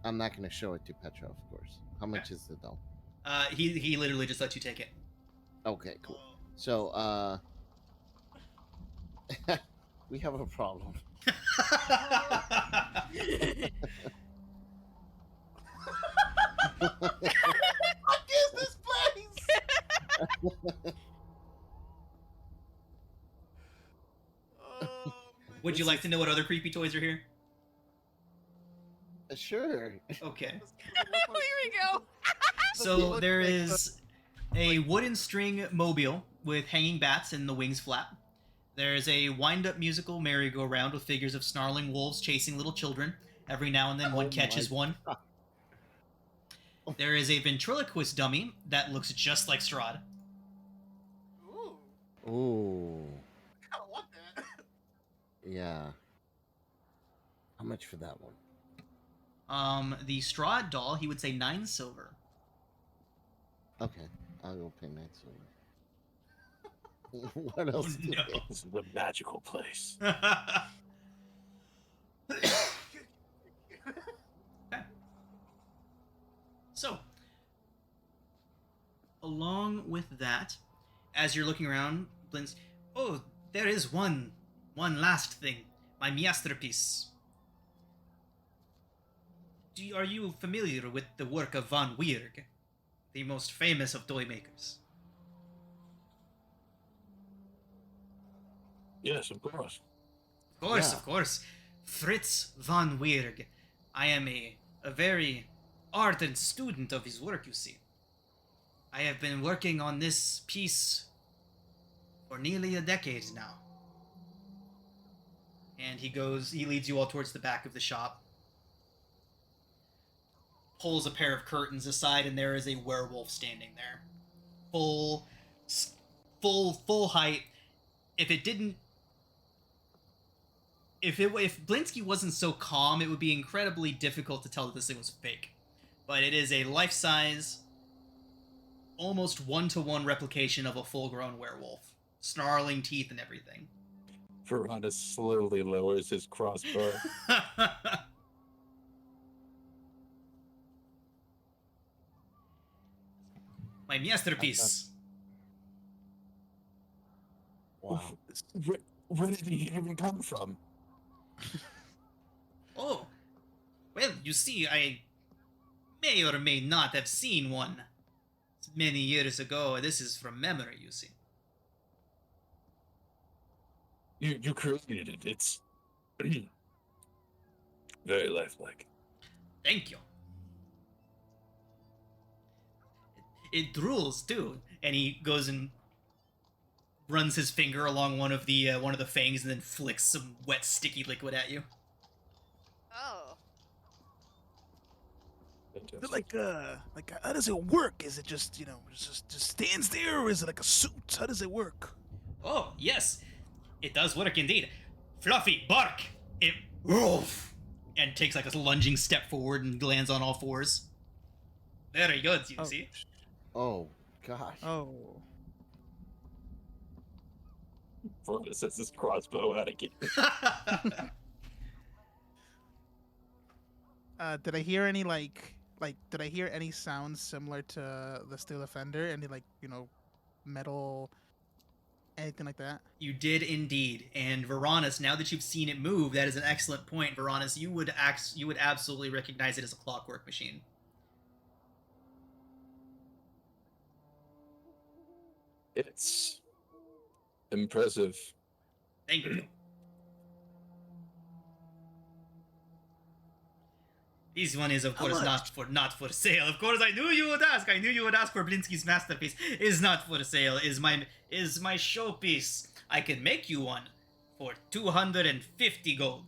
not gonna show it to Petra, of course. How much is the doll? He literally just lets you take it. Okay, cool. So, we have a problem. What is this place? Would you like to know what other creepy toys are here? Sure. Okay. Here we go. So there is a wooden string mobile with hanging bats and the wings flap. There's a wind-up musical merry-go-round with figures of snarling wolves chasing little children. Every now and then one Oh catches my one. There is a ventriloquist dummy that looks just like Strahd. Ooh, Ooh. I don't want that. Yeah. How much for that one? The Strahd doll, he would say 9 silver. Okay, I'll go pay 9 silver. What else? do no. they- This is a magical place. So, along with that, as you're looking around, Blins, oh, there is one last thing, my masterpiece. Are you familiar with the work of Von Weirg, the most famous of toy makers? Yes, of course. Of course. Fritz von Weirg. I am a very ardent student of his work, you see. I have been working on this piece for nearly a decade now. And he leads you all towards the back of the shop. Pulls a pair of curtains aside, and there is a werewolf standing there. Full height. If Blinsky wasn't so calm, it would be incredibly difficult to tell that this thing was fake. But it is a life-size, almost one-to-one replication of a full-grown werewolf. Snarling teeth and everything. Verona slowly lowers his crossbow. My masterpiece. Wow. Where did he even come from? Oh, well, you see, I may or may not have seen one many years ago. This is from memory, you see. You created it. It's very lifelike. Thank you. It drools too, and he goes and runs his finger along one of the fangs, and then flicks some wet, sticky liquid at you. Oh. Fantastic. Like how does it work? Is it just just stands there, or is it like a suit? How does it work? Oh yes, it does work indeed. Fluffy, bark. It woof, and takes like a lunging step forward and lands on all fours. Very good, you Oh. see. Oh gosh. Oh. Verona sets his crossbow out again. Did I hear any did I hear any sounds similar to the Steel Offender? Any metal, anything like that? You did indeed, and Varanus. Now that you've seen it move, that is an excellent point, Varanus. You would absolutely recognize it as a clockwork machine. It's impressive. Thank you. This one is, of How course, much? not for sale. Of course, I knew you would ask. I knew you would ask for Blinsky's masterpiece. Is not for sale. Is my showpiece. I can make you one for 250 gold.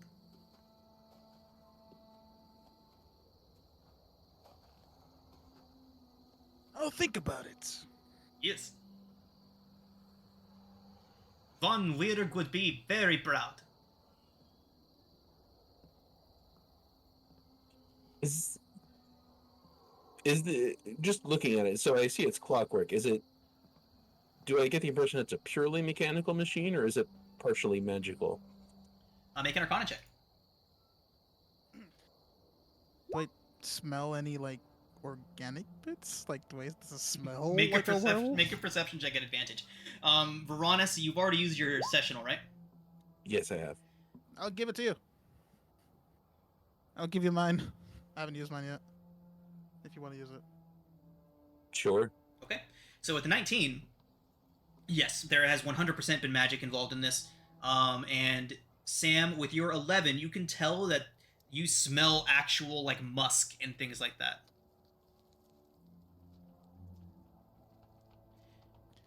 I'll think about it. Yes. Von Weirg would be very proud. Is the just looking at it? So I see it's clockwork. Is it? Do I get the impression it's a purely mechanical machine, or is it partially magical? Make an Arcana check. Do I smell any organic bits? Like, does it smell Make like a werewolf? make a perception check at advantage. Varanus, you've already used your sessional, right? Yes, I have. I'll give it to you. I'll give you mine. I haven't used mine yet. If you want to use it. Sure. Okay. So with the 19, yes, there has 100% been magic involved in this. And Sam, with your 11, you can tell that you smell actual musk and things like that.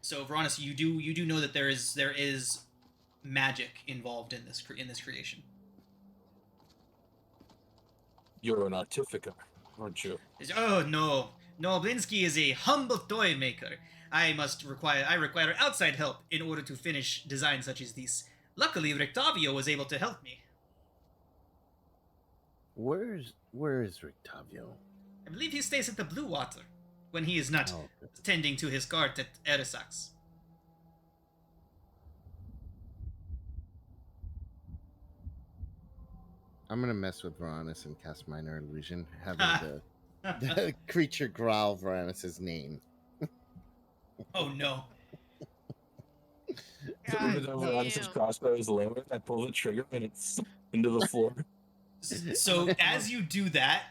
So Varanus, you do know that there is magic involved in this creation. You're an artificer, aren't you? Oh no, Blinsky is a humble toy maker. I require outside help in order to finish designs such as these. Luckily, Rictavio was able to help me. Where is Rictavio? I believe he stays at the Blue Water when he is not Oh, okay. tending to his cart at Erisax. I'm gonna mess with Varanus and cast Minor Illusion, having the creature growl Varanus's name. Oh no. So even though Verona's crossbow is lower, I pull the trigger and it's into the floor. So as you do that,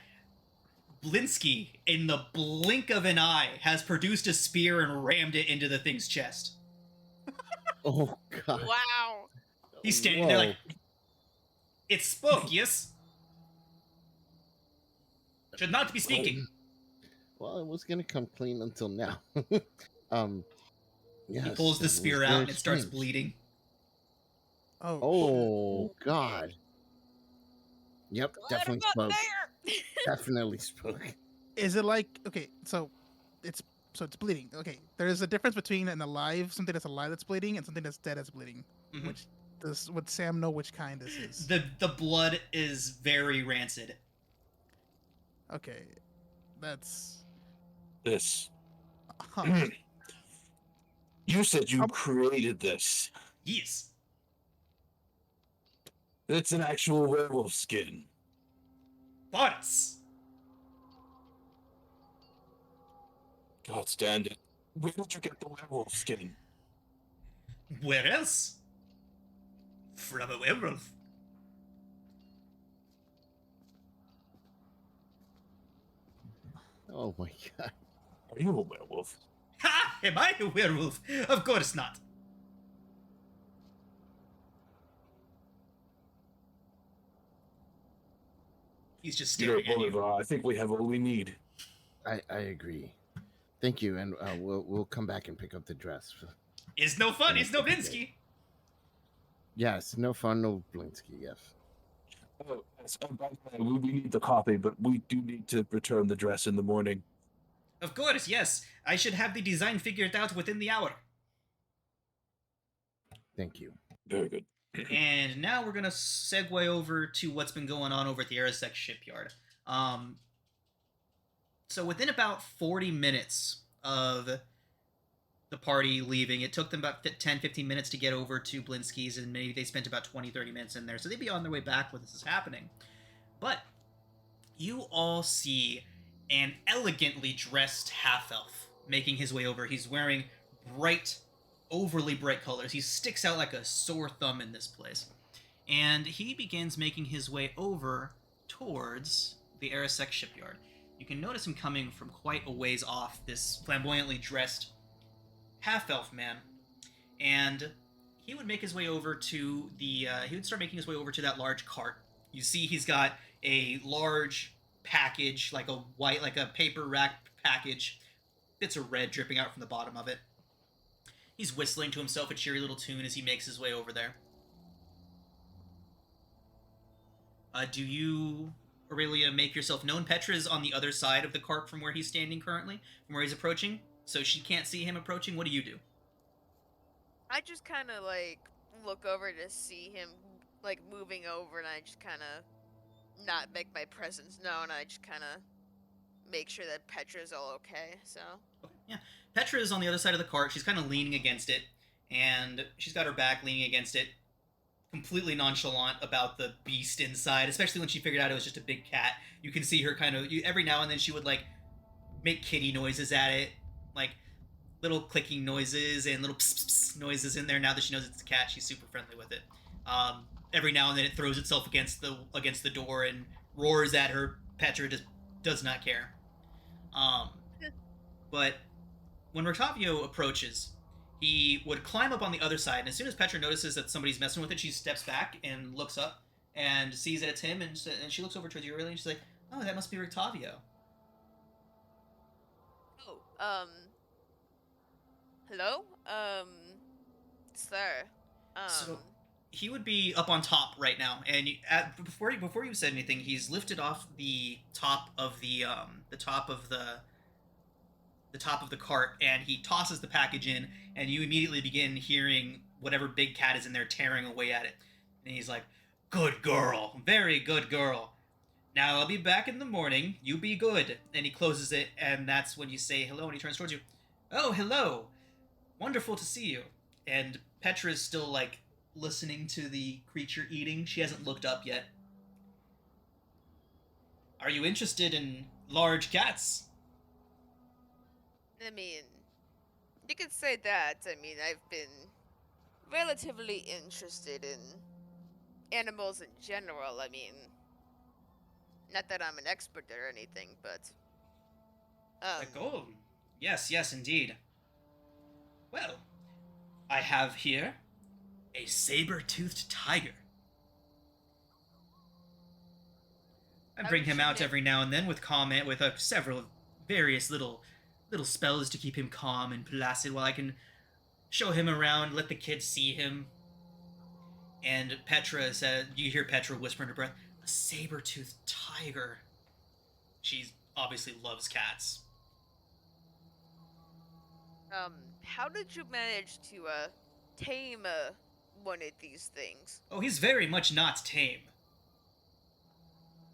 Blinsky, in the blink of an eye, has produced a spear and rammed it into the thing's chest. Oh god! Wow. He's standing there like, it spoke, yes? Should not be speaking. Well, it was gonna come clean until now. Yes, He pulls the it was spear very out and it starts strange. bleeding. Oh. Oh god! Yep, Glad I'm definitely not spoke. there. Definitely spoke. Is it okay? So it's bleeding. Okay, there's a difference between something that's alive that's bleeding, and something that's dead that's bleeding. Mhm. Would Sam know which kind this is? The blood is very rancid. Okay, that's. This. Huh. You said you created this. Yes. It's an actual werewolf skin. Boris. God stand it. Where did you get the werewolf skin? Where else? From a werewolf. Oh my god! Are you a werewolf? Ha! Am I a werewolf? Of course not. He's just You know, staring at you. Bolivar, I think we have all we need. I agree. Thank you, and we'll come back and pick up the dress. It's no fun. It's no Blinsky. Yes, no fun, no Blinsky. Yes. Oh, yes, by the way, we need the copy, but we do need to return the dress in the morning. Of course, yes. I should have the design figured out within the hour. Thank you. Very good. And now we're gonna segue over to what's been going on over at the Aerosec shipyard. Um, so within about 40 minutes of the party leaving, it took them about 10, 15 minutes to get over to Blinsky's, and maybe they spent about 20, 30 minutes in there. So they'd be on their way back when this is happening. But you all see an elegantly dressed half-elf making his way over. He's wearing bright, overly bright colors. He sticks out like a sore thumb in this place. And he begins making his way over towards the Aerosec shipyard. You can notice him coming from quite a ways off, this flamboyantly dressed half-elf man. And he would make his way over to the he would start making his way over to that large cart. You see he's got a large package, like a paper wrapped package, bits of red dripping out from the bottom of it. He's whistling to himself a cheery little tune as he makes his way over there. Do you, Aurelia, make yourself known? Petra's on the other side of the cart from where he's standing currently, from where he's approaching, so she can't see him approaching. What do you do? I just kind of like look over to see him like moving over, and I just kind of not make my presence known. I just kind of make sure that Petra's all okay. So Okay, yeah. Petra is on the other side of the cart. She's kind of leaning against it, and she's got her back leaning against it, completely nonchalant about the beast inside, especially when she figured out it was just a big cat. You can see her kind of, every now and then she would like make kitty noises at it, like little clicking noises and little pss, pss, pss noises in there. Now that she knows it's a cat, she's super friendly with it. Every now and then it throws itself against the door and roars at her. Petra just does not care. But when Roctavio approaches, he would climb up on the other side, and as soon as Petra notices that somebody's messing with it, she steps back and looks up and sees that it's him, and she looks over towards you, and she's like, "Oh, that must be Roctavio." oh, hello, sir, So he would be up on top right now, and before you said anything, he's lifted off the top of the top of the cart, and he tosses the package in, and you immediately begin hearing whatever big cat is in there tearing away at it. And he's like, "Good girl, very good girl. Now I'll be back in the morning. You be good." And he closes it, and that's when you say hello, and he turns towards you. "Oh, hello. Wonderful to see you." And Petra is still like listening to the creature eating. She hasn't looked up yet. "Are you interested in large cats?" I mean, you could say that. I mean, I've been relatively interested in animals in general. I mean, not that I'm an expert or anything, but Like, oh, yes, yes, indeed. Well, I have here a saber-toothed tiger. I How bring did him you out name- every now and then with several various little spells to keep him calm and placid while I can show him around, let the kids see him. And Petra said, you hear Petra whisper under breath, "A saber-toothed tiger." She obviously loves cats. how did you manage to tame one of these things? Oh, he's very much not tame.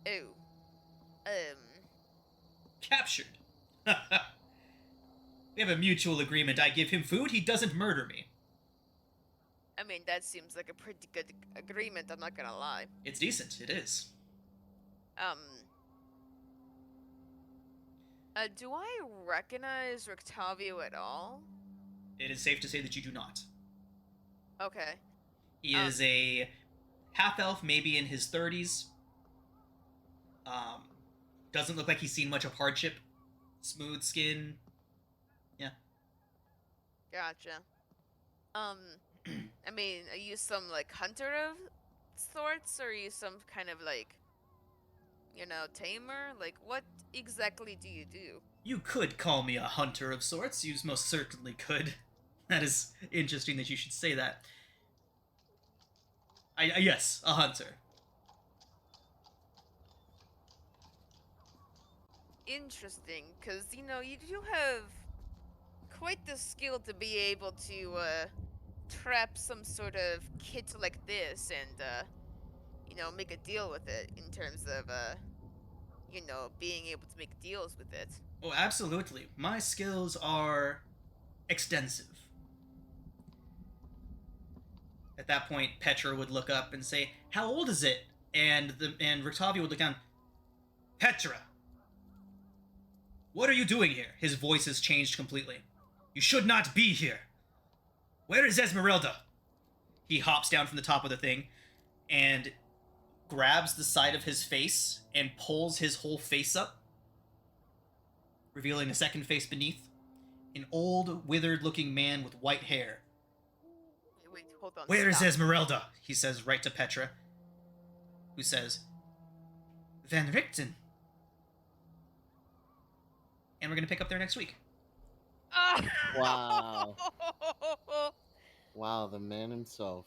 Oh, Captured. We have a mutual agreement. I give him food, he doesn't murder me. I mean, that seems like a pretty good agreement, I'm not gonna lie. It's decent, it is. Do I recognize Roctavio at all? It is safe to say that you do not. Okay. He is a half-elf, maybe in his 30s. Doesn't look like he's seen much of hardship. Smooth skin. Yeah. Gotcha. I mean, are you some, like, hunter of sorts, or are you some kind of, like, you know, tamer? Like, what exactly do you do? You could call me a hunter of sorts. You most certainly could. That is interesting that you should say that. Yes, a hunter. Interesting, because, you know, you do have quite the skill to be able to, trap some sort of kit like this and make a deal with it in terms of being able to make deals with it. Oh, absolutely. My skills are extensive. At that point, Petra would look up and say, "How old is it?" And Rictavio would look down. "Petra, what are you doing here?" His voice has changed completely. "You should not be here. Where is Esmeralda?" He hops down from the top of the thing and grabs the side of his face and pulls his whole face up, revealing a second face beneath. An old, withered-looking man with white hair. Wait, hold on. "Where is stop. Esmeralda?" he says right to Petra, who says, "Van Richten." And we're going to pick up there next week. Ah! Wow. Wow, the man himself.